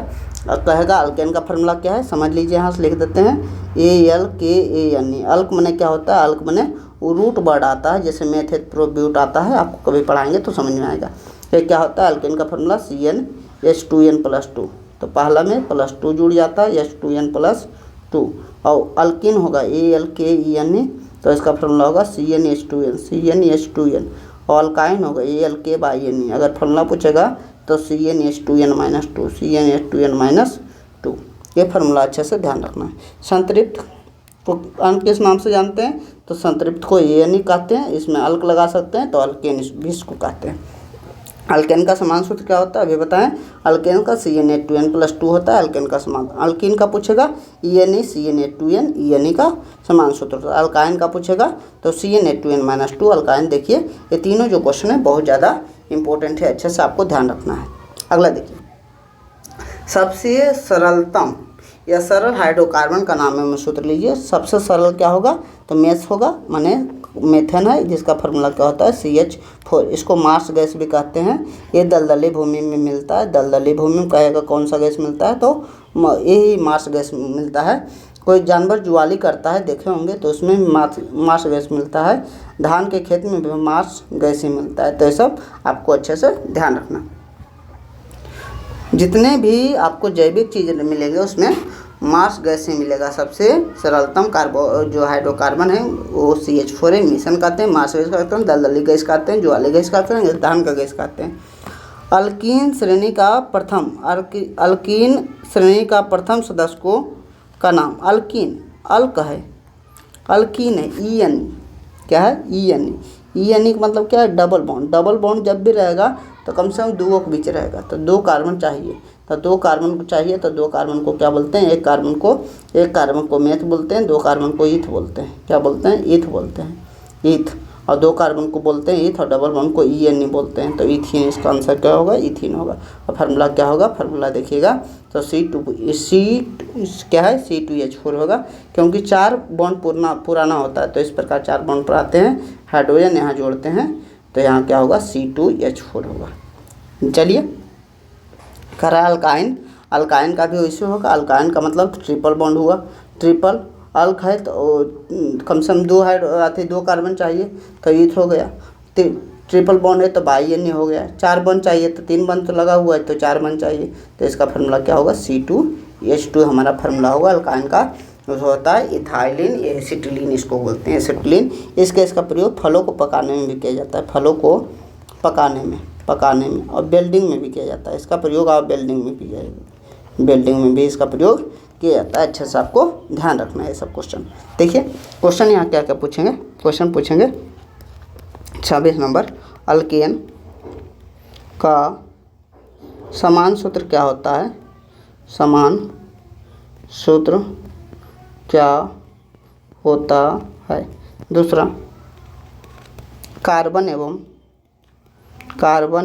A: और कहेगा अल्केन का फार्मूला क्या है, समझ लीजिए, यहाँ से लिख देते हैं ALKANE। अल्क मने क्या होता है, अल्क मने रूट वर्ड आता है, जैसे मेथेट प्रोब्यूट आता है, आपको कभी पढ़ाएंगे तो समझ में आएगा। ये क्या होता है, अल्केन का फार्मूला CnH2n+2। तो पहला में +2 जुड़ जाता है, H2n+2। और अल्किन होगा ALKENE, तो इसका फार्मूला होगा CnH2n। और अल्काइन होगा ALKNE। अगर फार्मूला पूछेगा तो CnH2n-2। ये फार्मूला अच्छे से ध्यान रखना है। संतृप्त को अल्क किस नाम से जानते हैं, तो संतृप्त को ANE कहते हैं, इसमें अल्क लगा सकते हैं तो अल्केन भी इसको कहते हैं। अल्केन का समान सूत्र क्या होता है, अभी बताएं। अल्केन का CnH2n+2 होता है, अल्केन का समान। अल्कीन का पूछेगा ENE CnH2n, ENE का समान सूत्र होता है। अल्काइन का पूछेगा तो CnH2n-2 अल्काइन। देखिए ये तीनों जो क्वेश्चन है बहुत ज़्यादा इंपॉर्टेंट है, अच्छे से आपको ध्यान रखना है। अगला देखिए, सबसे सरलतम या सरल हाइड्रोकार्बन का नाम है, मैं सूत्र लीजिए। सबसे सरल क्या होगा, तो मेस होगा, माने मेथेन है, जिसका फार्मूला क्या होता है CH4। इसको मार्स गैस भी कहते हैं। ये दलदली भूमि में मिलता है। दलदली भूमि में कहेगा कौन सा गैस मिलता है, तो यही मार्स गैस मिलता है। कोई जानवर जुआली करता है, देखे होंगे, तो उसमें मार्स गैस मिलता है। धान के खेत में भी मार्स गैस ही मिलता है। तो ये सब आपको अच्छे से ध्यान रखना। जितने भी आपको जैविक चीज़ें मिलेंगे उसमें मार्स गैस ही मिलेगा। सबसे सरलतम जो हाइड्रोकार्बन है वो CH4 है, मिशन कहते हैं, मार्स गैस कहते हैं, दलदली गैस कहते हैं, ज्वाली गैस कहते हैं, धान का गैस कहते हैं। अल्कीन श्रेणी का प्रथम सदस्य का नाम अल्कीन, अल्क है, अल्कीन है, ENE क्या है, ENE का मतलब क्या है, डबल बॉन्ड। डबल बॉन्ड जब भी रहेगा तो कम से कम 2 के बीच रहेगा, तो 2 कार्बन चाहिए। तो 2 कार्बन को चाहिए, तो 2 कार्बन को क्या बोलते हैं, एक कार्बन को मेथ बोलते हैं, 2 कार्बन को ईथ बोलते हैं। क्या बोलते हैं, ईथ बोलते हैं, ईथ। और 2 कार्बन को बोलते हैं ईथ, और डबल बॉन्ड को ENE बोलते हैं। तो ईथीन, इसका आंसर क्या होगा, ईथीन होगा। और फार्मूला क्या होगा, फार्मूला देखिएगा तो क्या है, C2H4 होगा, क्योंकि 4 बॉन्ड पुराना होता है, तो इस प्रकार 4 बॉन्ड पर आते हैं, हाइड्रोजन यहाँ जोड़ते हैं, तो यहाँ क्या होगा, C2H4 होगा। चलिए, करा अल्काइन। अल्काइन का भी वैसे होगा। अल्काइन का मतलब ट्रिपल बॉन्ड हुआ। ट्रिपल अल्क है तो कम से कम 2 कार्बन चाहिए, तो ईथ हो गया। ट्रिपल बॉन्ड है तो बाई हो गया। 4 बॉन्ड चाहिए तो 3 बॉन्ड तो लगा हुआ है, तो 4 बॉन्ड चाहिए, तो इसका फार्मूला क्या होगा, C2H2 हमारा फार्मूला होगा। अल्काइन का होता है इथाइलिन, एसिटिलीन इसको बोलते हैं, एसिटिलीन। इस गैस का प्रयोग फलों को पकाने में भी किया जाता है, फलों को पकाने में और वेल्डिंग में भी किया जाता है। इसका प्रयोग आप वेल्डिंग में भी इसका प्रयोग किया जाता है। अच्छे से आपको ध्यान रखना है ये सब क्वेश्चन। देखिए क्वेश्चन यहाँ क्या क्या पूछेंगे, क्वेश्चन पूछेंगे 26 नंबर, अल्केन का समान सूत्र क्या होता है, समान सूत्र क्या होता है। दूसरा, कार्बन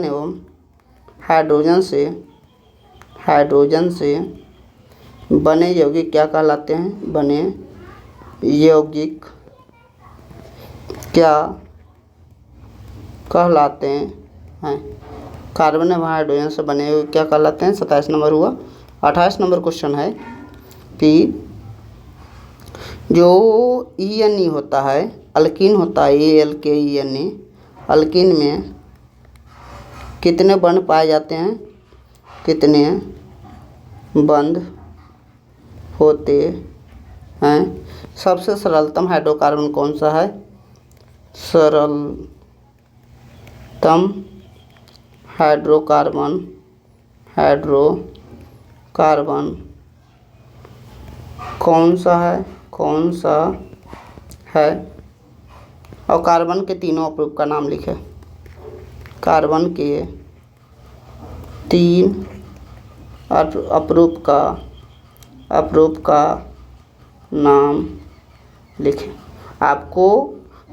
A: एवं हाइड्रोजन से बने यौगिक क्या कहलाते हैं? बने यौगिक क्या कहलाते हैं? कार्बन एवं हाइड्रोजन से बने यौगिक क्या कहलाते हैं? 27 नंबर हुआ। 28 नंबर क्वेश्चन है कि जो ENE होता है, अल्कीन होता है, ALKENE, अल्कीन में कितने बंध पाए जाते हैं? कितने बंध होते हैं? सबसे सरलतम हाइड्रोकार्बन कौन सा है? सरलतम हाइड्रोकार्बन कौन सा है? और कार्बन के तीनों अप्रूप का नाम लिखे। कार्बन के 3 अप्रूप का नाम लिखें। आपको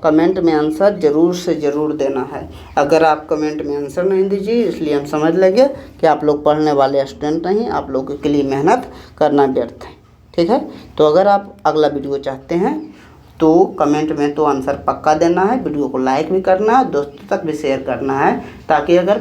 A: कमेंट में आंसर ज़रूर से ज़रूर देना है। अगर आप कमेंट में आंसर नहीं दीजिए, इसलिए हम समझ लेंगे कि आप लोग पढ़ने वाले स्टूडेंट नहीं, आप लोगों के लिए मेहनत करना व्यर्थ है। ठीक है, तो अगर आप अगला वीडियो चाहते हैं तो कमेंट में तो आंसर पक्का देना है, वीडियो को लाइक भी करना है, दोस्तों तक भी शेयर करना है, ताकि अगर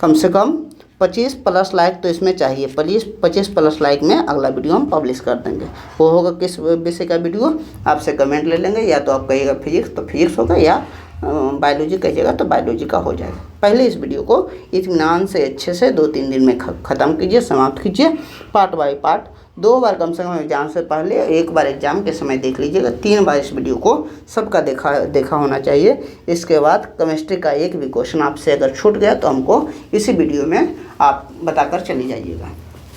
A: कम से कम 25 प्लस लाइक तो इसमें चाहिए। 25 प्लस लाइक में अगला वीडियो हम पब्लिश कर देंगे। वो होगा किस विषय का वीडियो, आपसे कमेंट ले लेंगे। या तो आप कहिएगा फिजिक्स तो फिजिक्स होगा, या बायोलॉजी कहिएगा तो बायोलॉजी का हो जाएगा। पहले इस वीडियो को इत्मीनान से अच्छे से 2-3 दिन में ख़त्म कीजिए, समाप्त कीजिए, पार्ट बाय पार्ट। 2 बार कम से कम एग्जाम से पहले, 1 बार एग्जाम के समय देख लीजिएगा, 3 बार इस वीडियो को सबका देखा होना चाहिए। इसके बाद केमिस्ट्री का एक भी क्वेश्चन आपसे अगर छूट गया तो हमको इसी वीडियो में आप बताकर चली जाइएगा।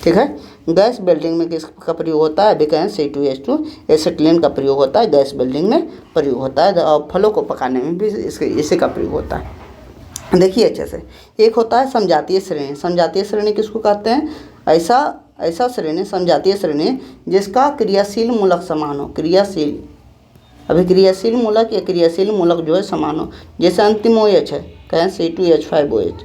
A: ठीक है। गैस वेल्डिंग में किसका प्रयोग होता है? अभिकरण C2H2 एसिटिलीन का प्रयोग होता है, गैस वेल्डिंग में प्रयोग होता है। और फलों को पकाने में भी इसी का प्रयोग होता है। देखिए अच्छे से, एक होता है समजातीय श्रेणी। समजातीय श्रेणी किसको कहते हैं? ऐसा श्रेणी, समजातीय श्रेणी जिसका क्रियाशील मूलक समान हो। क्रियाशील, अभिक्रियाशील मूलक या क्रियाशील मूलक जो है समान हो। जैसे अंतिम OH है, कहें C2H5OH,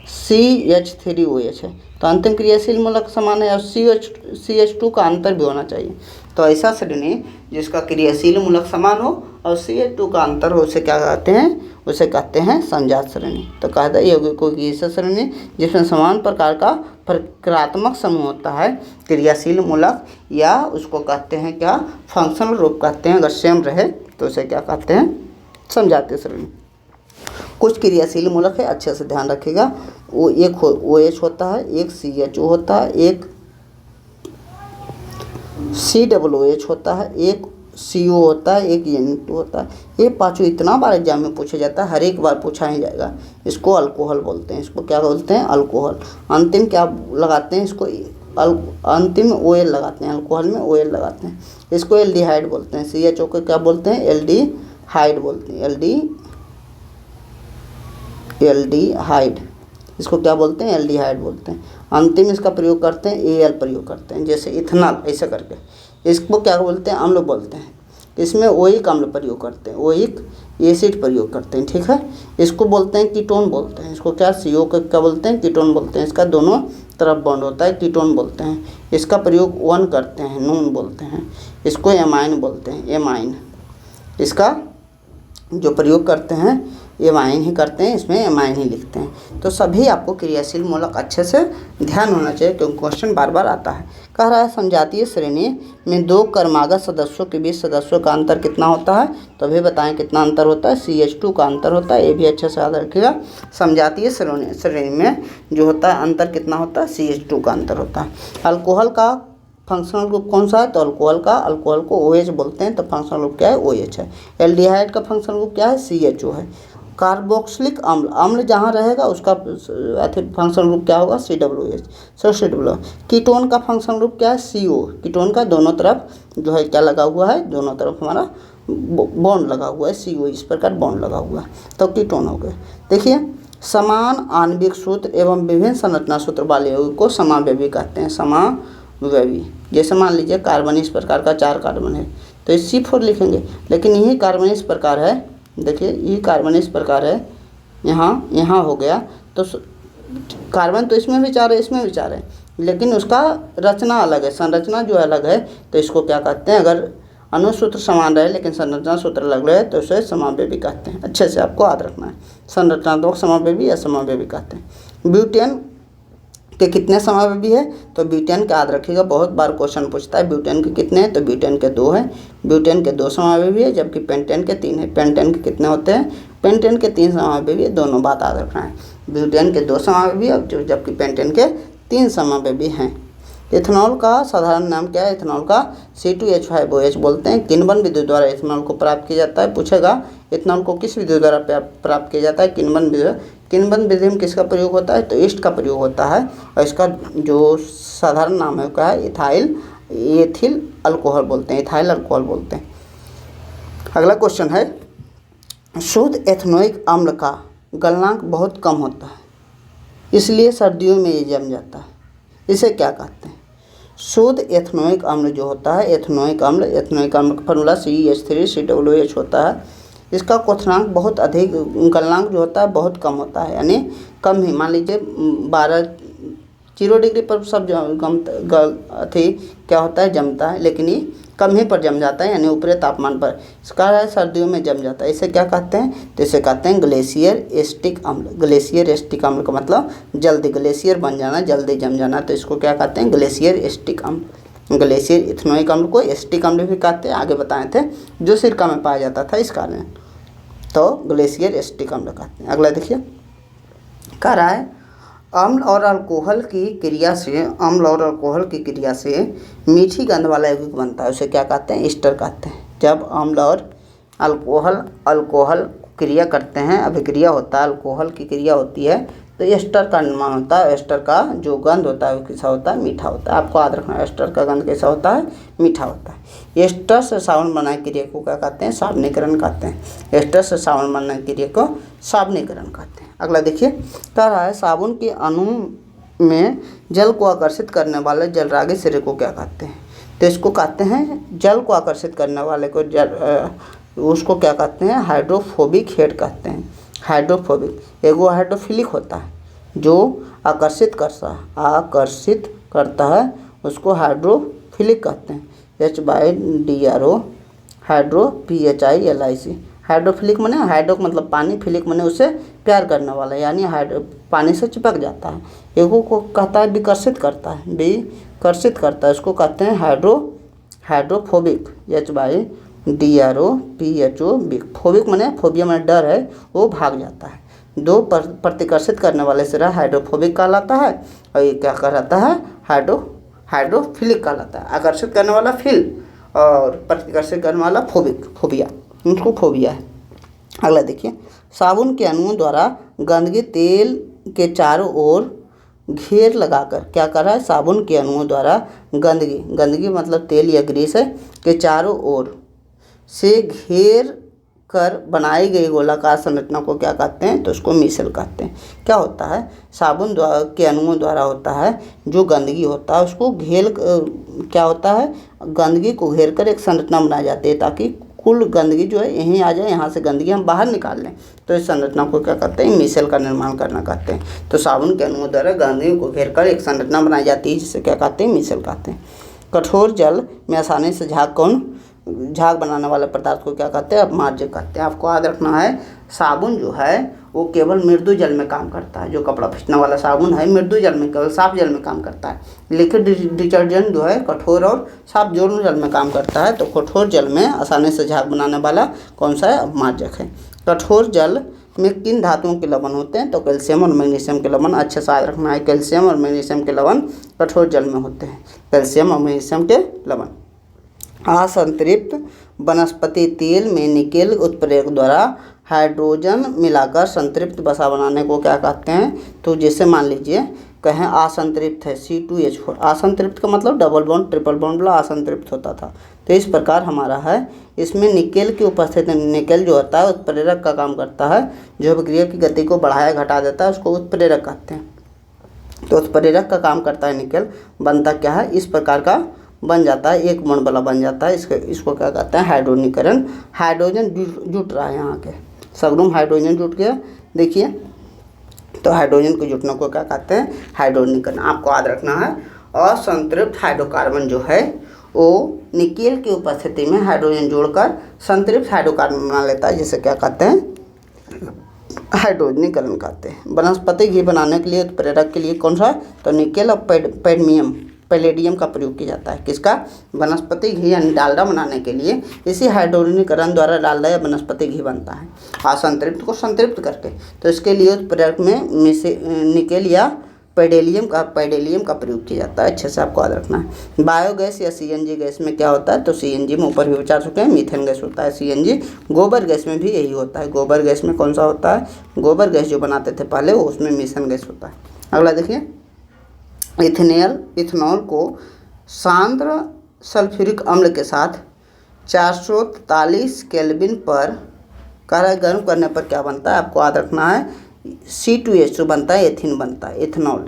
A: CH3OH है, तो अंतिम क्रियाशील मूलक समान है और CH2 का अंतर भी होना चाहिए। तो ऐसा श्रेणी जिसका क्रियाशील मूलक समान हो और CH2 का अंतर हो, उसे क्या कहते हैं? उसे कहते हैं समजात श्रेणी। तो कहता है यौगिकों की ऐसा श्रेणी जिसमें समान प्रकार का प्रक्रियात्मक समूह होता है, क्रियाशील मूलक, या उसको कहते हैं क्या? फंक्शनल रूप कहते हैं। अगर सेम रहे तो उसे क्या कहते हैं? समजातीय श्रेणी। कुछ क्रियाशील मूलक है, अच्छे से ध्यान रखिएगा। वो एक OH होता है, एक CHO होता है, एक COOH होता है, एक CO होता है, एक NO2 होता है। ये पांचों इतना बार एग्जाम में पूछा जाता है, हर एक बार पूछा ही जाएगा। इसको अल्कोहल बोलते हैं। इसको क्या बोलते हैं? अल्कोहल। अंतिम क्या लगाते हैं? इसको अंतिम OL लगाते हैं, अल्कोहल में OL लगाते हैं। इसको एल्डिहाइड बोलते हैं। CHO को क्या बोलते हैं? एल्डिहाइड बोलते हैं। एल्डिहाइड, इसको क्या बोलते हैं? एल्डिहाइड बोलते हैं। अंतिम इसका प्रयोग करते हैं, AL प्रयोग करते हैं, जैसे इथेनॉल, ऐसे करके। इसको क्या बोलते हैं? अम्ल बोलते हैं। इसमें ओइक अम्ल प्रयोग करते हैं, ओइक एसिड प्रयोग करते हैं। ठीक है। इसको बोलते हैं कीटोन बोलते हैं। इसको क्या? CO का क्या बोलते हैं? कीटोन बोलते हैं। इसका दोनों तरफ बॉन्ड होता है, कीटोन बोलते हैं। इसका प्रयोग वन करते हैं, नून बोलते हैं। इसको एमाइन बोलते हैं, एमाइन। इसका जो प्रयोग करते हैं एमाइन ही करते हैं, इसमें एमाइन ही लिखते हैं। तो सभी आपको क्रियाशील मूलक अच्छे से ध्यान होना चाहिए, क्योंकि क्वेश्चन बार बार आता है। कह रहा है समजातीय श्रेणी में 2 क्रमागत सदस्यों के बीच सदस्यों का अंतर कितना होता है? तो अभी बताएं कितना अंतर होता है? CH2 का अंतर होता है। ये भी अच्छे से याद रखिएगा। समजातीय श्रेणी में जो होता है अंतर कितना होता है? CH2 का अंतर होता है। अल्कोहल का फंक्शनल ग्रुप कौन सा है? तो अल्कोहल को OH बोलते हैं, तो फंक्शनल ग्रुप क्या है? OH है। एल्डिहाइड का फंक्शनल ग्रुप क्या है? CHO है। कार्बोक्सिलिक अम्ल जहाँ रहेगा उसका फंक्शनल ग्रुप क्या होगा? COOH। कीटोन का फंक्शनल ग्रुप क्या है? CO। कीटोन का दोनों तरफ जो है क्या लगा हुआ है? दोनों तरफ हमारा बॉन्ड लगा हुआ है, CO इस प्रकार बॉन्ड लगा हुआ है, तो कीटोन हो गए। देखिए, समान आणविक सूत्र एवं विभिन्न संरचना सूत्र वाले यौगिक को समावयवी कहते हैं। समावयवी, जैसे मान लीजिए कार्बन, इस प्रकार का 4 कार्बन है, तो ये C4 लिखेंगे। लेकिन यही कार्बन इस प्रकार है, देखिए ये कार्बन इस प्रकार है, यहाँ हो गया, तो कार्बन तो इसमें भी 4 है, इसमें भी 4 है, लेकिन उसका रचना अलग है, संरचना जो अलग है, तो इसको क्या कहते हैं, अगर अनुसूत्र समान रहे लेकिन संरचना सूत्र अलग रहे तो उसे समावेवी कहते हैं। अच्छे से आपको याद रखना है, संरचनात्मक समावेवी या समावेवी कहते हैं। ब्यूटेन के कितने समावेवी है, तो ब्यूटेन का याद रखिएगा, बहुत बार क्वेश्चन पूछता है ब्यूटेन के कितने हैं, तो ब्यूटेन के 2 हैं, ब्यूटेन के 2 समावेवी है, जबकि पेंटेन के 3 है। पेंटेन के कितने होते हैं, पेंटेन के 3 समावेवी है, दोनों बात याद रखना है, ब्यूटेन के 2 समावेवी है जबकि पेंटेन के 3 समावेवी हैं। इथेनॉल का साधारण नाम क्या है, इथेनॉल का C2H5OH बोलते हैं। किण्वन विधि द्वारा इथेनॉल को प्राप्त किया जाता है। पूछेगा इथेनॉल को किस विधि द्वारा प्राप्त किया जाता है, किण्वन विधि। किण्वन विधि में किसका प्रयोग होता है, तो ईस्ट का प्रयोग होता है, और इसका जो साधारण नाम है क्या है, एथिल अल्कोहल बोलते हैं, इथाइल अल्कोहल बोलते हैं। अगला क्वेश्चन है, शुद्ध एथेनोइक अम्ल का गलनांक बहुत कम होता है, इसलिए सर्दियों में ये जम जाता है, इसे क्या कहते हैं। शुद्ध एथेनोइक अम्ल जो होता है, एथेनोइक अम्ल का फॉर्मूला CH3COOH होता है। इसका क्वथनांक बहुत अधिक, गलनांक जो होता है बहुत कम होता है, यानी कम ही, मान लीजिए 0 डिग्री पर सब क्या होता है, जमता है, लेकिन ये कम ही पर जम जाता है, यानी ऊपरी तापमान पर। इसका है सर्दियों में जम जाता है, इसे क्या कहते हैं, तो इसे कहते हैं ग्लेशियर एस्टिक अम्ल। ग्लेशियर एस्टिक अम्ल का मतलब जल्दी ग्लेशियर बन जाना, जल्दी जम जाना, तो इसको क्या कहते हैं, ग्लेशियर एस्टिक अम्ल। ग्लेशियर इथेनोइक अम्ल को एस्टिक अम्ल भी कहते हैं, आगे बताए थे, जो सिरका में पाया जाता था इस कारण, तो ग्लेशियर एस्टिक अम्ल कहते हैं। अगला देखिए, कह रहा है अम्ल और अल्कोहल की क्रिया से मीठी गंध वाला यौगिक बनता है, उसे क्या कहते हैं, ईस्टर कहते हैं। जब अम्ल और अल्कोहल क्रिया करते हैं, अभिक्रिया होता है, अल्कोहल की क्रिया होती है, तो एस्टर का निर्माण होता है। एस्टर का जो गंध होता है वो कैसा होता है, मीठा होता है। आपको याद रखना है, एस्टर का गंध कैसा होता है, मीठा होता है। एस्टर से साबुन बनाने की क्रिया को क्या कहते हैं, साबुनीकरण कहते हैं। एस्टर से साबुन बनाने की क्रिया को साबुनीकरण कहते हैं। अगला देखिए, कह रहा है साबुन के अणु में जल को आकर्षित करने वाले जलरागी सिरे को क्या कहते हैं, तो इसको कहते हैं, जल को आकर्षित करने वाले को उसको क्या कहते हैं, हाइड्रोफोबिक हेड कहते हैं। हाइड्रोफोबिक एगो हाइड्रोफिलिक होता है जो आकर्षित करता है, उसको हाइड्रोफिलिक कहते हैं। H/DRO hydro PHILIC। हाइड्रोफिलिक माने हाइड्रो मतलब पानी, फिलिक माने उसे प्यार करने वाला, यानी पानी से चिपक जाता है। एगो को कहता है विकर्षित करता है, उसको कहते हैं हाइड्रोफोबिक। H/DRO PHO फोबिक माने फोबिया माने डर है, वो भाग जाता है। 2 प्रतिकर्षित करने वाले सिरा हाइड्रोफोबिक कहलाता है, और ये क्या कहलाता है, हाइड्रोफिलिक कहलाता है। आकर्षित करने वाला फिल और प्रतिकर्षित करने वाला फोबिया, उसको फोबिया है। अगला देखिए, साबुन के अणुओं द्वारा गंदगी तेल के चारों ओर घेर लगाकर क्या कर रहा है, साबुन के अणुओं द्वारा गंदगी मतलब तेल या ग्रीस है के चारों ओर से घेर कर बनाई गई गोलाकार संरचना को क्या कहते हैं, तो उसको मिसेल कहते हैं। क्या होता है, साबुन के अणुओं द्वारा होता है, जो गंदगी होता है उसको क्या होता है, गंदगी को घेर कर एक संरचना बनाई जाती है, ताकि कुल गंदगी जो है यहीं आ जाए, यहाँ से गंदगी हम बाहर निकाल लें, तो इस संरचना को क्या कहते हैं, मिसेल का निर्माण करना कहते हैं। तो साबुन के अणुओं द्वारा गंदगी को घेर कर एक संरचना बनाई जाती है, जिसे क्या कहते हैं, मिसेल कहते हैं। कठोर जल में आसानी से झाग बनाने वाले पदार्थ को क्या कहते हैं, अपमार्जक कहते हैं। आपको याद रखना है, साबुन जो है वो केवल मृदु जल में काम करता है। जो कपड़ा फीसने वाला साबुन है मृदु जल में, केवल साफ जल में काम करता है। लिक्विड डिटर्जेंट जो है कठोर और साफ दोनों जल में काम करता है। तो कठोर जल में आसानी से झाग बनाने वाला कौन सा है, अपमार्जक है। कठोर जल में किन धातुओं के लवण होते हैं, तो कैल्शियम और मैग्नीशियम के लवण। अच्छे से याद रखना है, कैल्शियम और मैग्नीशियम के लवण कठोर जल में होते हैं, कैल्शियम और मैग्नीशियम के लवण। असंतृप्त वनस्पति तेल में निकेल उत्प्रेरक द्वारा हाइड्रोजन मिलाकर संतृप्त वसा बनाने को क्या कहते हैं, तो जैसे मान लीजिए कहें असंतृप्त है C2H4, असंतृप्त का मतलब डबल बॉन्ड ट्रिपल बॉन्ड वाला असंतृप्त होता था। तो इस प्रकार हमारा है, इसमें निकेल की उपस्थिति, निकेल जो होता है उत्प्रेरक का काम करता है, जो अभिक्रिया की गति को बढ़ाया घटा देता है, उसको उत्प्रेरक कहते हैं। तो उत्प्रेरक का काम करता है निकेल, बनता क्या है, इस प्रकार का बन जाता है, एक बॉन्ड वाला बन जाता है। इसको क्या कहते हैं, हाइड्रोजनीकरण। हाइड्रोजन जुट रहा है यहाँ के, सगरुम हाइड्रोजन जुट गया, देखिए। तो हाइड्रोजन को जुटने को क्या कहते हैं, हाइड्रोजनीकरण। आपको याद रखना है। असंतृप्त हाइड्रोकार्बन जो है वो निकेल की उपस्थिति में हाइड्रोजन जोड़कर संतृप्त हाइड्रोकार्बन बना लेता है, जिसे क्या कहते हैं, हाइड्रोजनीकरण कहते हैं। वनस्पति घी बनाने के लिए उत्प्रेरक के लिए कौन सा, तो निकेल और पैलेडियम का प्रयोग किया जाता है। किसका, वनस्पति घी यानी डालडा बनाने के लिए इसी हाइड्रोजनीकरण द्वारा डालडा या वनस्पति घी बनता है, असंतृप्त को संतृप्त करके। तो इसके लिए उत्प्रेरक में निकेल या पैडेलियम का प्रयोग किया जाता है। अच्छे से आपको याद रखना है। बायोगैस या सीएनजी गैस में क्या होता है, तो सीएनजी में ऊपर भी विचार चुके हैं, मीथेन गैस होता है सीएनजी। गोबर गैस में भी यही होता है। गोबर गैस में कौन सा होता है, गोबर गैस जो बनाते थे पहले वो, उसमें मीथेन गैस होता है। अगला देखिए, इथेनॉल को सांद्र सल्फ्यूरिक अम्ल के साथ 443 केल्विन पर गर्म करने पर क्या बनता है, आपको याद रखना है। C2H2 बनता है, एथिन बनता है, इथेनॉल।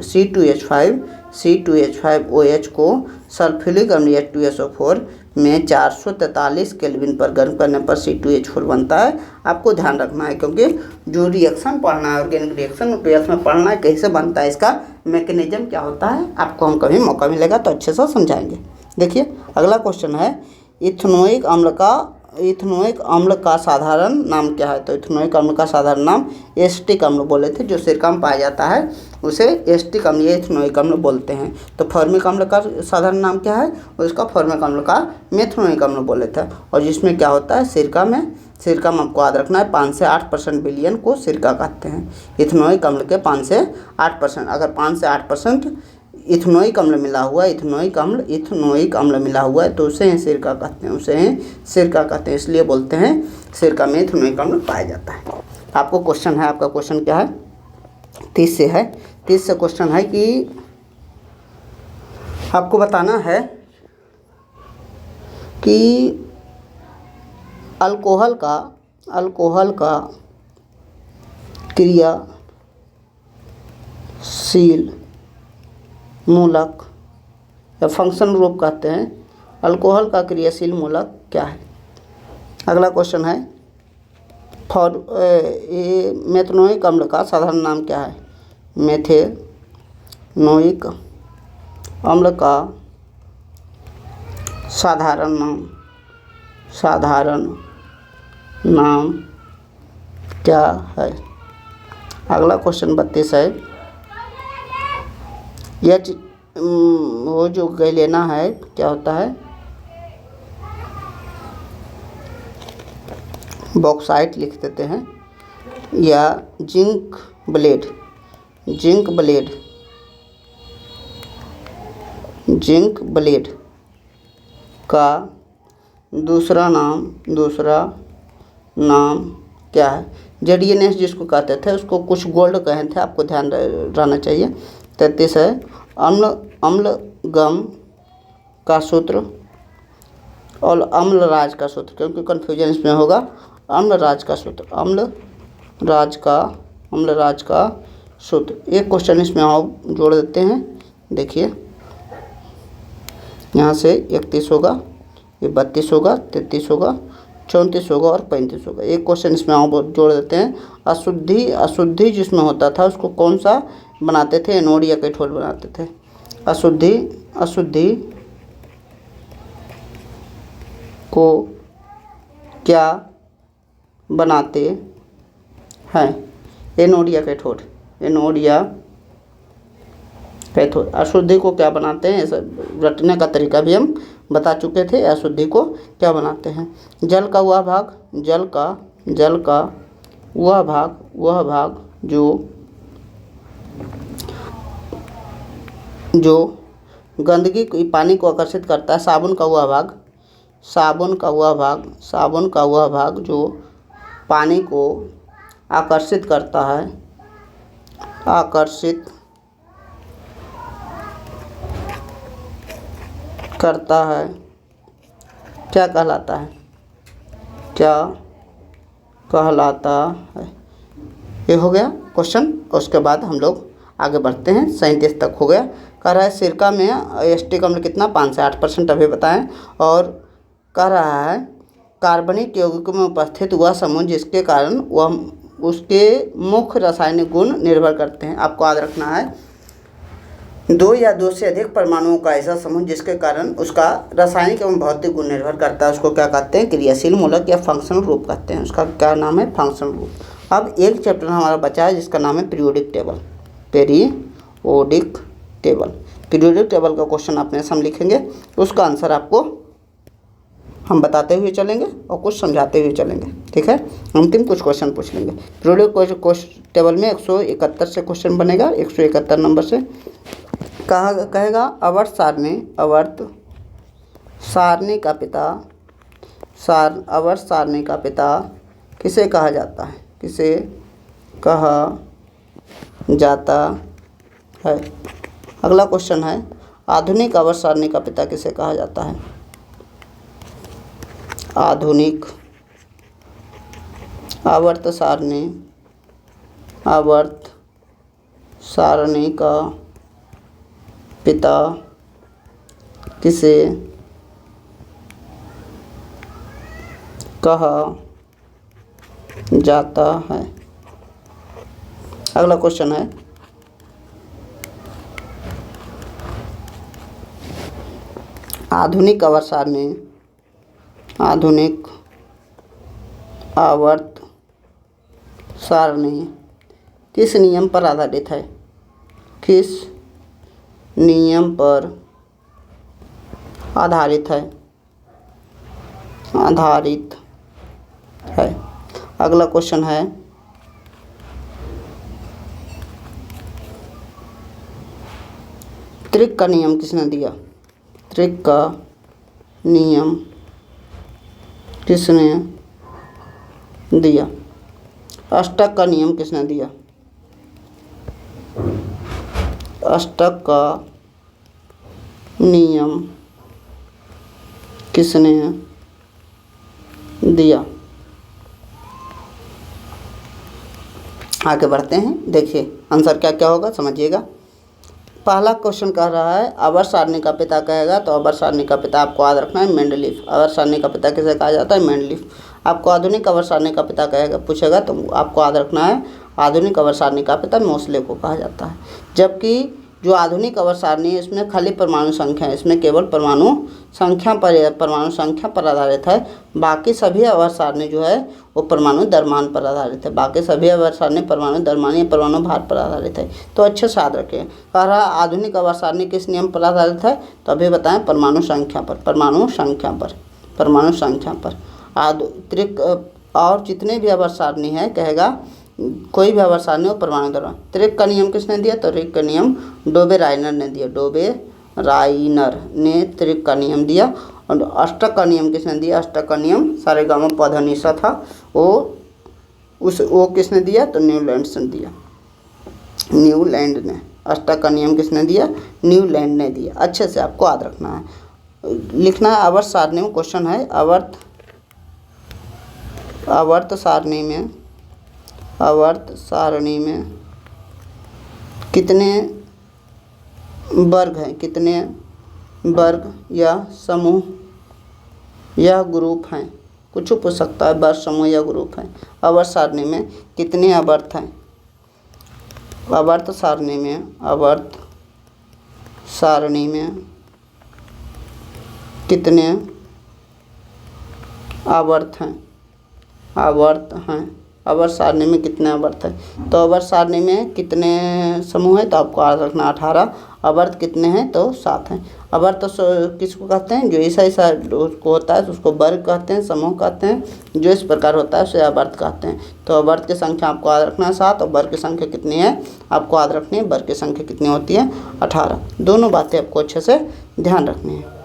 A: C2H5OH को सल्फ्यूरिक अम्ल H2SO4 में 443 केल्विन पर गर्म करने पर C2H4 बनता है। आपको ध्यान रखना है, क्योंकि जो रिएक्शन पढ़ना है, ऑर्गेनिक रिएक्शन, ट्वेल्थ में पढ़ना है कैसे बनता है, इसका मैकेनिज्म क्या होता है, आपको हम कभी मौका मिलेगा तो अच्छे से समझाएंगे। देखिए अगला क्वेश्चन है, इथेनोइक अम्ल का साधारण नाम क्या है, तो इथेनोइक अम्ल का साधारण नाम एसिटिक अम्ल बोले थे। जो सिरका में पाया जाता है उसे एसिटिक अम्ल या इथेनोइक अम्ल बोलते हैं। तो फॉर्मिक अम्ल का साधारण नाम क्या है, उसका फॉर्मिक अम्ल का मेथनोइक अम्ल बोले थे। और जिसमें क्या होता है, सिरका में आपको याद रखना है 5 से 8% विलियन को सिरका कहते हैं। इथेनोइक अम्ल के 5 से 8%, अगर 5 से 8% इथेनोइक अम्ल मिला हुआ है, इथेनोइक अम्ल मिला हुआ है, तो उसे सिरका कहते हैं, इसलिए बोलते हैं सिरका में इथेनोइक अम्ल पाया जाता है। आपको क्वेश्चन है, आपका क्वेश्चन क्या है, 30 से है। 30 से क्वेश्चन है कि आपको बताना है कि अल्कोहल का क्रियाशील मूलक या फंक्शन रूप कहते हैं, अल्कोहल का क्रियाशील मूलक क्या है। अगला क्वेश्चन है, मेथनोइक अम्ल का साधारण नाम क्या है, मेथेनोइक अम्ल का साधारण नाम क्या है। अगला क्वेश्चन 32 है, वो जो गैलेना है क्या होता है, बॉक्साइट लिख देते हैं, या जिंक ब्लेड का दूसरा नाम क्या है। जेडीएनएस जिसको कहते थे उसको कुछ गोल्ड कहे थे, आपको ध्यान रहना चाहिए। 33 है, अम्लगम का सूत्र और अम्लराज का सूत्र, क्योंकि कन्फ्यूजन इसमें होगा। अम्लराज का सूत्र, एक क्वेश्चन इसमें आप जोड़ देते हैं। देखिए यहाँ से 31 होगा, ये 32 होगा, 33 होगा, 34 होगा और 35 होगा। एक क्वेश्चन इसमें आप जोड़ देते हैं। अशुद्धि जिसमें होता था उसको कौन सा बनाते थे, एनोड या कैथोड बनाते थे। अशुद्धि को क्या बनाते हैं, एनोड या कैथोड। अशुद्धि को क्या बनाते हैं, ऐसा रटने का तरीका भी हम बता चुके थे। अशुद्धि को क्या बनाते हैं, जल का वह भाग जो गंदगी पानी को आकर्षित करता है। साबुन का वह भाग जो पानी को आकर्षित करता है, क्या कहलाता है। ये हो गया क्वेश्चन। उसके बाद हम लोग आगे बढ़ते हैं, 37 तक हो गया। कह रहा है सिरका में एसिटिक अम्ल कितना 5 से 8% अभी बताएं। और कह रहा है कार्बनिक यौगिकों में उपस्थित वह समूह जिसके कारण वह उसके मुख्य रासायनिक गुण निर्भर करते हैं। आपको याद रखना है 2 या 2 से अधिक परमाणुओं का ऐसा समूह जिसके कारण उसका रासायनिक एवं भौतिक गुण निर्भर करता है, उसको क्या कहते हैं? क्रियाशील मूलक या फंक्शनल ग्रुप कहते हैं। उसका क्या नाम है? Functional group. अब एक चैप्टर हमारा बचा है जिसका नाम है periodic table. Periodic table, periodic table का क्वेश्चन आपने सम लिखेंगे, उसका आंसर आपको हम बताते हुए चलेंगे और कुछ समझाते हुए चलेंगे, ठीक है। अंतिम कुछ क्वेश्चन पूछ लेंगे। पीरियोडिक टेबल में 171 से क्वेश्चन बनेगा, 171 नंबर से कहेगा आवर्त सारणी का पिता आवर्त सारणी का पिता किसे कहा जाता है? किसे कहा जाता है? अगला क्वेश्चन है आधुनिक आवर्त सारणी का पिता किसे कहा जाता है? आधुनिक आवर्त सारणी का पिता किसे कहा जाता है? अगला क्वेश्चन है आधुनिक आवर्त सारणी किस नियम पर आधारित है? किस नियम पर आधारित है? अगला क्वेश्चन है त्रिक का नियम किसने दिया? त्रिक का नियम किसने दिया? अष्टक का नियम किसने दिया? अष्टक का नियम किसने दिया? आगे बढ़ते हैं, देखिए आंसर क्या क्या होगा समझिएगा। पहला क्वेश्चन कह रहा है आवर्त सारणी का पिता कहेगा, तो आवर्त सारणी का पिता आपको याद रखना है मेंडलीफ। आवर्त सारणी का पिता किसे कहा जाता है? मेंडलीफ। आपको आधुनिक आवर्त सारणी का पिता कहेगा पूछेगा तो आपको याद रखना है आधुनिक आवर्त सारणी का पिता मोसले को कहा जाता है। जबकि जो आधुनिक आवर्त सारणी है इसमें खाली परमाणु संख्या है, इसमें केवल परमाणु संख्या पर आधारित है। बाकी सभी आवर्त सारणी जो है वो परमाणु द्रव्यमान पर आधारित है। बाकी सभी आवर्त सारणी परमाणु द्रव्यमान या परमाणु भार पर आधारित है। तो अच्छे से याद रखें। कह रहा आधुनिक आवर्त सारणी किस नियम पर आधारित है? तो अभी बताएं परमाणु संख्या पर। त्रिक और जितने भी आवर्त सारणी है कहेगा कोई भी आवर्त सारणी हो परमाणु द्रव्यमान। त्रिक का नियम किसने दिया? तो त्रिक का नियम डोबे-राइनर ने दिया। डोबे-राइनर ने त्रिक का नियम दिया। और अष्टक का नियम किसने दिया? अष्टक का नियम सारेगामापधनिसा था, वो किसने दिया? तो न्यूलैंड ने दिया। न्यूलैंड ने अष्टक का नियम किसने दिया? न्यूलैंड ने दिया। अच्छे से आपको याद रखना है, लिखना है। आवर्त सारणी में क्वेश्चन है आवर्त सारणी में कितने वर्ग हैं? कितने वर्ग या समूह या ग्रुप हैं? कुछ पूछ सकता है, वर्ग समूह या ग्रुप हैं। आवर्त सारणी में कितने आवर्त हैं? आवर्त सारणी में कितने आवर्त हैं? आवर्त सारणी में कितने आवर्त हैं? तो आवर्त सारणी में कितने समूह हैं? तो आपको याद रखना 18। आवर्त कितने हैं? तो 7 हैं। आवर्त किसको कहते हैं? जो ऐसा उसको होता है तो उसको वर्ग कहते हैं, समूह कहते हैं। जो इस प्रकार होता है उसे आवर्त कहते हैं। तो आवर्त की संख्या आपको याद रखना है 7 और वर्ग की संख्या कितनी है आपको याद रखनी है। वर्ग की संख्या कितनी होती है? 18। दोनों बातें आपको अच्छे से ध्यान रखनी है।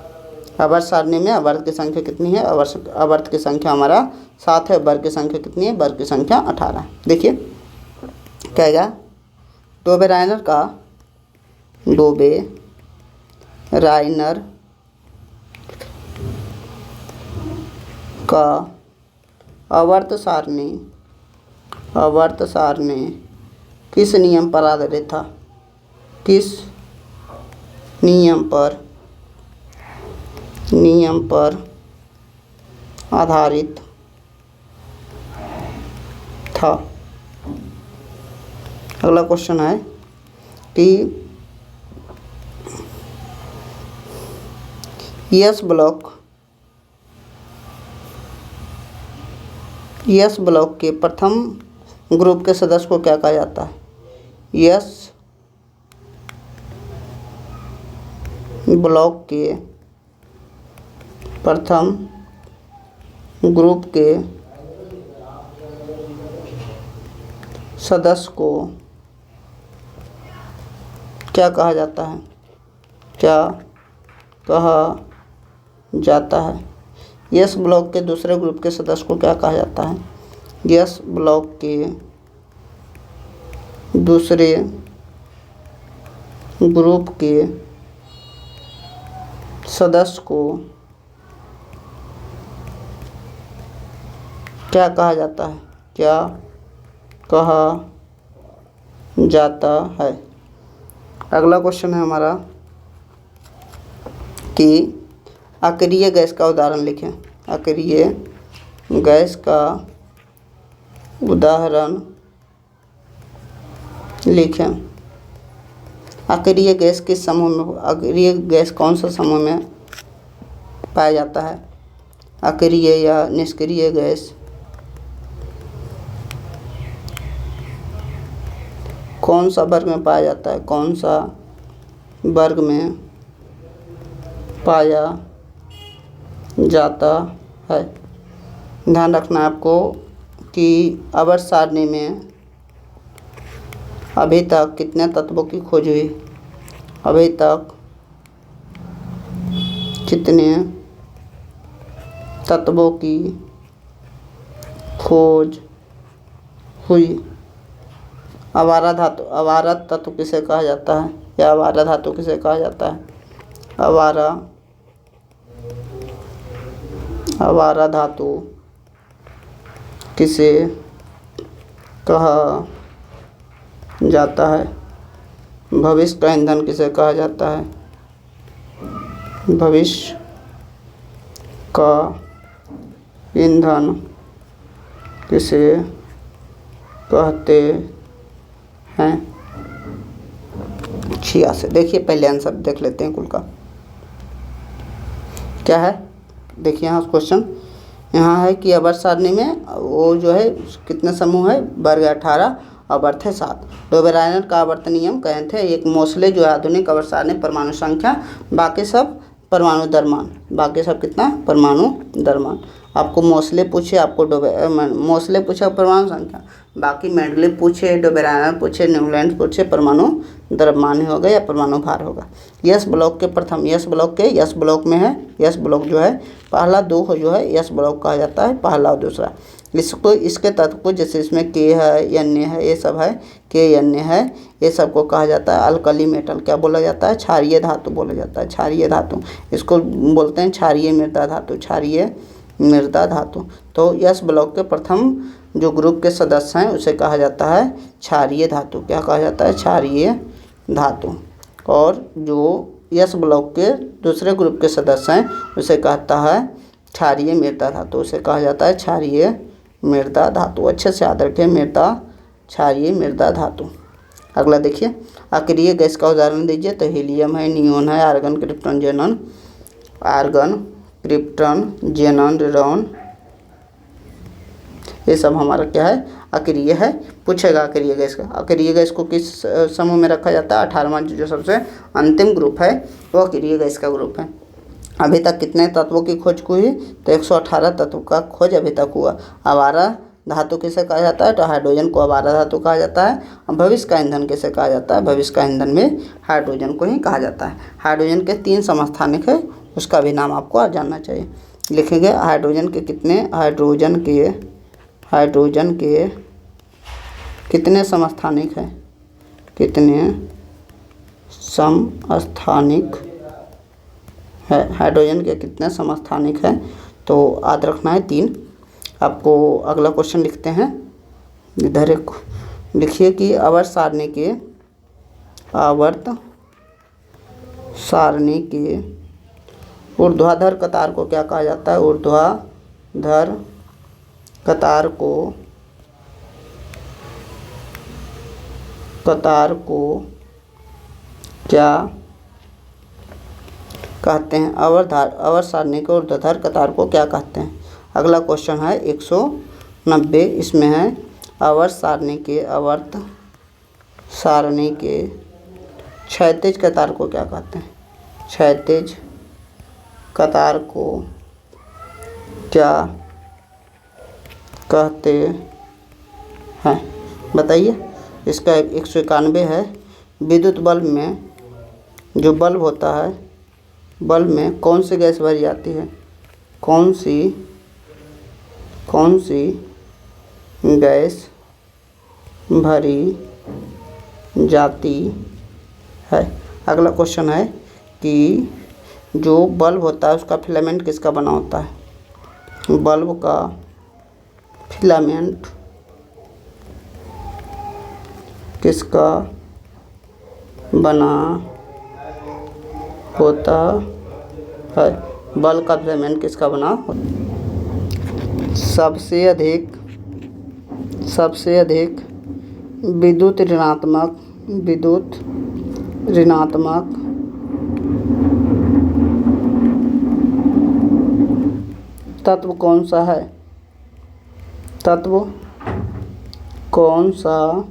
A: आवर्त सारणी में आवर्त की संख्या कितनी है? आवर्त की संख्या हमारा 7 है। वर्ग की संख्या कितनी है? वर्ग की संख्या 18 है। देखिए कहेगा डोबे-राइनर का आवर्त सारणी किस नियम पर आधारित था? किस नियम पर आधारित था। अगला क्वेश्चन है कि यस ब्लॉक के प्रथम ग्रुप के सदस्य को क्या कहा जाता है? यस ब्लॉक के प्रथम ग्रुप के सदस्य को क्या कहा जाता है? क्या कहा जाता है? यस ब्लॉक के दूसरे ग्रुप के सदस्य को क्या कहा जाता है? यस ब्लॉक के दूसरे ग्रुप के सदस्य को क्या कहा जाता है? क्या कहा जाता है? अगला क्वेश्चन है हमारा कि अक्रिय गैस का उदाहरण लिखें। अक्रिय गैस का उदाहरण लिखें। अक्रिय गैस किस समूह में, अक्रिय गैस कौन सा समूह में पाया जाता है? अक्रिय या निष्क्रिय गैस कौन सा वर्ग में पाया जाता है? कौन सा वर्ग में पाया जाता है? ध्यान रखना है आपको कि आवर्त सारणी में अभी तक कितने तत्वों की खोज हुई? अभी तक कितने तत्वों की खोज हुई? अवारद तत्व किसे कहा जाता है या अवारद धातु किसे कहा जाता है? अवारद धातु किसे कहा जाता है? भविष्य का ईंधन किसे कहा जाता है? भविष्य का ईंधन किसे कहते हैं? 86। देखिए पहले आंसर देख लेते हैं कुल का क्या है। देखिए यहाँ क्वेश्चन यहाँ है कि आवर्त सारणी में वो जो है कितने समूह है? वर्ग 18 और अर्थ है 7। डोबेरायनर का आवर्त नियम कहते थे एक मोस्ले जो है आधुनिक आवर्त सारणी परमाणु संख्या, बाकी सब परमाणु द्रव्यमान, बाकी सब कितना? परमाणु द्रव्यमान। आपको मोस्ले पूछे, आपको मोस्ले पूछे परमाणु संख्या, बाकी मेंडले पूछे, डोबेरायनर पूछे, न्यूलैंड पूछे, परमाणु द्रव्यमान होगा या परमाणु भार होगा। यस ब्लॉक के प्रथम, यस ब्लॉक में है, यस ब्लॉक जो है पहला दो जो है यस ब्लॉक कहा जाता है, पहला और दूसरा। इसको इसके तत्व को जैसे इसमें के है, एन है, ये सब है, के एन है, ये सब को कहा जाता है अल्कली मेटल। क्या बोला जाता है? क्षारीय धातु बोला जाता है, क्षारीय धातु। इसको बोलते हैं क्षारीय मृदा धातु, क्षारीय मृदा धातु। तो यस ब्लॉक के प्रथम जो ग्रुप के सदस्य हैं उसे कहा जाता है क्षारीय धातु। क्या कहा जाता है? क्षारीय धातु। और जो यस ब्लॉक के दूसरे ग्रुप के सदस्य हैं उसे कहता है क्षारीय मृदा धातु, उसे कहा जाता है क्षारीय मृदा धातु। अच्छे से याद रखें, मृदा, क्षारीय मृदा धातु। अगला देखिए, अक्रिय गैस का उदाहरण दीजिए। तो हीलियम है, नियोन है, आर्गन, क्रिप्टन, जेनन, रेडॉन, ये सब हमारा क्या है? अक्रिय है। पूछेगा अक्रिय गैस का, अक्रिय गैस को किस समूह में रखा जाता है? 18वां जो सबसे अंतिम ग्रुप है वो अक्रिय गैस का ग्रुप है। अभी तक कितने तत्वों की खोज हुई? तो 118 तत्व का खोज अभी तक हुआ। आवारा धातु किसे कहा जाता है? तो हाइड्रोजन को आवारा धातु कहा जाता है। और भविष्य का ईंधन किसे कहा जाता है? भविष्य का ईंधन में हाइड्रोजन को ही कहा जाता है। हाइड्रोजन के 3 समस्थानिक है, उसका भी नाम आपको आ जानना चाहिए। लिखेंगे हाइड्रोजन के कितने, हाइड्रोजन के कितने समस्थानिक है? कितने समस्थानिक है? हाइड्रोजन के कितने समस्थानिक है? तो याद रखना है 3। आपको अगला क्वेश्चन लिखते हैं। इधर एक लिखिए कि आवर्त सारणी के आवर्त सारणी के ऊर्ध्वाधर कतार को क्या कहा जाता है? ऊर्ध्वाधर कतार को क्या कहते हैं? आवर्त सारणी के ऊर्ध्वाधर कतार को क्या कहते हैं? अगला क्वेश्चन है 190। इसमें है आवर्त सारणी के क्षैतिज कतार को क्या कहते हैं? क्षैतिज कतार को क्या कहते हैं? बताइए। इसका 191 है। विद्युत बल्ब में जो बल्ब होता है, बल्ब में कौन सी गैस भरी जाती है? कौन सी गैस भरी जाती है? अगला क्वेश्चन है कि जो बल्ब होता है उसका फिलामेंट किसका बना होता है? बल्ब का फिलामेंट किसका बना होता है? बल्ब का फिलामेंट किसका बना होता है? सबसे अधिक विद्युत ऋणात्मक तत्व कौन सा है? तत्व कौन सा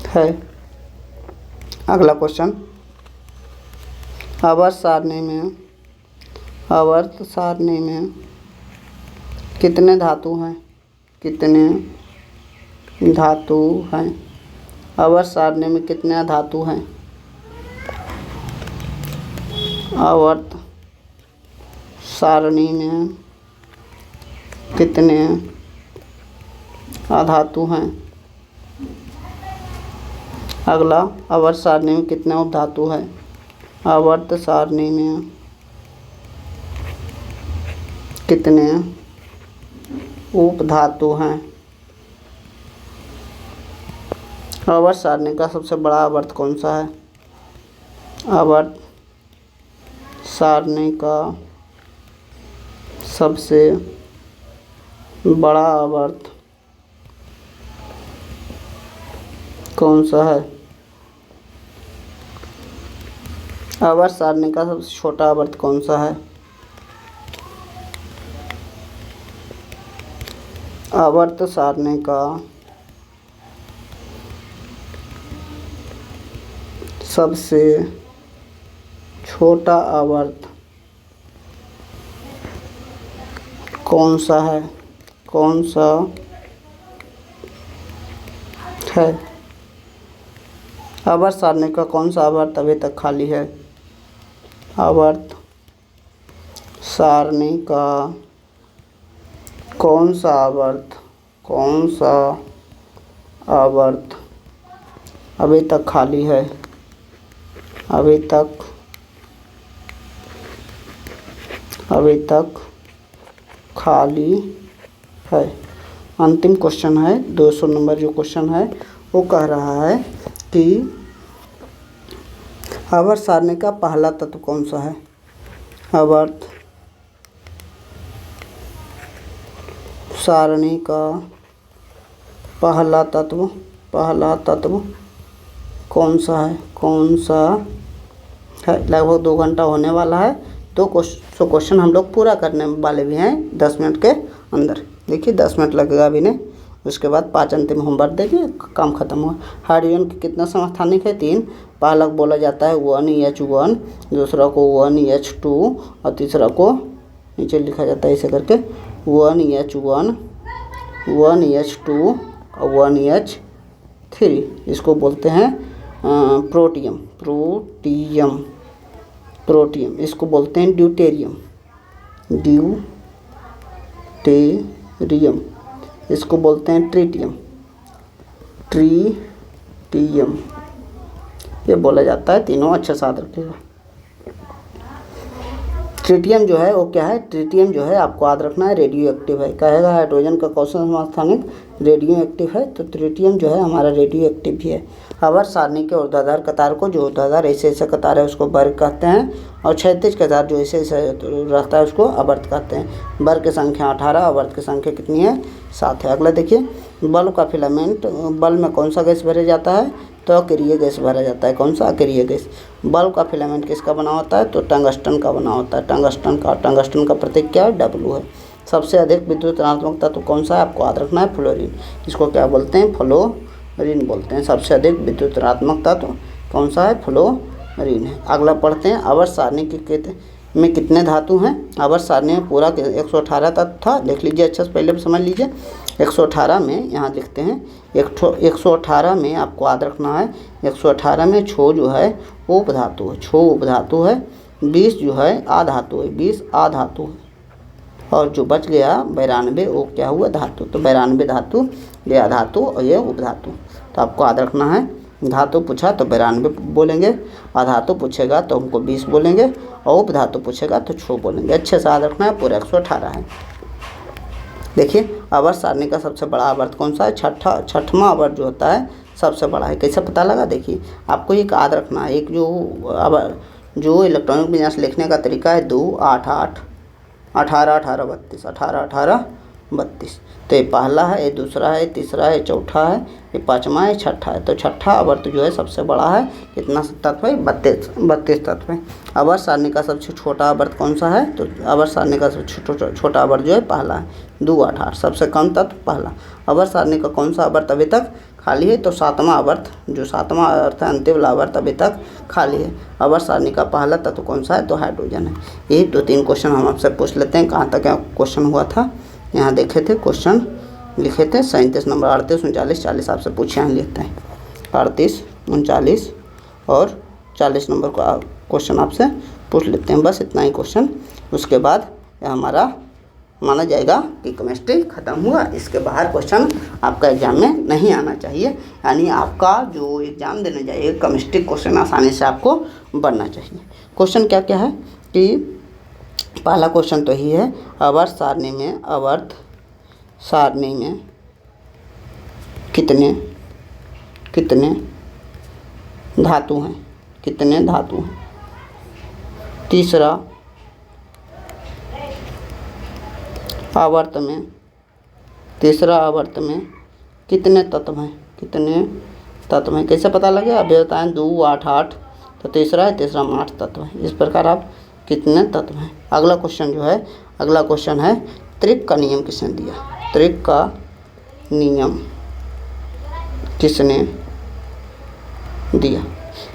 A: है? अगला क्वेश्चन, आवर्त सारणी में कितने धातु हैं? आवर्त सारणी में कितने धातु हैं? आवर्त सारणी में कितने अधातु हैं? अगला, आवर्त सारणी में कितने उपधातु हैं? आवर्त सारणी में कितने उपधातु हैं? आवर्त सारणी का सबसे बड़ा आवर्त कौन सा है? आवर्त सारणी का सबसे बड़ा आवर्त कौन सा है? आवर्त सारणी का सबसे छोटा आवर्त कौन सा है? आवर्त सारणी का सबसे छोटा आवर्त कौन सा है? आवर्त सारणी का कौन सा आवर्त अभी तक खाली है? आवर्त सारणी का कौन सा आवर्त अभी तक खाली है? अभी तक खाली है। अंतिम क्वेश्चन है 200 नंबर जो क्वेश्चन है वो कह रहा है कि आवर्त सारणी का पहला तत्व कौन सा है? आवर्त सारणी का पहला तत्व कौन सा है? लगभग 2 घंटा होने वाला है। 200 क्वेश्चन हम लोग पूरा करने वाले भी हैं 10 मिनट के अंदर। देखिए 10 मिनट लगेगा अभी नहीं, उसके बाद 5 अंतिम होमवर्क देखिए, काम खत्म हुआ। हाइड्रोजन के कितना समस्थानिक है? 3। पहला बोला जाता है 1H1, दूसरा को 1H2 और तीसरा को नीचे लिखा जाता है ऐसे करके 1H1, 1H2 और 1H3। इसको बोलते हैं प्रोटियम। इसको बोलते हैं ड्यूटेरियम। इसको बोलते हैं ट्रिटियम। ये बोला जाता है। तीनों अच्छे से याद रखिएगा। ट्रिटियम जो है वो क्या है? ट्रिटियम जो है आपको याद रखना है, रेडियो एक्टिव है। कहेगा हाइड्रोजन का कौन सा समस्थानिक? रेडियो एक्टिव है, तो ट्रिटियम जो है हमारा रेडियो एक्टिव भी है। आवर्त सारणी के ऊर्ध्वाधर कतार को, जो ऊर्ध्वाधर ऐसे ऐसे कतार है उसको वर्ग कहते हैं, और क्षैतिज कतार जो ऐसे ऐसे रहता है उसको आवर्त कहते हैं। वर्ग की संख्या 18, आवर्त की संख्या कितनी है? 7 है। अगला देखिए, बल्ब का फिलामेंट, बल्ब में कौन सा गैस भरा जाता है? तो अक्रिय गैस भरा जाता है। कौन सा? अक्रिय गैस। बल्ब का फिलामेंट किसका बना होता है? तो टंगस्टन का बना होता है, टंगस्टन का। टंगस्टन का प्रतीक क्या है? W है। सबसे अधिक विद्युत ऋणात्मक तत्व कौन सा है? आपको याद रखना है, फ्लोरीन। इसको क्या बोलते हैं? फ्लोरीन बोलते हैं। सबसे अधिक विद्युत ऋणात्मक तत्व कौन सा है? फ्लोरीन है। अगला पढ़ते हैं, आवर्त सारणी में कितने धातु हैं? आवर्त सारणी में पूरा 118 तत्व था, देख लीजिए अच्छा से, पहले समझ लीजिए। 118 में यहाँ लिखते हैं, 118 में आपको याद रखना है, 118 में छो जो है वो उपधातु है, छो उपधातु है। 20 जो है आधातु है, 20 आधातु है, और जो बच गया 92 वो क्या हुआ? धातु। तो 92 धातु, ये अधातु और ये उपधातु। तो आपको याद रखना है, धातु पूछा तो 92 बोलेंगे, अधातु पूछेगा तो हमको 20 बोलेंगे, और उपधातु पूछेगा तो 6 बोलेंगे। अच्छे से याद रखना है, पूरा 118 है। देखिए, आवर्त सारणी का सबसे बड़ा आवर्त कौन सा है? छठवां आवर्त जो होता है सबसे बड़ा है। कैसे पता लगा? देखिए, आपको एक याद रखना है, एक जो इलेक्ट्रॉनिक विन्यास लिखने का तरीका है, 2 8 8 18 18 32, 18 18 32। तो ये पहला है, ये दूसरा है, तीसरा है, चौथा है, ये पाँचवा है, छठा है। तो छठा आवर्त जो है सबसे बड़ा है। कितना तत्व है? 32 तत्व है। आवर्त सारणी का सबसे छोटा आवर्त कौन सा है? तो आवर्त सारणी का सबसे छोटा आवर्त जो है पहला है, 2 8 8। सबसे कम तत्व पहला। आवर्त सारणी का कौन सा आवर्त अभी तक खाली है? तो 7वां आवर्त, जो 7वां आवर्त है, अंतिम वाला आवर्त अभी तक खाली है। आवर्त सारणी का पहला तत्व कौन सा है? तो हाइड्रोजन है। यही 2-3 क्वेश्चन हम आपसे पूछ लेते हैं। कहाँ तक क्वेश्चन हुआ था? यहाँ देखे थे, क्वेश्चन लिखे थे 37 नंबर, 38 39 40 आपसे पूछे हैं, लेते हैं 38 39 और 40 नंबर का क्वेश्चन आपसे पूछ लेते हैं। बस इतना ही क्वेश्चन, उसके बाद हमारा माना जाएगा कि केमिस्ट्री खत्म हुआ। इसके बाहर क्वेश्चन आपका एग्जाम में नहीं आना चाहिए, यानी आपका जो एग्ज़ाम देने जाइएगा केमिस्ट्री क्वेश्चन आसानी से आपको बनना चाहिए। क्वेश्चन क्या क्या है कि पहला क्वेश्चन तो ही है, आवर्त सारणी में कितने धातु हैं? कितने धातु हैं? तीसरा, आवर्त में कितने तत्व हैं? कैसे पता लगे? अभी बताएं, 2 8 8, तो तीसरा में 8 तत्व हैं। इस प्रकार आप कितने तत्व हैं। अगला क्वेश्चन है त्रिक का नियम किसने दिया? त्रिक का नियम किसने दिया?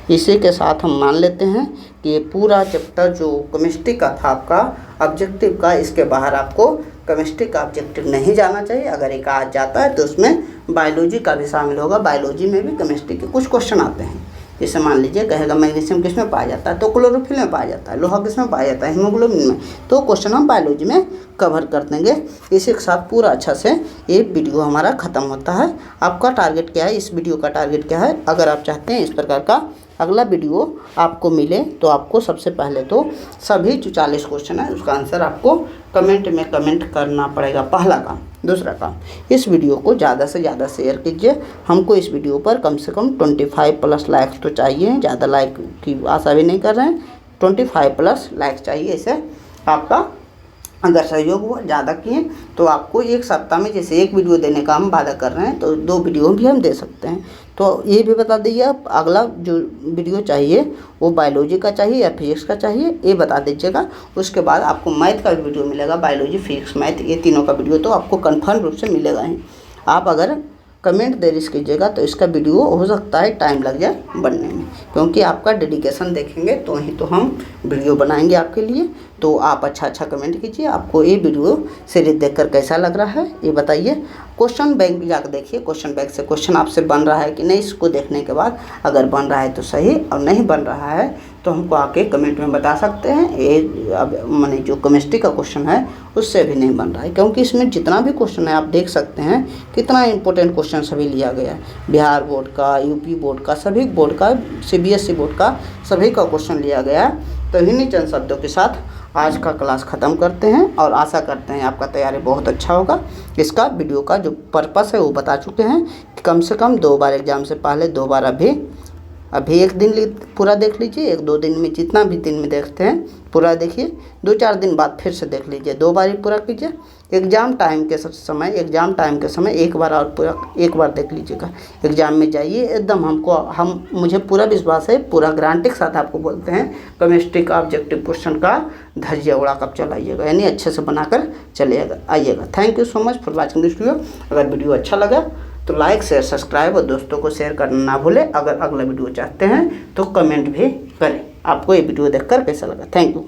A: इसी के साथ हम मान लेते हैं कि ये पूरा चैप्टर जो केमिस्ट्री का था आपका ऑब्जेक्टिव का, इसके बाहर आपको केमिस्ट्री का ऑब्जेक्टिव नहीं जाना चाहिए। अगर एक आज जाता है तो उसमें बायोलॉजी का भी शामिल होगा। बायोलॉजी में भी केमिस्ट्री के कुछ क्वेश्चन आते हैं। जैसे मान लीजिए कहेगा मैग्नीशियम किस में पाया जाता है? तो क्लोरोफिल में पाया जाता है। लोहा किस में पाया जाता है? हीमोग्लोबिन में। तो क्वेश्चन हम बायोलॉजी में कवर कर देंगे। इसी के साथ पूरा अच्छा से ये वीडियो हमारा ख़त्म होता है। आपका टारगेट क्या है? इस वीडियो का टारगेट क्या है? अगर आप चाहते हैं इस प्रकार का अगला वीडियो आपको मिले तो आपको सबसे पहले तो सभी जो 40 क्वेश्चन है उसका आंसर आपको कमेंट में कमेंट करना पड़ेगा, पहला काम। दूसरा काम, इस वीडियो को ज़्यादा से ज़्यादा शेयर कीजिए। हमको इस वीडियो पर कम से कम 25+ लाइक्स तो चाहिए। ज़्यादा लाइक की आशा भी नहीं कर रहे हैं, 25+ लाइक्स चाहिए। इसे आपका अगर सहयोग हुआ ज़्यादा किए तो आपको एक सप्ताह में, जैसे एक वीडियो देने का हम वादा कर रहे हैं, तो 2 वीडियो भी हम दे सकते हैं। तो ये भी बता दीजिए आप अगला जो वीडियो चाहिए वो बायोलॉजी का चाहिए या फिजिक्स का चाहिए, ये बता दीजिएगा। उसके बाद आपको मैथ का भी वीडियो मिलेगा, बायोलॉजी, फिजिक्स, मैथ, ये तीनों का वीडियो तो आपको कन्फर्म रूप से मिलेगा ही। आप अगर कमेंट देरी कीजिएगा तो इसका वीडियो हो सकता है टाइम लग जाए बनने में, क्योंकि आपका डेडिकेशन देखेंगे तो ही तो हम वीडियो बनाएंगे आपके लिए। तो आप अच्छा कमेंट कीजिए। आपको ये वीडियो सीरीज देखकर कैसा लग रहा है ये बताइए। क्वेश्चन बैंक भी जाकर देखिए, क्वेश्चन बैंक से क्वेश्चन आपसे बन रहा है कि नहीं। इसको देखने के बाद अगर बन रहा है तो सही, और नहीं बन रहा है तो हमको आके कमेंट में बता सकते हैं। ये अब मैंने जो केमिस्ट्री का क्वेश्चन है उससे भी नहीं बन रहा है, क्योंकि इसमें जितना भी क्वेश्चन है आप देख सकते हैं कितना इंपॉर्टेंट क्वेश्चन सभी लिया गया है। बिहार बोर्ड का, यूपी बोर्ड का, सभी बोर्ड का, CBSE बोर्ड का, सभी का क्वेश्चन लिया गया है। तो इन्हीं चंद शब्दों के साथ आज का क्लास ख़त्म करते हैं और आशा करते हैं आपका तैयारी बहुत अच्छा होगा। इसका वीडियो का जो पर्पस है वो बता चुके हैं कि कम से कम 2 बार एग्ज़ाम से पहले 2 बार अभी एक दिन पूरा देख लीजिए, 1-2 दिन में जितना भी दिन में देखते हैं पूरा देखिए, 2-4 दिन बाद फिर से देख लीजिए, 2 बार ही पूरा कीजिए। एग्ज़ाम टाइम के समय एक बार और पूरा एक बार देख लीजिएगा। एग्ज़ाम में जाइए एकदम मुझे पूरा विश्वास है, पूरा गारंटी के साथ आपको बोलते हैं केमिस्ट्री का ऑब्जेक्टिव क्वेश्चन का धज्जिया उड़ा कर चलाइएगा, यानी अच्छे से बनाकर चलिएगा आइएगा। Thank you so much for watching this video. अगर वीडियो अच्छा लगा तो लाइक शेयर सब्सक्राइब और दोस्तों को शेयर करना ना भूलें। अगर अगला वीडियो चाहते हैं तो कमेंट भी करें आपको ये वीडियो देखकर कैसा लगा। Thank you.